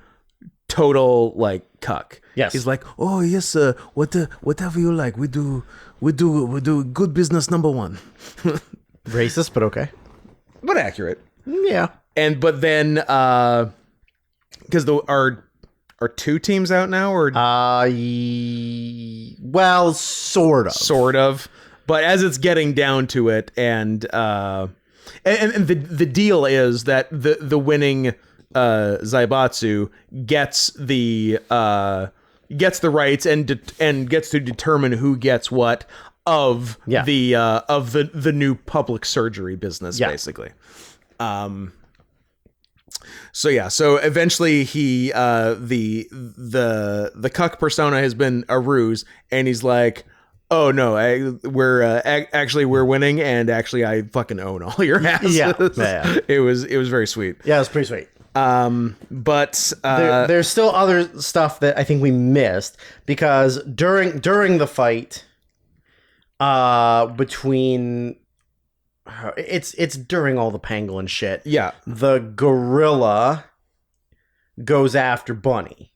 total like cuck.
Yes.
He's like, oh yes, whatever you like. We do good business number one.
Racist, but okay.
But accurate.
Yeah.
But then because are two teams out now or
well, sort of.
But as it's getting down to it, and the deal is that the winning Zaibatsu gets the rights and gets to determine who gets what of the new public surgery business, basically. So eventually he the cuck persona has been a ruse, and he's like, oh no, we're winning, and actually I fucking own all your asses.
Yeah.
It was very sweet.
Yeah, it was pretty sweet.
But
there's still other stuff that I think we missed, because during the fight between it's during all the pangolin shit.
Yeah.
The gorilla goes after Bunny.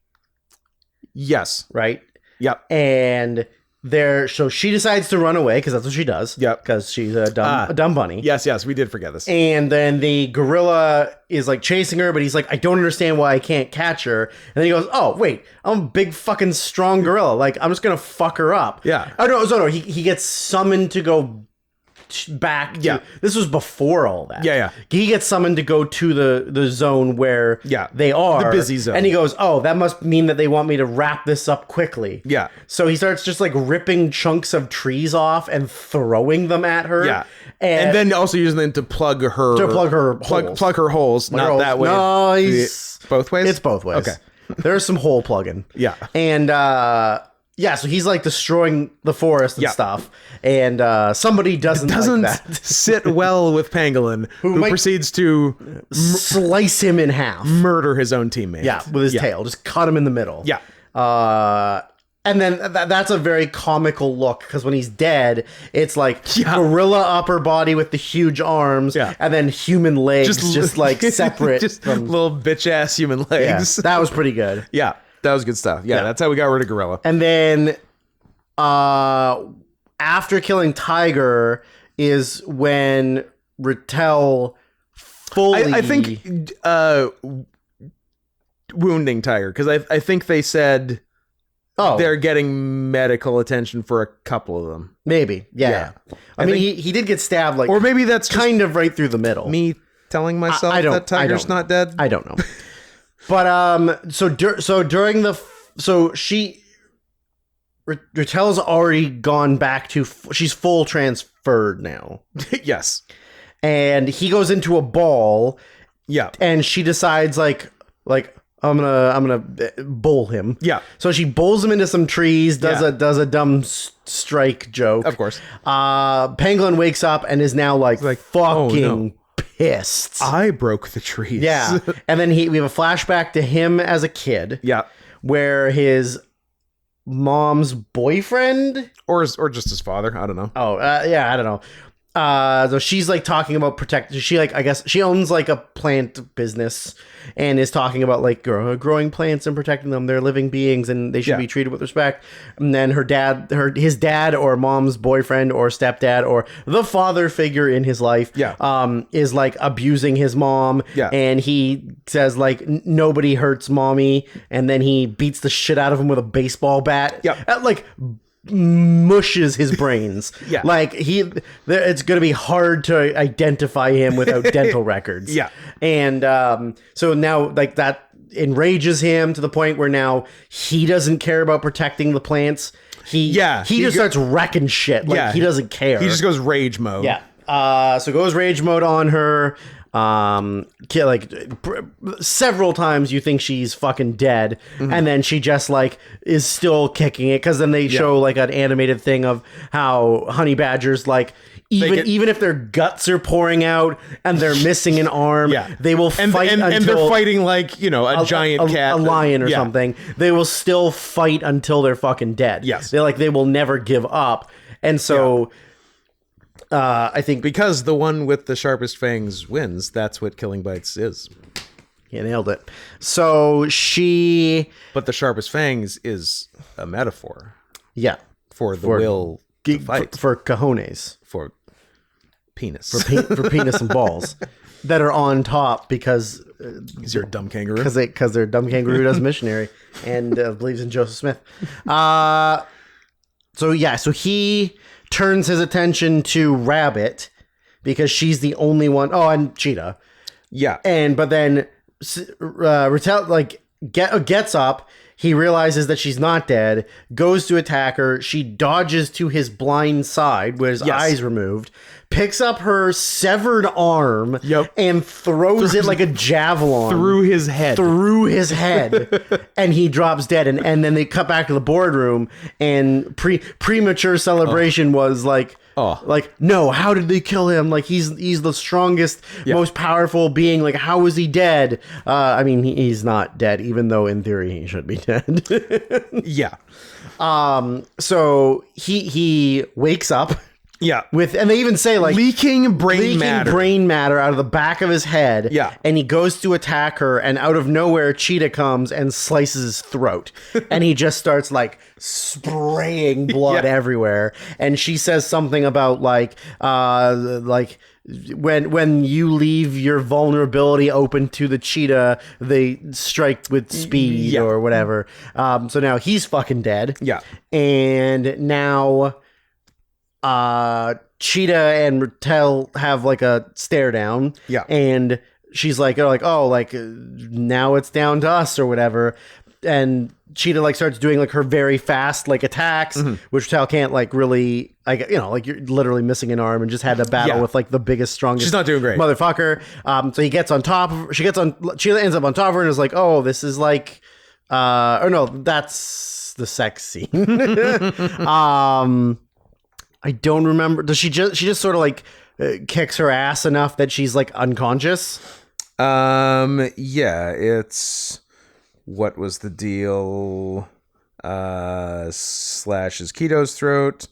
Yes.
Right?
Yep.
And so she decides to run away, because that's what she does.
Yep.
Because she's a dumb bunny.
Yes, we did forget this.
And then the gorilla is like chasing her, but he's like, I don't understand why I can't catch her. And then he goes, oh, wait, I'm a big fucking strong gorilla. Like, I'm just going to fuck her up.
Yeah.
Oh, no. He gets summoned to go back to, this was before all that. He gets summoned to go to the zone where they are,
the busy zone,
and he goes, oh, that must mean that they want me to wrap this up quickly. So he starts just like ripping chunks of trees off and throwing them at her, and then
also using them to plug her holes. Not that way.
Nice.
Both ways.
It's both ways.
Okay.
There's some hole plugging. And so he's like destroying the forest and stuff, and somebody doesn't like that.
Sit well with Pangolin, who proceeds to
slice him in half,
murder his own teammate.
With his tail, just cut him in the middle. And then that's a very comical look, because when he's dead, it's like gorilla upper body with the huge arms, and then human legs just like separate,
just from little bitch ass human legs.
That was pretty good.
That was good stuff. That's how we got rid of Gorilla.
And then after killing Tiger is when Rattel fully...
I think wounding Tiger, because I think they said they're getting medical attention for a couple of them.
Maybe. Yeah. I mean, he did get stabbed, like...
Or maybe that's
kind of right through the middle.
Me telling myself that Tiger's not dead?
I don't know. But Rattel's already gone back to, she's full transferred now.
Yes.
And he goes into a ball. And she decides like I'm gonna bowl him. So she bowls him into some trees, does a dumb strike joke.
Of course.
Pangolin wakes up and is now like fucking pissed.
I broke the trees.
And then we have a flashback to him as a kid. Where his mom's boyfriend,
or just his father, I don't know.
I don't know. So she's like talking about I guess she owns like a plant business and is talking about like growing plants and protecting them. They're living beings and they should be treated with respect. And then his dad or mom's boyfriend or stepdad or the father figure in his life is like abusing his mom. And he says like nobody hurts mommy, and then he beats the shit out of him with a baseball bat. Like mushes his brains. Like it's gonna be hard to identify him without dental records. And so now like that enrages him to the point where now he doesn't care about protecting the plants. He just starts wrecking shit. Like he doesn't care.
He just goes rage mode.
So goes rage mode on her. several times you think she's fucking dead, and then she just like is still kicking it, because then they show like an animated thing of how honey badgers like even if their guts are pouring out and they're missing an arm, they will fight
and they're fighting like, you know, a giant cat,
a lion or something. They will still fight until they're fucking dead.
Yes,
they will never give up. And so I think
because the one with the sharpest fangs wins, that's what Killing Bites is.
You nailed it. So
but the sharpest fangs is a metaphor.
Yeah,
for the will to fight,
for cojones,
for penis,
for penis and balls that are on top because
you're a dumb kangaroo.
Because they're a dumb kangaroo who does missionary and believes in Joseph Smith. So he turns his attention to Rabbit because she's the only one. Oh, and Cheetah.
Yeah.
But then Rattel gets up. He realizes that she's not dead, goes to attack her. She dodges to his blind side with his eyes removed, picks up her severed arm, and throws it like a javelin
through his head.
And he drops dead. And then they cut back to the boardroom, and premature celebration was like, no, how did they kill him? Like, he's the strongest, most powerful being. Like, how is he dead? I mean, he's not dead, even though in theory he should be dead.
Yeah.
So he wakes up.
Yeah.
And they even say like
leaking brain
matter out of the back of his head.
Yeah.
And he goes to attack her, and out of nowhere Cheetah comes and slices his throat. And he just starts like spraying blood everywhere. And she says something about like when you leave your vulnerability open to the cheetah, they strike with speed or whatever. So now he's fucking dead.
Yeah.
And now Cheetah and Rattel have like a stare down.
Yeah.
And she's like, now it's down to us or whatever. And Cheetah like starts doing like her very fast like attacks, which Rattel can't like really, like, you know, like you're literally missing an arm and just had a battle with like the biggest, strongest.
She's not doing great,
motherfucker. So he gets on top of her. Cheetah ends up on top of her and is like, oh, this is like, or no, that's the sex scene. I don't remember. Does she just sort of like kicks her ass enough that she's like unconscious?
Yeah, it's what was the deal? Slashes Keto's throat.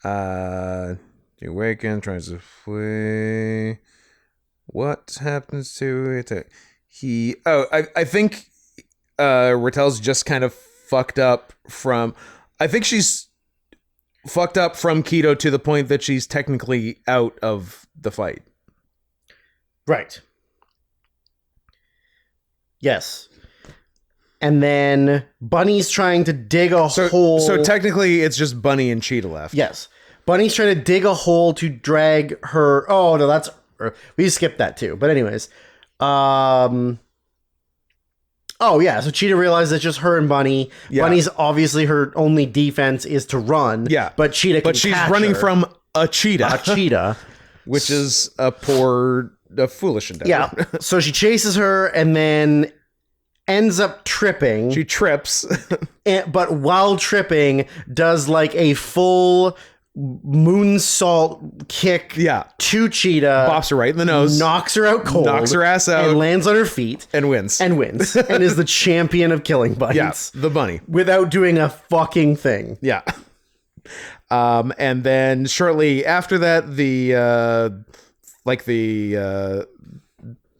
He awakens, tries to flee. What happens to it? I think Rattel's just kind of fucked up from. I think she's fucked up from Keto to the point that she's technically out of the fight.
Right. Yes. And then Bunny's trying to dig a hole.
So technically it's just Bunny and Cheetah left.
Yes. Bunny's trying to dig a hole to drag her. Oh, no, that's... We skipped that too. But anyways. Oh, yeah. So Cheetah realizes it's just her and Bunny. Yeah. Bunny's obviously her only defense is to run.
Yeah.
But Cheetah can
she's running from a cheetah.
A cheetah.
Which is a foolish endeavor.
Yeah. So she chases her and then ends up tripping.
She trips.
But while tripping, does like a full moonsault kick to Cheetah,
bops her right in the nose,
knocks her out cold,
knocks her ass out,
and lands on her feet
and wins
and is the champion of killing bites.
Yeah, the bunny,
without doing a fucking thing.
Yeah. And then shortly after that,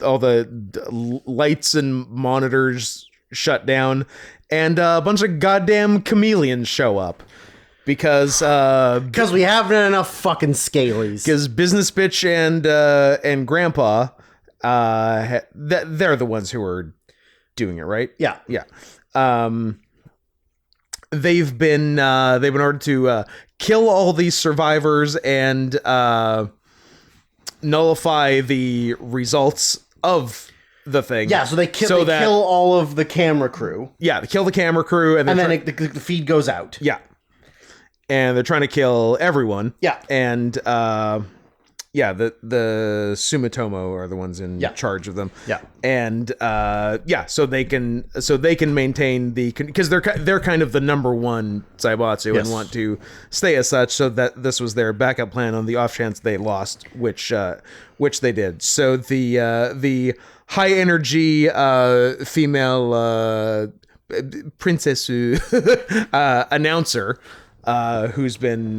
all the lights and monitors shut down, and a bunch of goddamn chameleons show up. Because
we haven't enough fucking scalies.
Because Business Bitch and Grandpa, they're the ones who are doing it, right?
Yeah.
Yeah. They've been ordered to kill all these survivors and nullify the results of the thing.
Yeah, so they kill all of the camera crew.
Yeah, they kill the camera crew, and
then the feed goes out.
Yeah. And they're trying to kill everyone.
Yeah.
And the Sumitomo are the ones in charge of them.
Yeah.
And so they can maintain because they're kind of the number one Zaibatsu and want to stay as such, so that this was their backup plan on the off chance they lost, which they did. So the high energy female princess announcer who's been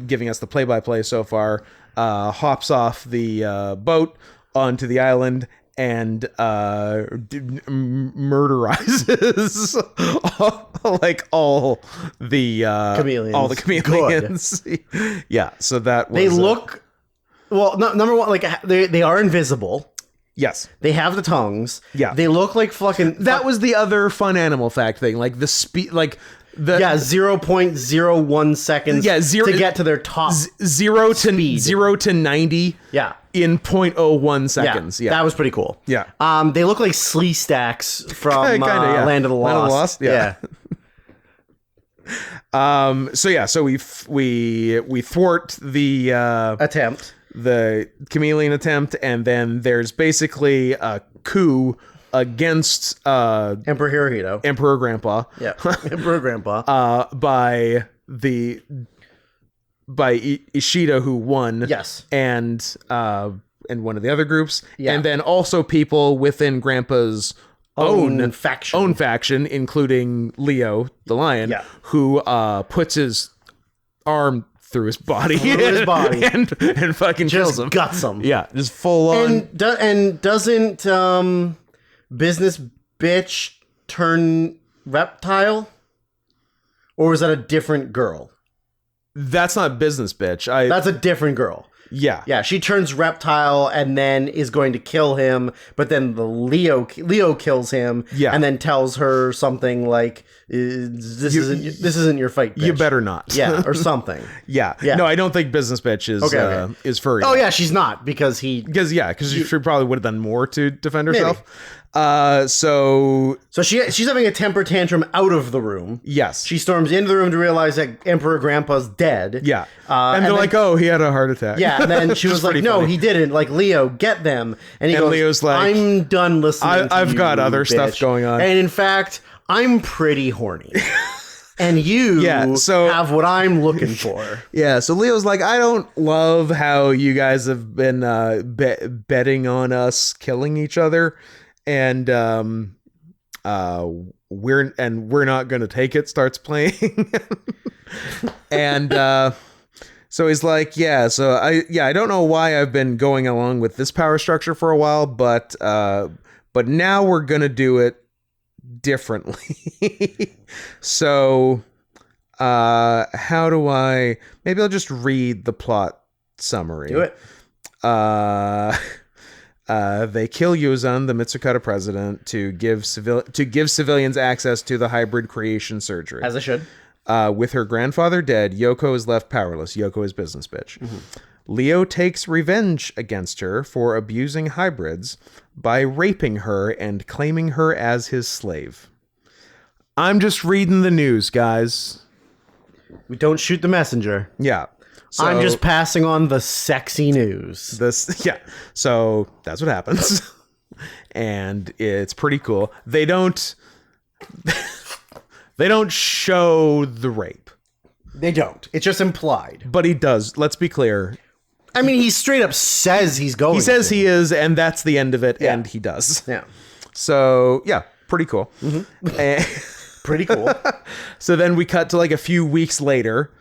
giving us the play-by-play so far hops off the boat onto the island and murderizes all the chameleons. Yeah, so that was,
they look number one, they are invisible.
Yes.
They have the tongues.
Yeah.
They look like fucking...
That was the other fun animal fact thing. Like the speed... Like the...
Yeah, 0.01 seconds to get to their top
0 to 90 in 0.01 seconds. Yeah.
That was pretty cool.
Yeah.
They look like slee stacks from Land of the Lost.
Land of the Lost? Yeah. So we thwart the...
attempt.
The chameleon attempt, and then there's basically a coup against
Emperor Hirohito,
Emperor Grandpa,
Emperor Grandpa,
by Ishida, who won, and one of the other groups, and then also people within Grandpa's own faction, including Leo the lion, who puts his arm through his body, and fucking kills him,
guts him.
Yeah, just full on.
And doesn't business bitch turn reptile, or was that a different girl?
That's not business bitch.
That's a different girl. Yeah. She turns reptile and then is going to kill him, but then the Leo kills him, and then tells her something like, "This isn't your fight, bitch.
You better not."
Yeah, or something.
Yeah. No, I don't think business bitch is furry.
Oh yeah, she's not because she
probably would have done more to defend herself.
Maybe.
So
she's having a temper tantrum out of the room.
Yes.
She storms into the room to realize that Emperor Grandpa's dead.
Yeah. And they're like, "Oh, he had a heart attack."
Yeah, and then she was like, "No, he didn't. Like, Leo, get them." And goes,
Leo's like,
"I'm done listening to
I've got other
bitch.
stuff going on.
And in fact, I'm pretty horny." And you have what I'm looking for.
Yeah, so Leo's like, "I don't love how you guys have been betting on us killing each other, and we're not gonna take it." Starts playing, and so he's like, "Yeah, so I don't know why I've been going along with this power structure for a while, but now we're gonna do it differently." So how do maybe I'll just read the plot summary.
Do it.
They kill Yuzan, the Mitsukata president, to give civilians access to the hybrid creation surgery.
As they should.
With her grandfather dead, Yoko is left powerless. Yoko is business bitch. Mm-hmm. Leo takes revenge against her for abusing hybrids by raping her and claiming her as his slave. I'm just reading the news, guys.
We don't shoot the messenger.
Yeah. So,
I'm just passing on the sexy news.
So that's what happens. And it's pretty cool. They don't show the rape.
They don't. It's just implied.
But he does. Let's be clear.
I mean, he straight up says he's going to.
He says he is, and that's the end of it, and he does.
Yeah.
So, yeah, pretty cool. Mm-hmm.
Pretty cool.
So then we cut to like a few weeks later.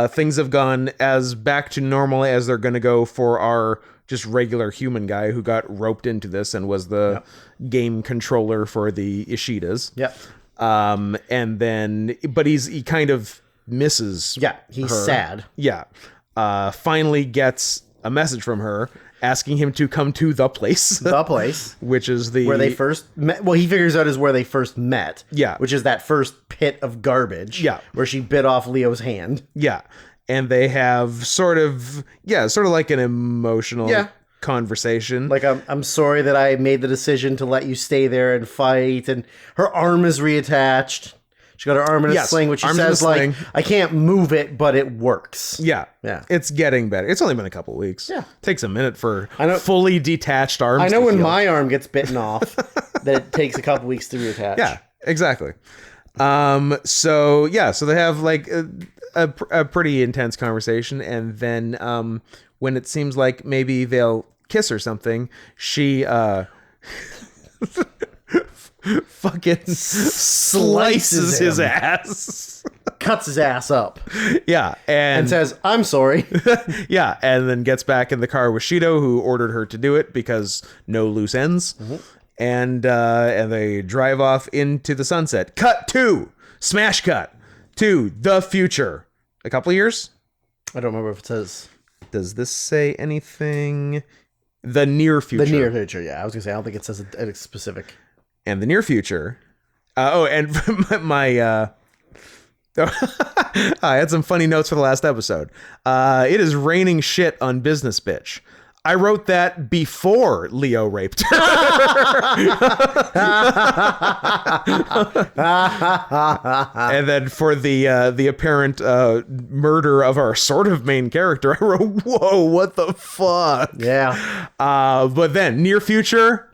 Things have gone as back to normal as they're going to go for our just regular human guy who got roped into this and was the game controller for the Ishidas.
Yep.
And then, but he kind of misses.
Yeah, he's sad.
Yeah. Finally gets a message from her asking him to come to the place.
The place.
Which is
where they first met. Well, he figures out is where they first met.
Yeah.
Which is that first pit of garbage.
Yeah.
Where she bit off Leo's hand.
Yeah. And they have sort of like an emotional conversation.
Like, I'm sorry that I made the decision to let you stay there and fight. And her arm is reattached. She got her arm in a sling, which she says, like, I can't move it, but it works.
Yeah.
Yeah.
It's getting better. It's only been a couple of weeks.
Yeah.
Takes a minute for fully detached arms.
I know when my arm gets bitten off that it takes a couple weeks to reattach.
Yeah, exactly. So they have like a pretty intense conversation, and then when it seems like maybe they'll kiss or something, she fucking slices his ass.
Cuts his ass up.
Yeah. And
says, I'm sorry.
Yeah. And then gets back in the car with Shido, who ordered her to do it because no loose ends. Mm-hmm. And they drive off into the sunset. Cut to smash cut to the future. A couple of years?
I don't remember if it says.
Does this say anything? The near future.
The near future, yeah. I was going to say, I don't think it says a specific.
And the near future. And my I had some funny notes for the last episode. It is raining shit on Business Bitch. I wrote that before Leo raped her. And then for the apparent murder of our sort of main character, I wrote, whoa, what the fuck?
Yeah.
But then near future.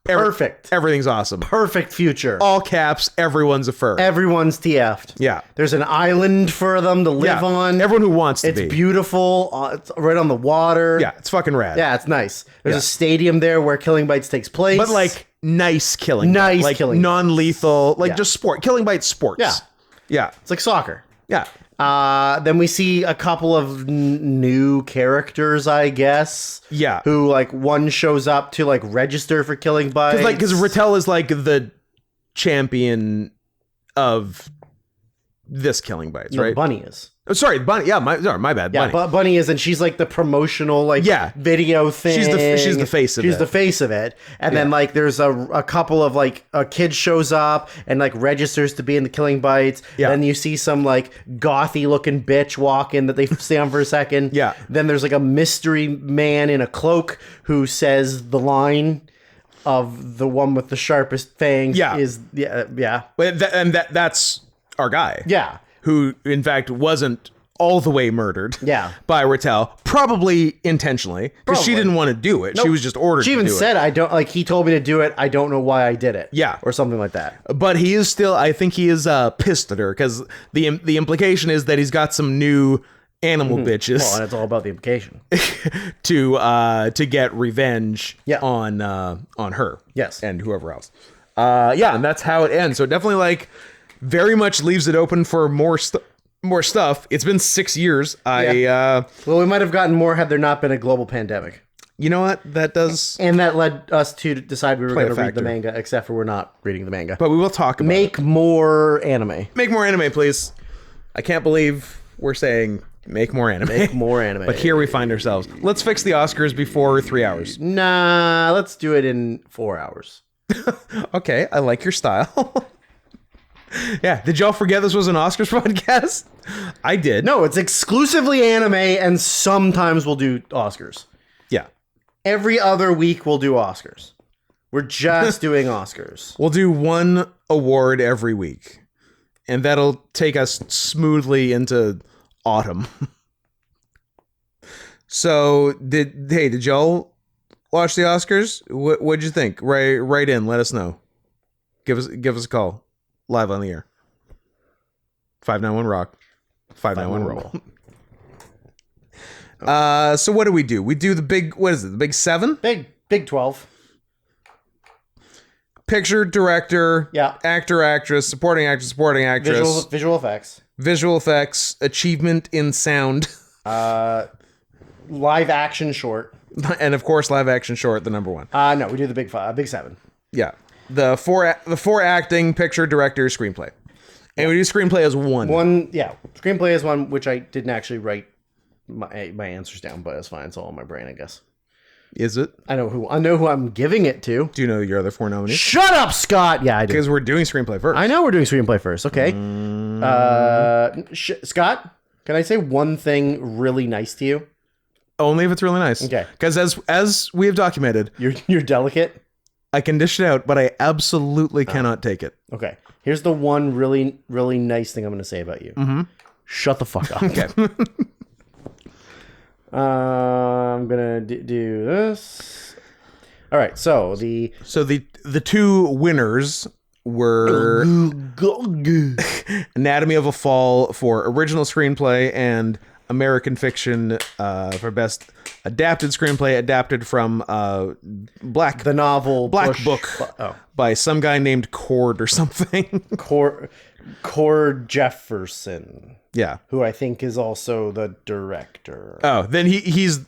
Perfect.
Everything's awesome.
Perfect future.
All caps. Everyone's a fur.
Everyone's TF'd.
Yeah.
There's an island for them to live on.
Everyone who wants to
be.
It's
beautiful. It's right on the water.
Yeah, it's fucking rad.
Yeah, it's nice. There's a stadium there where Killing Bites takes place.
But like nice killing.
Nice
like
killing.
Non-lethal. Like just sport. Killing Bites sports.
Yeah.
Yeah.
It's like soccer.
Yeah.
Then we see a couple of new characters, I guess.
Yeah.
Who, like, one shows up to, like, register for Killing Bites.
Because Rattel is, like, the champion of this Killing Bites, right?
Bunny is.
Oh, sorry, Bunny. Yeah, my bad.
Yeah,
Bunny.
Bunny is, and she's like the promotional video thing.
She's the face of it.
She's the face of it. And then like there's a couple of like a kid shows up and like registers to be in the Killing Bites. Yeah. Then you see some like gothy looking bitch walk in that they stay on for a second.
Yeah.
Then there's like a mystery man in a cloak who says the line of the one with the sharpest fangs.
Yeah. That's our guy.
Yeah.
Who, in fact, wasn't all the way murdered by Rattel, probably intentionally, because she didn't want to do it. Nope. She was just ordered to do it.
She even said, I don't, like, he told me to do it, I don't know why I did it.
Yeah.
Or something like that.
But he is still, I think he is pissed at her, because the implication is that he's got some new animal bitches.
Well, and it's all about the implication.
to get revenge on her.
Yes.
And whoever else. And that's how it ends. So it definitely, like, very much leaves it open for more stuff. It's been 6 years. Well,
we might have gotten more had there not been a global pandemic.
You know what? That does...
And that led us to decide we were going to read the manga, except for we're not reading the manga.
But we will talk about
Make more anime.
Make more anime, please. I can't believe we're saying make more anime.
Make more anime.
But here we find ourselves. Let's fix the Oscars before 3 hours.
Nah, let's do it in 4 hours.
Okay, I like your style. Yeah, did y'all forget this was an Oscars podcast? I did.
No, it's exclusively anime, and sometimes we'll do Oscars.
Yeah.
Every other week we'll do Oscars. We're just doing Oscars.
We'll do one award every week, and that'll take us smoothly into autumn. So, did y'all watch the Oscars? What'd you think? Write in, let us know. Give us a call. Live on the air. 591 Rock. 591 Roll. So what do? We do the big, what is it? The big 7?
Big 12.
Picture, director, actor, actress, supporting actress,
visual effects.
Visual effects, achievement in sound.
Live action short.
And of course, live action short, the number 1.
No, we do the big 5, big 7.
Yeah. The four acting, picture, director, screenplay. And we do screenplay as one.
Screenplay is one, which I didn't actually write my answers down, but it's fine. It's all in my brain, I guess.
Is it?
I know who I'm giving it to.
Do you know your other 4 nominees?
Shut up, Scott! Yeah, I do.
Because we're doing screenplay first.
I know we're doing screenplay first. Okay. Scott, can I say one thing really nice to you?
Only if it's really nice.
Okay.
Because as we have documented...
You're delicate?
I can dish it out, but I absolutely cannot take it.
Okay. Here's the one really, really nice thing I'm going to say about you.
Mm-hmm.
Shut the fuck up.
Okay.
I'm going to do this. All right. So the
two winners were Anatomy of a Fall for original screenplay and American Fiction for best adapted screenplay, adapted from
the novel
Black Book by some guy named Cord or something.
Cord Jefferson.
Yeah,
who I think is also the director.
Oh, then he's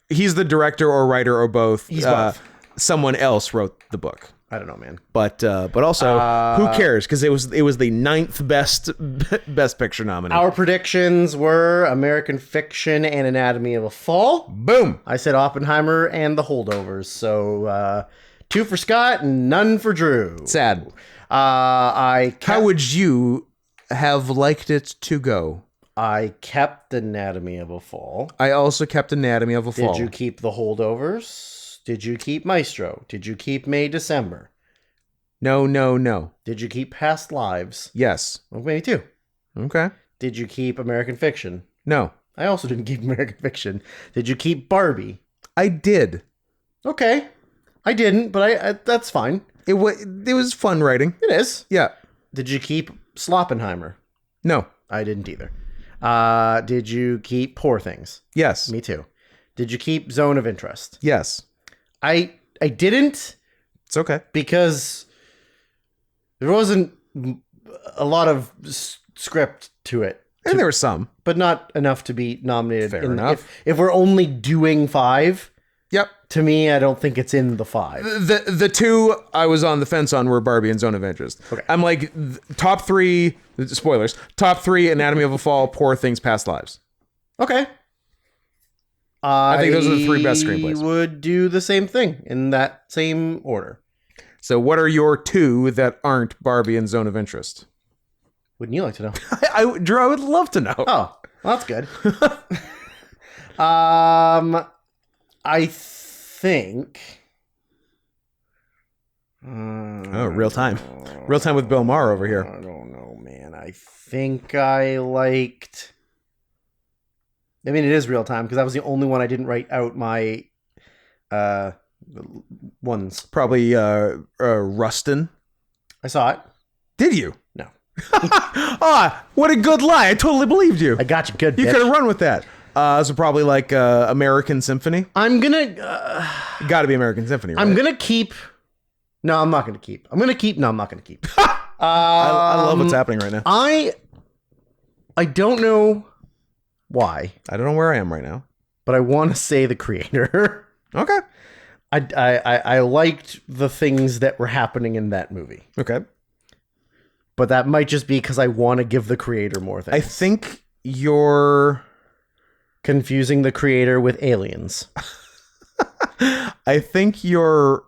the director or writer or both.
He's both.
Someone else wrote the book.
I don't know, man.
But also, who cares? Because it was the 9th best picture nominee.
Our predictions were American Fiction and Anatomy of a Fall.
Boom!
I said Oppenheimer and The Holdovers. So 2 for Scott and none for Drew.
Sad.
How
would you have liked it to go?
I kept Anatomy of a Fall.
I also kept Anatomy of a Fall.
Did you keep The Holdovers? Did you keep Maestro? Did you keep May December?
No.
Did you keep Past Lives?
Yes.
Well, maybe 2.
Okay.
Did you keep American Fiction?
No.
I also didn't keep American Fiction. Did you keep Barbie?
I did.
Okay. I didn't, but I that's fine.
It was fun writing.
It is.
Yeah.
Did you keep Sloppenheimer?
No.
I didn't either. Did you keep Poor Things?
Yes.
Me too. Did you keep Zone of Interest?
Yes.
I didn't.
It's okay.
Because there wasn't a lot of script to it.
And there was some.
But not enough to be nominated.
Fair enough.
If we're only doing 5...
Yep.
To me, I don't think it's in the 5.
The 2 I was on the fence on were Barbie and Zone of Interest.
Okay.
I'm like, top 3, spoilers, top 3, Anatomy of a Fall, Poor Things, Past Lives.
Okay.
I think those are the 3 best screenplays.
I would do the same thing in that same order.
So what are your 2 that aren't Barbie and Zone of Interest?
Wouldn't you like to know?
Drew, I would love to know.
Oh, well, that's good. I think...
real time. Real time with Bill Maher over here.
I don't know, man. I think I liked... I mean, it is real time because that was the only one I didn't write out my ones.
Probably Rustin.
I saw it.
Did you?
No.
What a good lie. I totally believed you.
I got you good,
You
bitch.
could have run with that. So probably like American Symphony.
I'm gonna...
Got to be American Symphony, right?
I'm gonna keep... No, I'm not gonna keep. I'm gonna keep... No, I'm not gonna keep.
I love what's happening right now.
I don't know why.
I don't know where I am right now.
But I want to say The Creator.
Okay.
I liked the things that were happening in that movie.
Okay.
But that might just be because I want to give The Creator more things.
I think you're...
confusing The Creator with Aliens.
I think your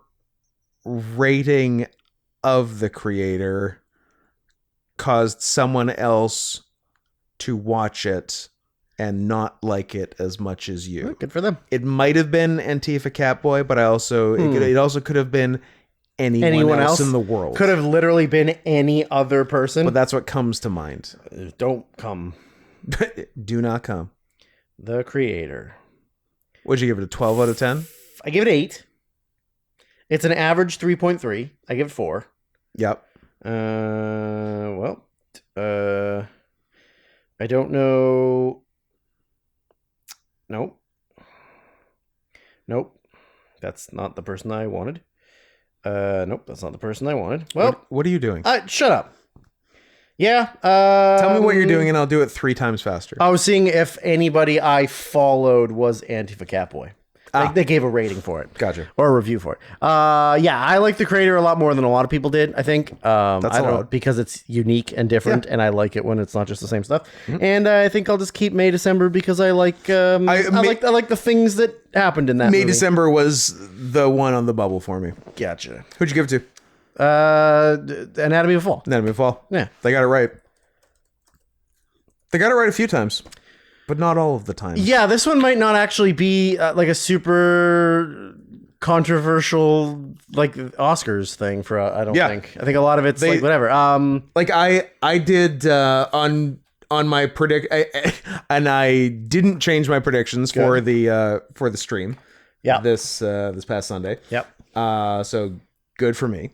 rating of The Creator caused someone else to watch it and not like it as much as you.
Oh, good for them.
It might have been Antifa Catboy, but it also could have been anyone else in the world.
Could have literally been any other person.
But that's what comes to mind.
Don't come.
Do not come.
The Creator.
Would you give it a 12 out of 10?
I give it 8. It's an average 3.3. I give it 4.
Yep.
I don't know. Nope. That's not the person I wanted. Nope, that's not the person I wanted. Well,
what are you doing?
Shut up. Yeah.
Tell me what you're doing and I'll do it 3 times faster.
I was seeing if anybody I followed was Antifa Catboy. They gave a rating for it.
Gotcha.
Or a review for it. Yeah, I like The Creator a lot more than a lot of people did, I think.
That's
I don't know, because it's unique and different, and I like it when it's not just the same stuff. Mm-hmm. And I think I'll just keep May December because I like I like the things that happened in that movie.
May December was the one on the bubble for me.
Gotcha.
Who'd you give it
to? Anatomy of a Fall.
Anatomy of a Fall.
Yeah.
They got it right. They got it right a few times. But not all of the time.
Yeah, this one might not actually be like a super controversial like Oscars thing for I don't think. I think a lot of it's like whatever.
Like I did on my and I didn't change my predictions for the stream.
Yeah.
This past Sunday.
Yep.
So good for me.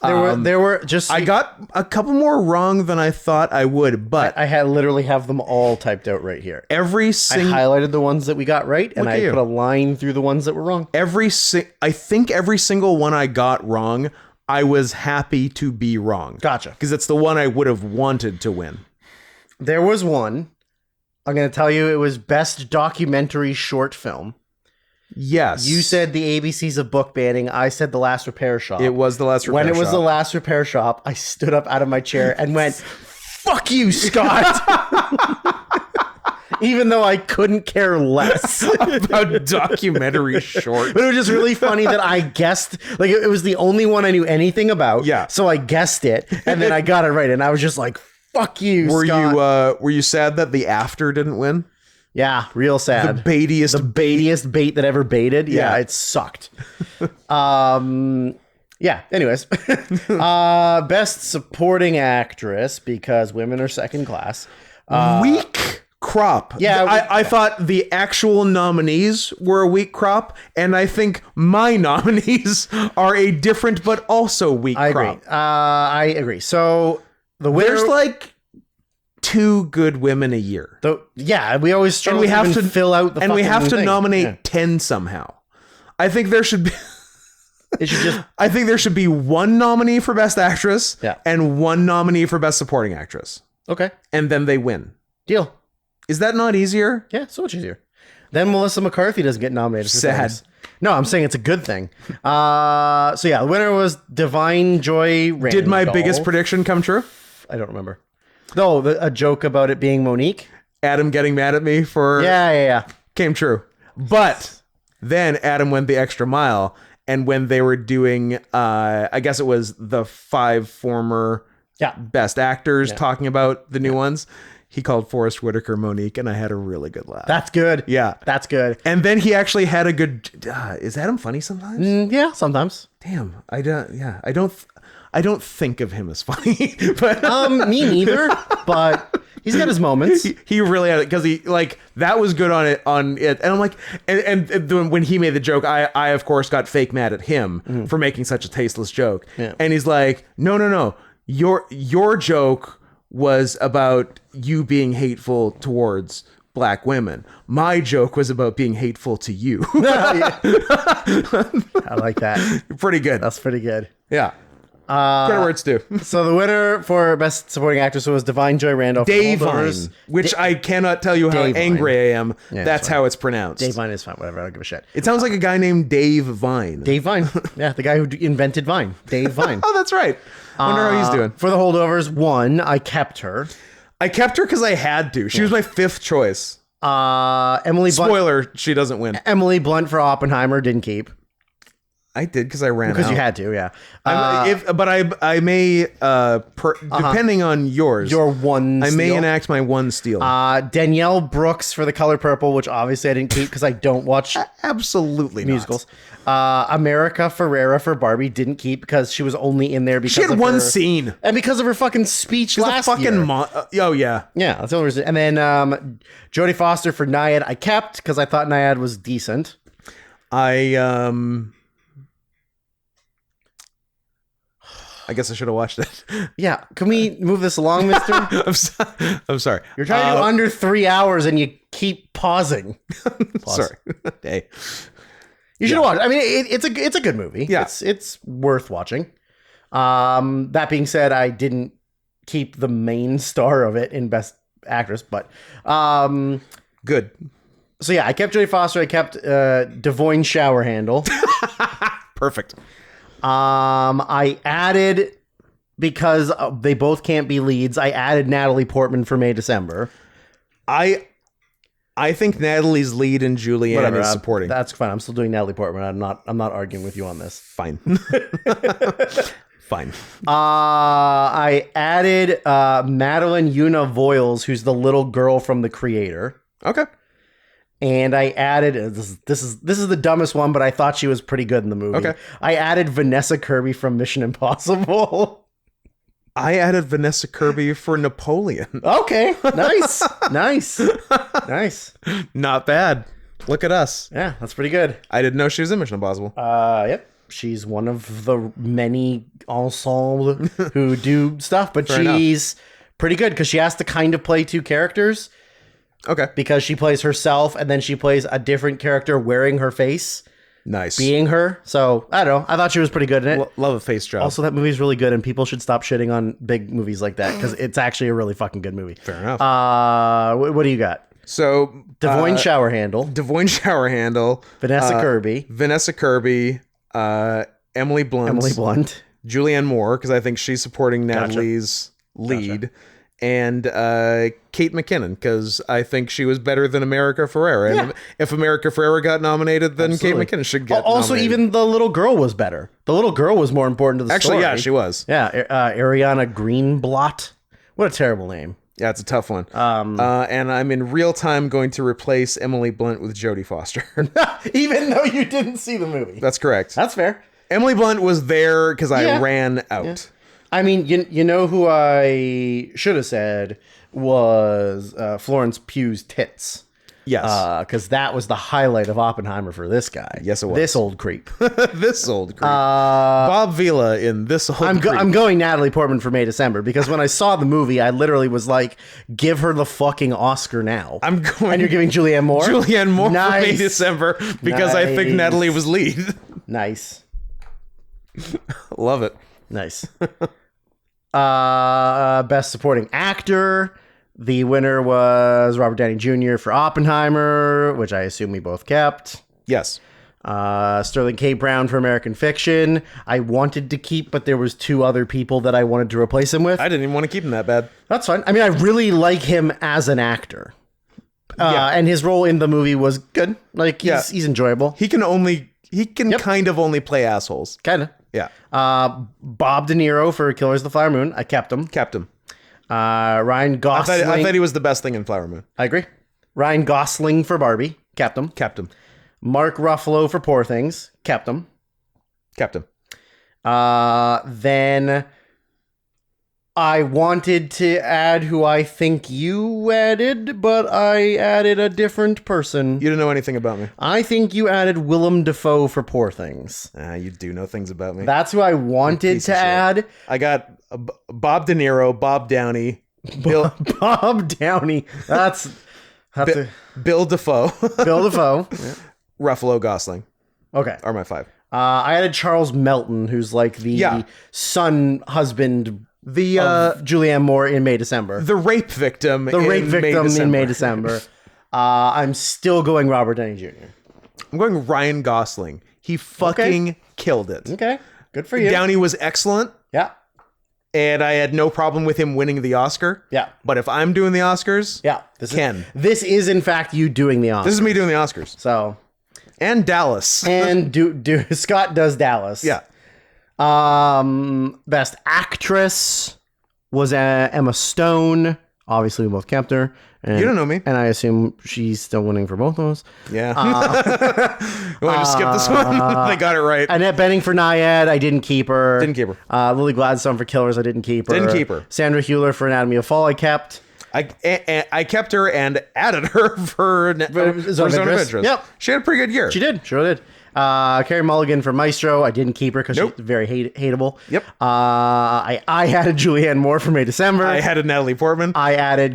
There were just
I got a couple more wrong than I thought I would, but
I literally have them all typed out right here.
I
highlighted the ones that we got right, and I put a line through the ones that were wrong.
I think every single one I got wrong, I was happy to be wrong.
Gotcha.
Because it's the one I would have wanted to win.
There was one. I'm going to tell you, it was best documentary short film.
Yes.
You said the ABCs of book banning. I said The Last Repair Shop.
It was The Last Repair Shop.
When it was The Last Repair Shop, I stood up out of my chair and went, "Fuck you, Scott." Even though I couldn't care less
about documentary short.
But it was just really funny that I guessed, like it was the only one I knew anything about.
Yeah.
So I guessed it and then I got it right. And I was just like, "Fuck you, Scott."
Were you sad that The After didn't win?
Yeah, real sad.
The baitiest
bait that ever baited. Yeah, it sucked. Yeah, anyways. Best supporting actress, because women are second class.
Weak crop.
Yeah.
I thought the actual nominees were a weak crop, and I think my nominees are a different but also weak crop.
I agree. So the winner,
there's like 2 good women a year.
We always struggle to fill out the
and we have to
thing.
nominate 10 somehow. I think there should be I think there should be 1 nominee for best actress and 1 nominee for best supporting actress.
Okay.
And then they win.
Deal.
Is that not easier?
Yeah, so much easier. Then Melissa McCarthy doesn't get nominated.
Sad.
No, I'm saying it's a good thing. So yeah, the winner was Divine Joy Randolph.
Did my biggest prediction come true?
I don't remember. No, a joke about it being Monique.
Adam getting mad at me for...
Yeah.
Came true. But then Adam went the extra mile, and when they were doing, I guess it was the 5 former best actors talking about the new ones, he called Forrest Whitaker Monique, and I had a really good laugh.
That's good.
Yeah.
That's good.
And then he actually had a good... is Adam funny sometimes?
Yeah, sometimes.
Damn. I don't think of him as funny, but
me neither. But he's got his moments.
He really had it, because he that was good on it, and I'm like, and when he made the joke, I of course got fake mad at him for making such a tasteless joke, and he's like, no, your joke was about you being hateful towards Black women. My joke was about being hateful to you.
I like that.
Pretty good.
That's pretty good.
Yeah. Credit where it's due.
So the winner for Best Supporting Actress was Divine Joy Randolph.
Dave Vine, which I cannot tell you how angry I am.
Yeah,
that's how it's pronounced.
Dave Vine is fine. Whatever. I don't give a shit.
It sounds like a guy named Dave Vine.
Dave Vine. Yeah, the guy who invented Vine. Dave Vine.
Oh, that's right. Wonder how he's doing.
For the holdovers, 1, I kept her.
I kept her because I had to. She was my 5th choice.
Emily Blunt.
Spoiler, she doesn't win.
Emily Blunt for Oppenheimer didn't keep.
I did because I ran out.
Because you had to, yeah.
But I may, depending on yours,
your one
I
steal.
may enact my 1 steal.
Danielle Brooks for The Color Purple, which obviously I didn't keep because I don't watch
absolutely
musicals. America Ferrera for Barbie didn't keep because she was only in there because
she had
of
1
her,
scene
and because of her fucking speech last year.
Oh yeah,
that's the only reason. And then Jodie Foster for Naiad, I kept because I thought Naiad was decent.
I guess I should have watched it.
Yeah. Can we move this along, mister?
I'm sorry.
You're trying to do under 3 hours and you keep pausing.
Sorry. Hey.
You should watch. I mean, it's a good movie.
Yeah.
It's worth watching. That being said, I didn't keep the main star of it in Best Actress, but
good.
So yeah, I kept Jodie Foster. I kept Devoyne Shower Handle.
Perfect.
I added, because they both can't be leads, I added Natalie Portman for May December.
I think Natalie's lead and Julianne is supporting.
That's fine. I'm still doing Natalie Portman. I'm not arguing with you on this.
Fine. Fine.
I added Madeline Una Voiles, who's the little girl from The Creator.
Okay.
And I added this is the dumbest one, but I thought she was pretty good in the movie.
Okay.
I added Vanessa Kirby from Mission Impossible.
I added Vanessa Kirby for Napoleon.
Okay, nice, nice.
Not bad. Look at us.
Yeah, that's pretty good.
I didn't know she was in Mission Impossible.
Yep. She's one of the many ensemble who do stuff, but she's pretty good because she has to kind of play two characters.
Okay.
Because she plays herself and then she plays a different character wearing her face.
Nice.
Being her. So, I don't know. I thought she was pretty good in it.
Love a face job.
Also, that movie's really good and people should stop shitting on big movies like that because it's actually a really fucking good movie.
Fair enough.
What do you got?
So,
Devoyne shower handle. Vanessa Kirby.
Vanessa Kirby. Emily Blunt. Julianne Moore, because I think she's supporting Natalie's lead. And Kate McKinnon, because I think she was better than America Ferrera. And if America Ferrera got nominated, then Absolutely. Kate McKinnon should get
Also, nominated. Even the little girl was better. The little girl was more important to the story.
Actually, yeah, she was.
Yeah, Ariana Greenblatt. What a terrible name.
Yeah, it's a tough one. And I'm in real time going to replace Emily Blunt with Jodie Foster.
Even though you didn't see the movie.
That's correct.
That's fair.
Emily Blunt was there because I ran out. Yeah.
I mean, you know who I should have said was Florence Pugh's tits.
Yes.
Because that was the highlight of Oppenheimer for this guy.
Yes, it was.
This old creep.
This old creep. Bob Vila in This Old Creep.
I'm going Natalie Portman for May December because when I saw the movie, I literally was like, give her the fucking Oscar now.
I'm going.
And you're giving Julianne Moore?
Julianne Moore for May December because I think Natalie was lead.
Nice.
Love it.
Nice. Best supporting actor. The winner was Robert Downey Jr. for Oppenheimer, which I assume we both kept.
Yes.
Sterling K. Brown for American Fiction. I wanted to keep, but there was two other people that I wanted to replace him with.
I didn't even want to keep him that bad.
That's fine. I mean, I really like him as an actor. And his role in the movie was good. Like, he's enjoyable.
He can kind of only play assholes.
Kind of.
Yeah.
Bob De Niro for Killers of the Flower Moon. I kept him. Ryan Gosling.
I thought he was the best thing in Flower Moon.
I agree. Ryan Gosling for Barbie. Kept him. Mark Ruffalo for Poor Things. Kept him. Then I wanted to add who I think you added, but I added a different person.
You didn't know anything about me.
I think you added Willem Dafoe for Poor Things.
You do know things about me.
That's who I wanted to add.
I got Bob De Niro, Bob Downey,
Bob Downey. That's
Bill Dafoe.
Bill Dafoe.
Yeah. Ruffalo, Gosling.
Okay.
Are my 5.
I added Charles Melton, who's like the son, husband, of Julianne Moore in May December.
The rape victim.
In May December. I'm still going Robert Downey Jr.
I'm going Ryan Gosling. He fucking killed it.
Okay. Good for you.
Downey was excellent.
Yeah.
And I had no problem with him winning the Oscar.
Yeah.
But if I'm doing the Oscars,
This is in fact you doing the Oscars.
This is me doing the Oscars.
So.
And Dallas.
And Scott does Dallas.
Yeah.
Best actress was Emma Stone. Obviously, we both kept her. And,
you don't know me.
And I assume she's still winning for both of us.
Yeah. You want to skip this one? They got it right.
Annette Bening for Naiad. I didn't keep her. Lily Gladstone for Killers. I didn't keep her. Sandra Hüller for Anatomy of Fall. I kept.
I kept her and added her for Zone of Interest.
Yep.
She had a pretty good year.
She did. Sure did. Carey Mulligan for Maestro. I didn't keep her because she's very hateable.
Yep.
I added Julianne Moore for May December.
I added Natalie Portman.
I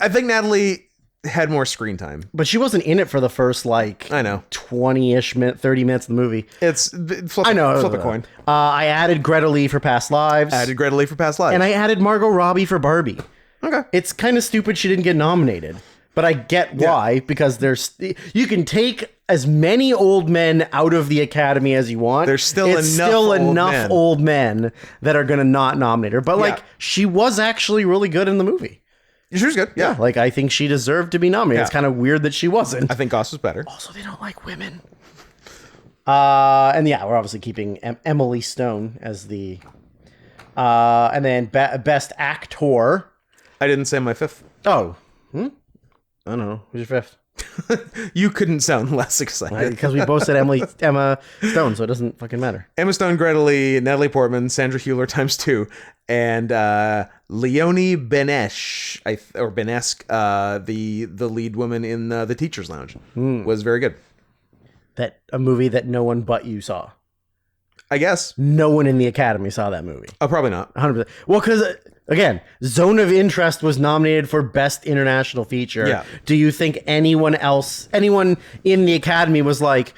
think Natalie had more screen time,
but she wasn't in it for the first 20-ish 30 minutes of the movie.
Flip a coin.
I added Greta Lee for Past Lives. And I added Margot Robbie for Barbie.
Okay.
It's kind of stupid she didn't get nominated, but I get why, because you can take as many old men out of the Academy as you want.
There's still enough
old men that are going to not nominate her. But she was actually really good in the movie.
She was good. Yeah.
I think she deserved to be nominated. Yeah. It's kind of weird that she wasn't.
I think Goss was better.
Also, they don't like women. And we're obviously keeping Emily Stone as the, and then best actor.
I didn't say my 5th.
Oh. I don't know. Who's your 5th?
You couldn't sound less excited.
Because we both said Emma Stone, so it doesn't fucking matter.
Emma Stone, Greta Lee, Natalie Portman, Sandra Hüller ×2, and Leonie Benesch, the lead woman in The Teacher's Lounge, was very good.
A movie that no one but you saw.
I guess.
No one in the Academy saw that movie.
Oh, probably not.
100%. Well, because, again, Zone of Interest was nominated for Best International Feature.
Yeah.
Do you think anyone in the Academy was like,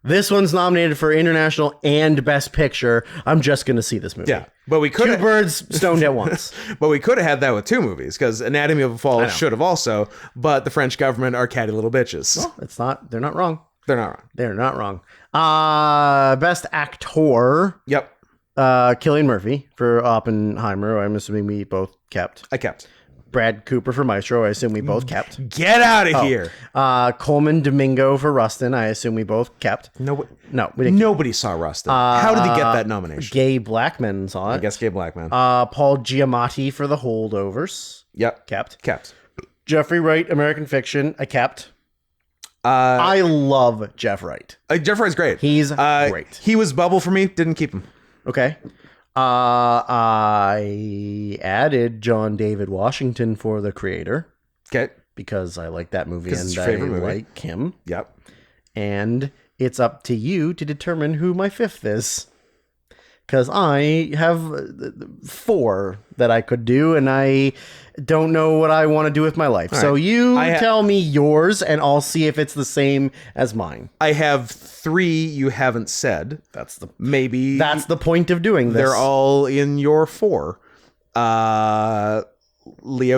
this one's nominated for International and Best Picture, I'm just going to see this movie?
Yeah. But we could
Two birds stoned at once.
But we could have had that with 2 movies, because Anatomy of a Fall should have also, but the French government are catty little bitches.
Well, they're not wrong.
They're not wrong.
They're not wrong. Best Actor.
Yep.
Cillian Murphy for Oppenheimer. I'm assuming we both kept.
I kept.
Brad Cooper for Maestro. I assume we both kept.
Get out of here.
Coleman Domingo for Rustin. I assume we both kept.
No,
we didn't.
Nobody saw Rustin. How did he get that nomination?
Gay Blackman saw it.
I guess Gay Blackman.
Paul Giamatti for The Holdovers.
Yep.
Kept. Jeffrey Wright, American Fiction. I kept. I love Jeff Wright.
Jeff Wright's great.
He's great.
He was bubble for me. Didn't keep him.
Okay. I added John David Washington for The Creator.
Okay.
Because I like that movie and
I
like him.
Yep.
And it's up to you to determine who my 5th is. Because I have 4 that I could do, and I don't know what I want to do with my life. So you tell me yours, and I'll see if it's the same as mine.
I have 3 you haven't said. That's the
point of doing this.
They're all in your 4. Leo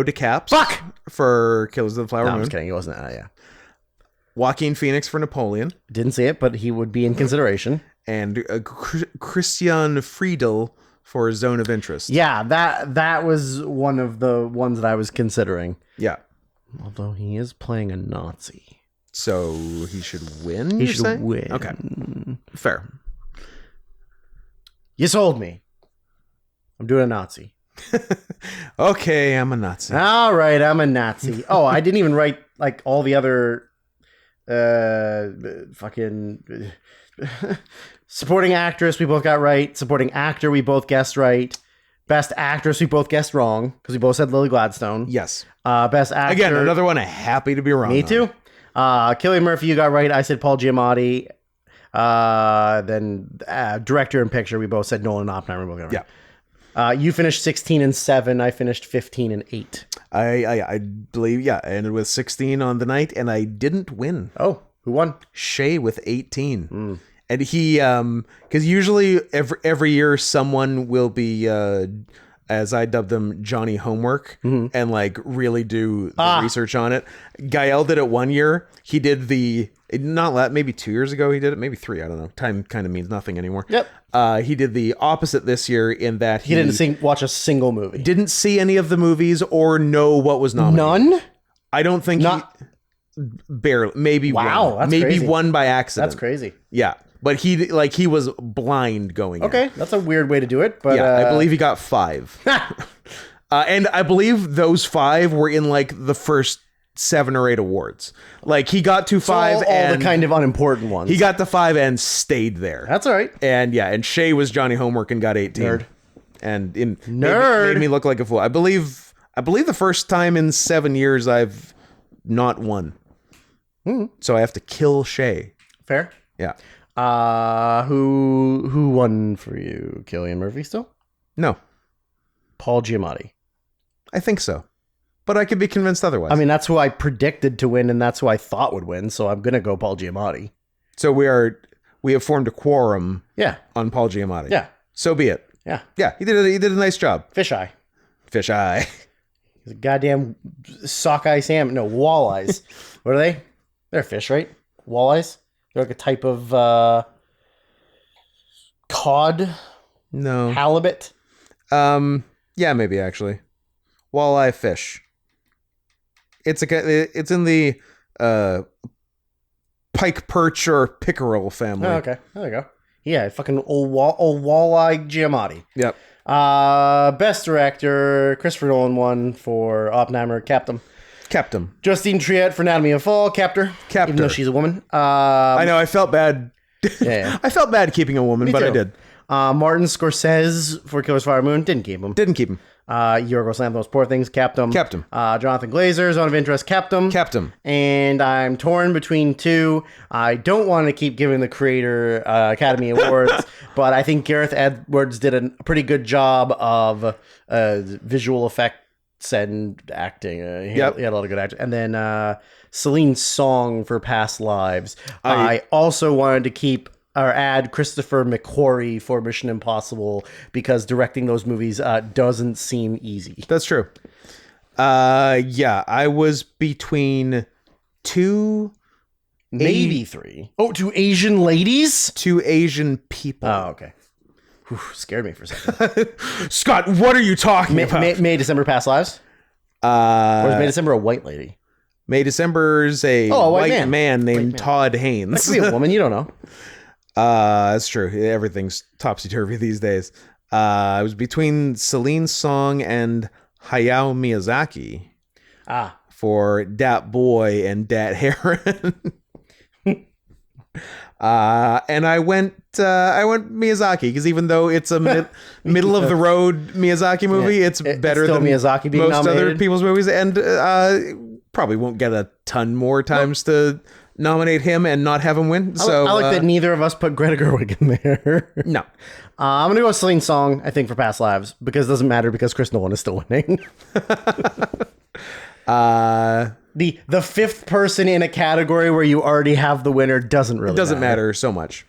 DeCaps.
Fuck!
For Killers of the Flower Moon.
I'm just kidding. He wasn't. Yeah.
Joaquin Phoenix for Napoleon.
Didn't see it, but he would be in consideration.
And Christian Friedel for Zone of Interest.
Yeah, that was one of the ones that I was considering.
Yeah.
Although he is playing a Nazi.
So he should win,
He should win.
Okay. Fair.
You sold me. I'm doing a Nazi.
Okay, I'm a Nazi.
All right, I'm a Nazi. Oh, I didn't even write like all the other fucking supporting actress we both got right. Supporting actor we both guessed right. Best actress we both guessed wrong because we both said Lily Gladstone.
Yes.
Best actor.
Again, another one I'm happy to be wrong.
Me too. Cillian Murphy you got right. I said Paul Giamatti. Then director and picture we both said Nolan Oppenheimer. We both got right.
Yeah.
You finished 16-7. I finished 15-8.
I believe, yeah. I ended with 16 on the night, and I didn't win.
Oh, who won?
Shay with 18. And he, because usually every year someone will be, as I dubbed them, Johnny Homework, and like really do the research on it. Gael did it one year. He did maybe 2 years ago he did it, maybe 3, I don't know. Time kind of means nothing anymore.
Yep.
He did the opposite this year in that
he didn't watch a single movie.
Didn't see any of the movies or know what was nominated.
None?
I don't think barely, maybe
wow,
one.
That's
maybe
crazy.
one by accident.
That's crazy.
Yeah. But he was blind going in.
Okay, that's a weird way to do it. But
yeah, I believe he got 5. And I believe those 5 were in like the first 7 or 8 awards. Like he got to 5
all
and
the kind of unimportant ones.
He got to 5 and stayed there.
That's all right.
And yeah, and Shay was Johnny Homework and got 18.
Nerd.
And
Nerd
made me look like a fool. I believe the first time in 7 years I've not won. So I have to kill Shay.
Fair.
Yeah.
Who won for you? Cillian Murphy still?
No.
Paul Giamatti.
I think so. But I could be convinced otherwise.
I mean, that's who I predicted to win, and that's who I thought would win, so I'm going to go Paul Giamatti.
So we have formed a quorum on Paul Giamatti.
Yeah.
So be it.
Yeah.
Yeah, he did a nice job.
Fisheye.
Fisheye.
He's a goddamn sockeye salmon. No, walleyes. What are they? They're fish, right? Walleyes? They're like a type of cod?
No.
Halibut?
Yeah, maybe actually. Walleye fish. It's in the pike perch or pickerel family.
Oh, okay. There you go. Yeah, fucking old walleye Giamatti.
Yep.
Best director, Christopher Nolan won for Oppenheimer. Kept him.
Kept him.
Justine Triet for Anatomy of a Fall. Kept her. Even though she's a woman.
I know. I felt bad.
Yeah.
I felt bad keeping a woman, but I did.
Martin Scorsese for Killers of the Flower Moon. Didn't keep him. Yorgos Lanthimos, Poor Things. Kept him. Jonathan Glazer, Zone of Interest. Kept him. And I'm torn between two. I don't want to keep giving the creator Academy Awards, but I think Gareth Edwards did a pretty good job of visual effects and acting. He had a lot of good acting. And then Celine Song for Past Lives. I also wanted to keep or add Christopher McQuarrie for Mission Impossible because directing those movies doesn't seem easy.
That's true. I was between two,
maybe three. Oh, two Asian ladies?
Two Asian people.
Oh, okay. Whew, scared me for a second.
Scott, what are you talking about?
May December Past Lives? Or is May December a white lady?
May December's a white man named Todd Haynes.
That could be a woman, you don't know.
That's true. Everything's topsy-turvy these days. It was between Celine Song and Hayao Miyazaki. For Dat Boy and Dat Heron. And I went Miyazaki because even though it's a middle of the road Miyazaki movie, it's better than
Miyazaki being
most
nominated.
other people's movies, and probably won't get a ton more times to nominate him and not have him win. So
I like that neither of us put Greta Gerwig in there.
No.
I'm gonna go with Celine Song, I think, for Past Lives because it doesn't matter because Chris Nolan is still winning. The fifth person in a category where you already have the winner doesn't really
matter so much.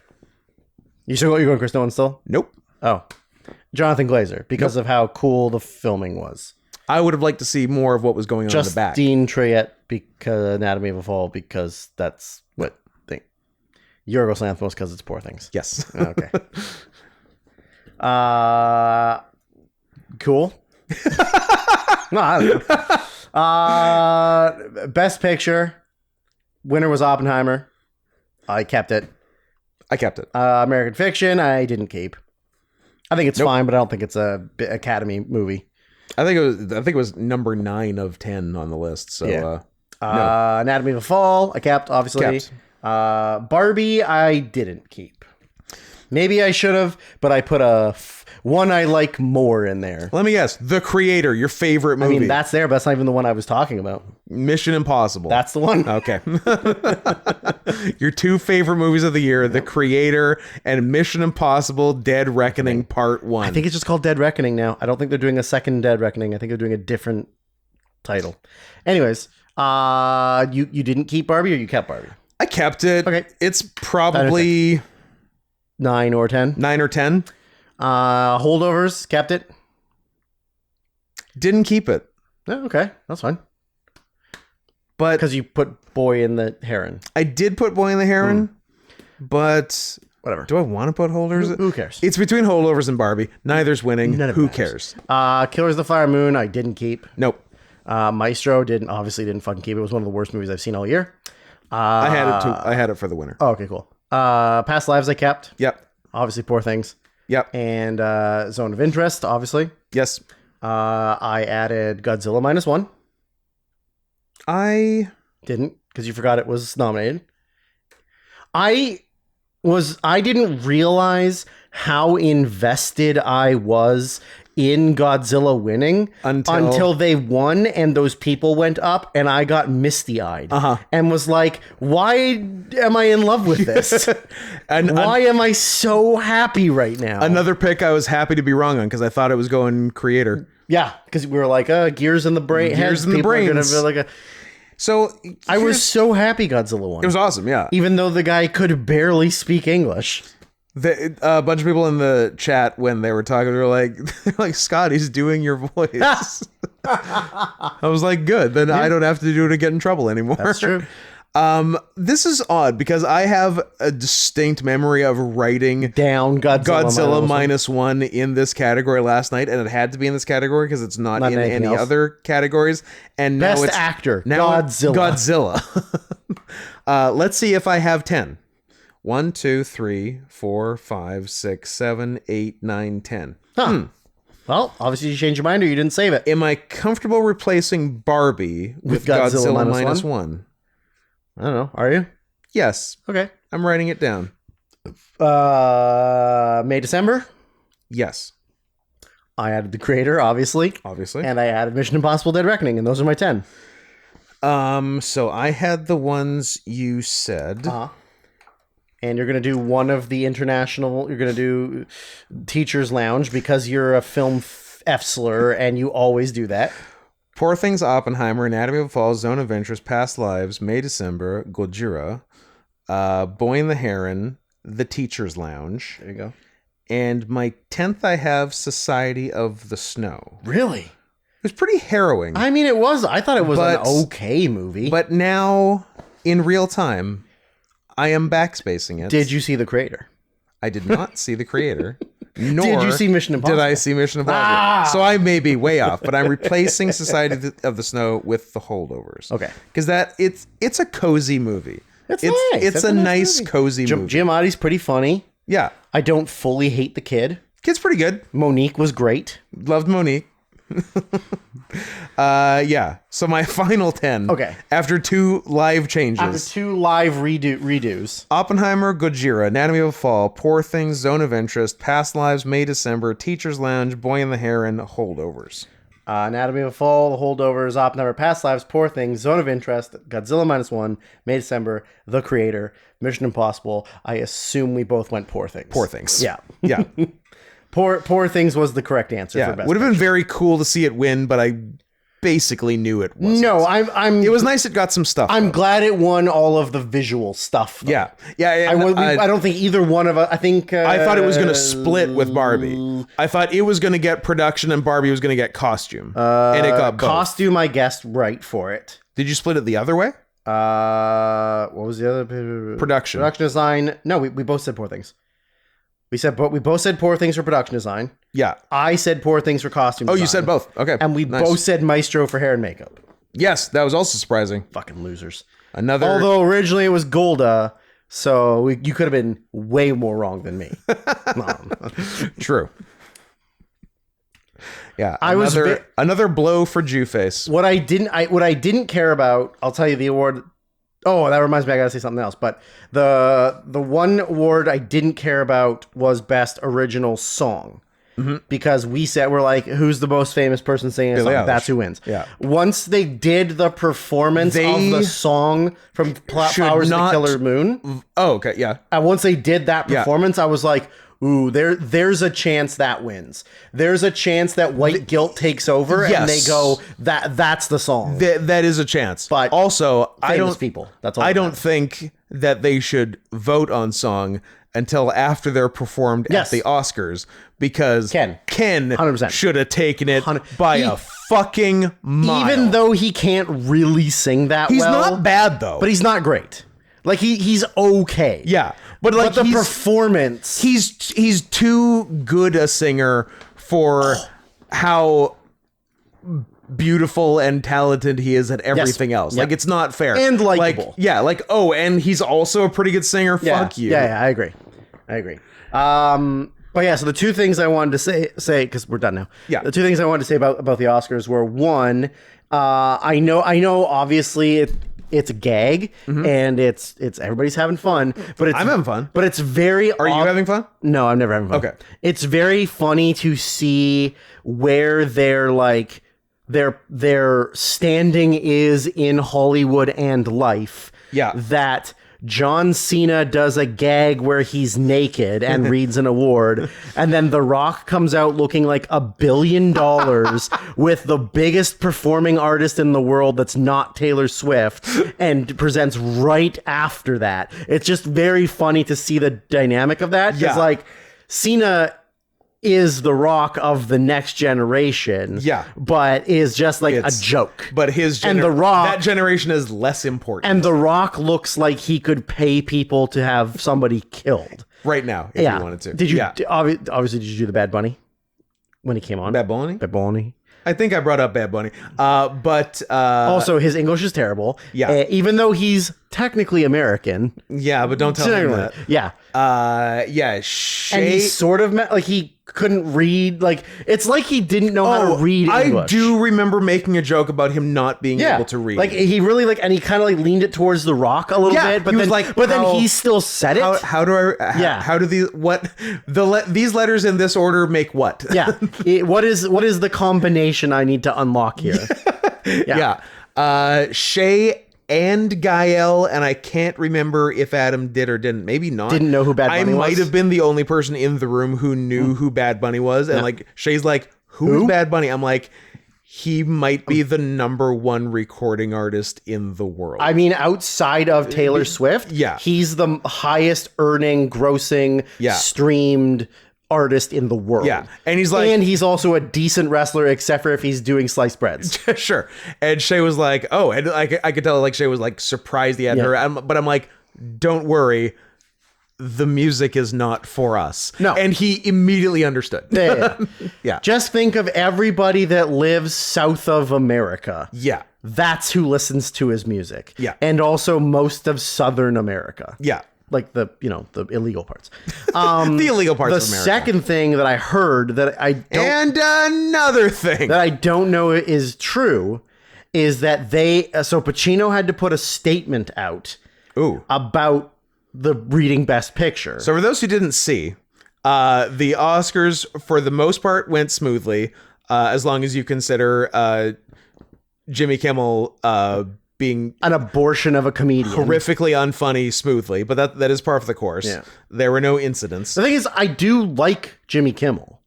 You still going Chris Nolan still?
Nope.
Oh, Jonathan Glazer because of how cool the filming was.
I would have liked to see more of what was going on in the back.
Justine Triet because Anatomy of a Fall because that's what thing. Yorgos Lanthimos because it's Poor Things.
Yes.
Okay. Cool. No, I don't know. Best Picture. Winner was Oppenheimer. I kept it. American Fiction. I didn't keep. I think it's fine, but I don't think it's a Academy movie.
I think it was number 9 of 10 on the list. So no.
Anatomy of a Fall. I kept, obviously. Barbie. I didn't keep. Maybe I should have, but I put one I like more in there.
Let me guess. The Creator, your favorite movie.
I mean, that's there, but that's not even the one I was talking about.
Mission Impossible.
That's the one.
Okay. Your two favorite movies of the year, The Creator and Mission Impossible Dead Reckoning Part 1.
I think it's just called Dead Reckoning now. I don't think they're doing a second Dead Reckoning. I think they're doing a different title. Anyways, you didn't keep Barbie or you kept Barbie?
I kept it.
Okay.
It's probably
9 or 10.
9 or 10.
Holdovers, kept it.
Didn't keep it.
Oh, okay, that's fine.
But
because you put Boy in the Heron.
I did put Boy in the Heron, but
whatever.
Do I want to put Holdovers?
Who cares?
It's between Holdovers and Barbie. Neither's winning. Who
matters.
cares?
Killers of the Flower Moon, I didn't keep.
Nope.
Maestro didn't fucking keep. It was one of the worst movies I've seen all year.
I had it too. I had it for the winner.
Oh, okay, cool. Past Lives I kept.
Yep.
Obviously, Poor Things.
Yep.
And Zone of Interest, obviously.
Yes.
I added Godzilla -1.
I
didn't, because you forgot it was nominated. I didn't realize how invested I was in Godzilla winning until they won and those people went up and I got misty-eyed and was like, why am I in love with this? And why am I so happy right now?
Another pick I was happy to be wrong on because I thought it was going Creator.
Yeah, because we were like, gears in the brain.
Gears in the brains. So
I was so happy Godzilla won.
It was awesome, yeah.
Even though the guy could barely speak English.
A bunch of people in the chat when they were talking, they were like, Scott, he's doing your voice. I was like, good. Then I don't have to do it to get in trouble anymore.
That's true.
This is odd because I have a distinct memory of writing
down Godzilla
-1 in this category last night, and it had to be in this category because it's not in any other categories. And now
Best
it's
actor,
now
Godzilla.
Let's see if I have 10. 1, 2, 3, 4, 5, 6, 7, 8, 9, 10.
Well, obviously you changed your mind or you didn't save it.
Am I comfortable replacing Barbie with Godzilla minus one?
I don't know. Are you?
Yes.
Okay.
I'm writing it down.
May, December?
Yes.
I added The Creator, obviously. And I added Mission Impossible Dead Reckoning, and those are my 10.
So I had the ones you said.
And you're going to do one of the international... You're going to do Teacher's Lounge because you're a film F-slur, and you always do that.
Poor Things, Oppenheimer, Anatomy of a Fall, Zone of Interest, Past Lives, May, December, Gojira, Boy and the Heron, The Teacher's Lounge.
There you go.
And my 10th, I have Society of the Snow.
Really?
It was pretty harrowing.
I mean, it was. I thought it was an okay movie.
But now, in real time, I am backspacing it.
Did you see The Creator?
I did not see The Creator. Nor
did you see Mission Impossible?
Did I see Mission Impossible? So I may be way off, but I'm replacing Society of the Snow with The Holdovers.
Okay.
Because it's a cozy movie.
It's nice.
It's a nice cozy movie.
Giamatti's pretty funny.
Yeah.
I don't fully hate the kid.
Kid's pretty good.
Monique was great.
Loved Monique. Yeah. So my final 10.
Okay.
After 2 live changes.
After 2 live redos.
Oppenheimer, Gojira, Anatomy of a Fall, Poor Things, Zone of Interest, Past Lives, May, December, Teacher's Lounge, Boy and the Heron, Holdovers.
Anatomy of a Fall, The Holdovers, Oppenheimer, Past Lives, Poor Things, Zone of Interest, Godzilla minus one, May, December, The Creator, Mission Impossible. I assume we both went Poor Things.
Poor Things.
Yeah.
Yeah.
Poor Things was the correct answer.
Yeah.
For best
Would have been
picture.
very cool to see it win, but I basically knew it wasn't.
No,
It was nice it got some stuff.
I'm glad it won all of the visual stuff. Though.
Yeah. Yeah.
I don't think either one of us. I think
I thought it was going to split with Barbie. I thought it was going to get production and Barbie was going to get costume. And it got both.
Costume. I guessed right for it.
Did you split it the other way?
What was the other
Production
design? No, we both said Poor Things. We both said Poor Things for production design.
Yeah.
I said Poor Things for costume design.
You said both. Okay.
And we both said Maestro for hair and makeup.
Yes, that was also surprising.
Fucking losers.
Although
originally it was Golda, so you could have been way more wrong than me.
True. Yeah. Another blow for Jewface.
What I didn't care about, I'll tell you the award. Oh, that reminds me, I gotta say something else. But the one award I didn't care about was Best Original Song. Mm-hmm. Because we're like, who's the most famous person singing a song? That's who wins.
Yeah.
Once they did the performance of the song from Flowers of the Killer Moon.
Oh, okay, yeah.
And once they did that performance, I was like, ooh, there's a chance that wins. There's a chance that white guilt takes over and they go, that's the song.
That is a chance. But also, I don't think that they should vote on song until after they're performed at the Oscars, because Ken
100%.
should have taken it by a fucking mile.
Even though he can't really sing that
he's
well.
He's not bad, though.
But he's not great. Like, he's okay.
Yeah.
But the performance...
He's too good a singer for how beautiful and talented he is at everything else. Like, it's not fair.
And likable.
And he's also a pretty good singer. Fuck you.
Yeah, I agree. But yeah, so the 2 things I wanted to say, because we're done now.
Yeah.
The 2 things I wanted to say about the Oscars were, one, I know obviously it's a gag, and it's everybody's having fun, but I'm
having fun.
But it's very...
Are you having fun?
No, I'm never having fun.
Okay.
It's very funny to see where their standing is in Hollywood and life.
Yeah.
That John Cena does a gag where he's naked and reads an award, and then The Rock comes out looking like $1 billion with the biggest performing artist in the world that's not Taylor Swift, and presents right after that. It's just very funny to see the dynamic of that. Because like, Cena is The Rock of the next generation. Yeah. But is just like a joke.
But that generation is less important.
And The Rock looks like he could pay people to have somebody killed.
Right now, if you wanted to.
Did you, obviously, did you do the Bad Bunny when he came on?
Bad Bunny?
Bad Bunny.
I think I brought up Bad Bunny. But
also, his English is terrible.
Yeah.
Even though he's technically American.
Yeah, but don't tell him that.
Yeah.
Yeah.
And he sort of like he couldn't read. Like it's like he didn't know how to read English.
I do remember making a joke about him not being able to read.
Like he really and he kind of like leaned it towards the rock a little bit. But then he still said it.
How do I? How do these these letters in this order make what?
Yeah. What is the combination I need to unlock here?
Yeah. Shay and Gael, and I can't remember if Adam did or didn't. Maybe not.
Didn't know who Bad Bunny was?
I might have been the only person in the room who knew who Bad Bunny was. And like Shay's like, who's Bad Bunny? I'm like, he might be the #1 recording artist in the world.
I mean, outside of Taylor Swift, he's the highest earning, grossing, streamed artist in the world.
Yeah. And he's like,
and he's also a decent wrestler, except for if he's doing sliced breads.
Sure. And Shay was like, oh, and I could tell like Shay was like surprised he had her. But I'm like, don't worry. The music is not for us.
No.
And he immediately understood.
Yeah. Just think of everybody that lives south of America.
Yeah.
That's who listens to his music.
Yeah.
And also most of Southern America.
Yeah.
Like the illegal parts.
The illegal parts of America.
The second thing that I heard that I don't...
And another thing.
That I don't know is true is that so Pacino had to put a statement out about the reading Best Picture.
So for those who didn't see, the Oscars, for the most part, went smoothly, as long as you consider Jimmy Kimmel being
an abortion of a comedian,
horrifically unfunny smoothly, but that is par for the course. Yeah. There were no incidents.
The thing is, I do like Jimmy Kimmel.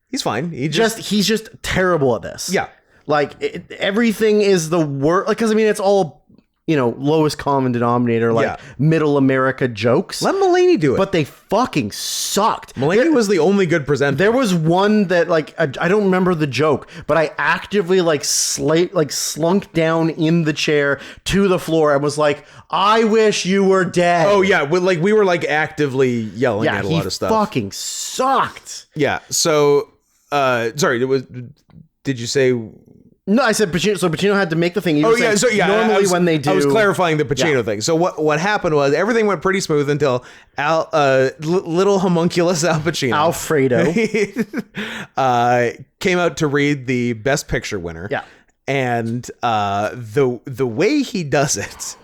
He's fine. He's
just terrible at this.
Yeah,
like everything is the worst. Like, because I mean, it's all lowest common denominator, like middle America jokes.
Let Mulaney do it.
But they fucking sucked.
Mulaney was the only good presenter.
There was one that like, I don't remember the joke, but I actively slunk down in the chair to the floor and was like, I wish you were dead.
Oh yeah. We were like actively yelling at a lot of stuff.
Fucking sucked.
Yeah. So, sorry, did you say...
No, I said Pacino. So Pacino had to make the thing.
Normally
when they do,
I was clarifying the Pacino thing. So what happened was everything went pretty smooth until little homunculus Al Pacino,
Alfredo,
came out to read the Best Picture winner.
Yeah,
and the way he does it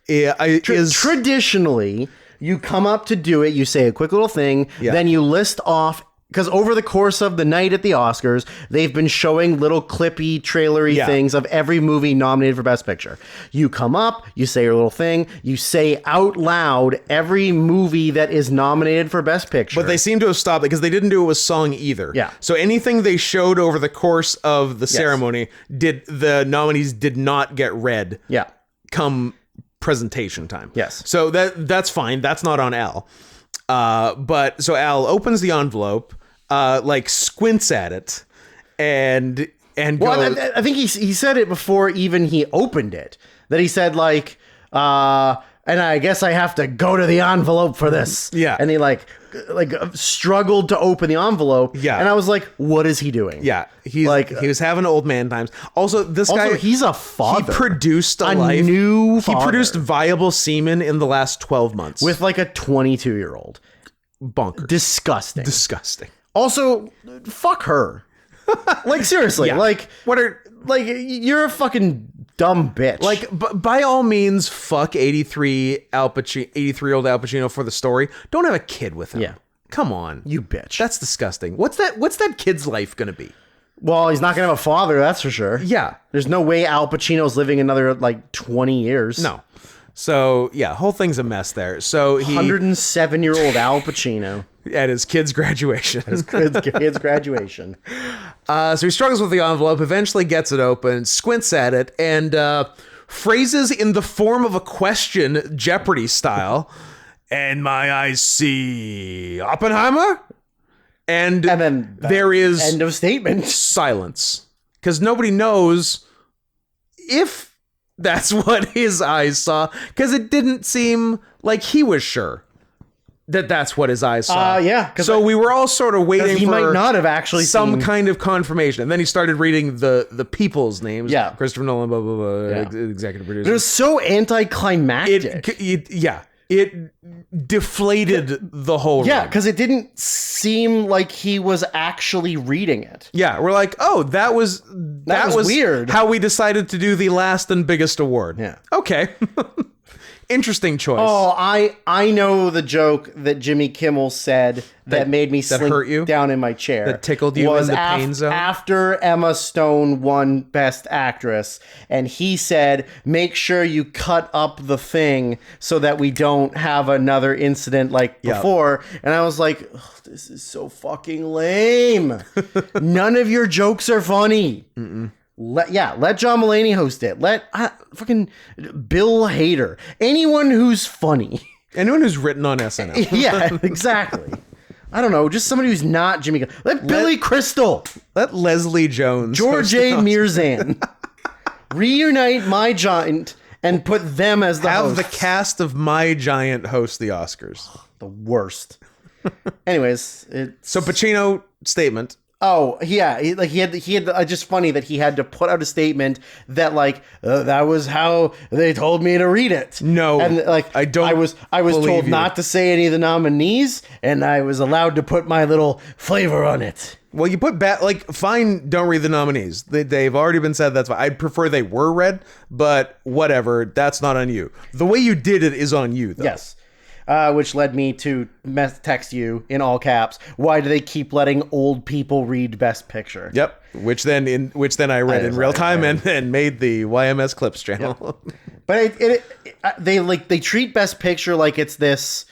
is
traditionally you come up to do it. You say a quick little thing, then you list off. Because over the course of the night at the Oscars, they've been showing little clippy, trailery things of every movie nominated for Best Picture. You come up, you say your little thing, you say out loud every movie that is nominated for Best Picture.
But they seem to have stopped because they didn't do it with song either.
Yeah.
So anything they showed over the course of the ceremony, the nominees did not get read.
Yeah.
Come presentation time.
Yes.
So that's fine. That's not on Al. But so Al opens the envelope. Squints at it and goes,
I think he said it before even he opened it, that he said and I guess I have to go to the envelope for this.
Yeah.
And he struggled to open the envelope.
Yeah.
And I was like, what is he doing?
Yeah. He was having old man times. Also, this guy,
he's a father.
He produced a life.
New father.
He produced viable semen in the last 12 months.
With like a 22-year-old.
Bonkers.
Disgusting. Also, fuck her. Like, seriously. Like, you're a fucking dumb bitch.
Like, by all means, fuck 83-year-old Al Pacino for the story. Don't have a kid with him.
Yeah.
Come on.
You bitch.
That's disgusting. What's that kid's life gonna be?
Well, he's not gonna have a father, that's for sure.
Yeah.
There's no way Al Pacino's living another, 20 years.
No. So, yeah, whole thing's a mess there. So
107-year-old Al Pacino.
At his kid's graduation.
Kid's graduation.
So he struggles with the envelope, eventually gets it open, squints at it, and phrases in the form of a question, Jeopardy style, and my eyes see Oppenheimer? And then there is...
End of statement.
Silence. Because nobody knows if that's what his eyes saw, because it didn't seem like he was sure. that's what his eyes saw.
Yeah.
So we were all sort of waiting
he
for
might not have actually
some
seen...
kind of confirmation. And then he started reading the people's names.
Yeah.
Christopher Nolan, blah, blah, blah, executive producer.
It was so anticlimactic.
It deflated the whole
Yeah,
room.
because it didn't seem like he was actually reading it.
Yeah, we're like, oh, that was
weird.
How we decided to do the last and biggest award.
Yeah.
Okay. Interesting choice.
Oh, I know the joke that Jimmy Kimmel said that made me
hurt you?
slink down in my chair.
That tickled you in the pain zone?
After Emma Stone won Best Actress, and he said, make sure you cut up the thing so that we don't have another incident like before. And I was like, this is so fucking lame. None of your jokes are funny. Let John Mulaney host it. Let fucking Bill Hader. Anyone who's funny.
Anyone who's written on SNL.
Yeah, exactly. I don't know, just somebody who's not Jimmy. Let Billy Crystal.
Let Leslie Jones.
George A. Mirzan. Reunite My Giant and put them as the hosts.
Have the cast of My Giant host the Oscars.
The worst. Anyways,
so Pacino statement.
Oh yeah, he had just funny that he had to put out a statement that that was how they told me to read it.
No,
and
I don't.
I was told not to say any of the nominees, and I was allowed to put my little flavor on it.
Well, you put fine. Don't read the nominees. They've already been said. That's fine. I'd prefer they were read, but whatever. That's not on you. The way you did it is on you, though.
Yes. Which led me to text you in all caps. Why do they keep letting old people read Best Picture?
Yep. Which then I read in real time and made the YMS Clips channel.
Yep. But they treat Best Picture like it's this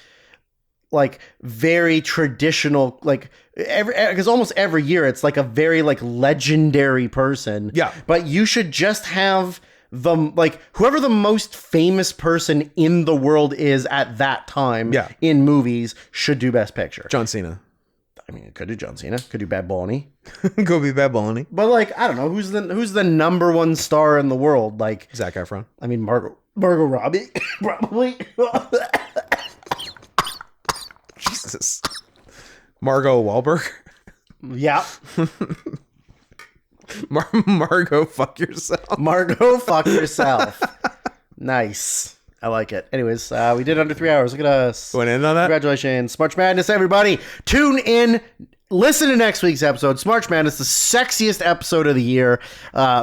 very traditional because almost every year it's like a very legendary person.
Yeah.
But you should just have whoever the most famous person in the world is at that time in movies should do Best Picture.
John Cena.
I mean, it could do John Cena. Could do Bad Bunny.
Go be Bad Bunny.
But I don't know who's the number one star in the world.
Zac Efron.
I mean, Margot Robbie, probably.
Jesus. Margot Wahlberg.
Yeah.
Margot, fuck yourself.
Margot, fuck yourself. Nice. I like it. Anyways, we did under 3 hours. Look at us.
Went in on that?
Congratulations. March Madness, everybody. Tune in. Listen to next week's episode. March Madness, the sexiest episode of the year.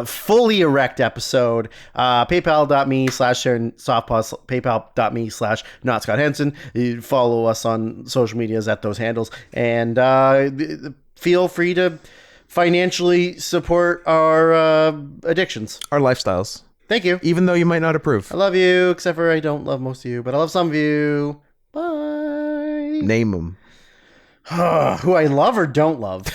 Fully erect episode. PayPal.me/SharonSoftPaws. PayPal.me/Not Scott Henson. You follow us on social medias at those handles. And feel free to financially support our addictions.
Our lifestyles.
Thank you.
Even though you might not approve.
I love you, except for I don't love most of you, but I love some of you. Bye.
Name them.
Who I love or don't love?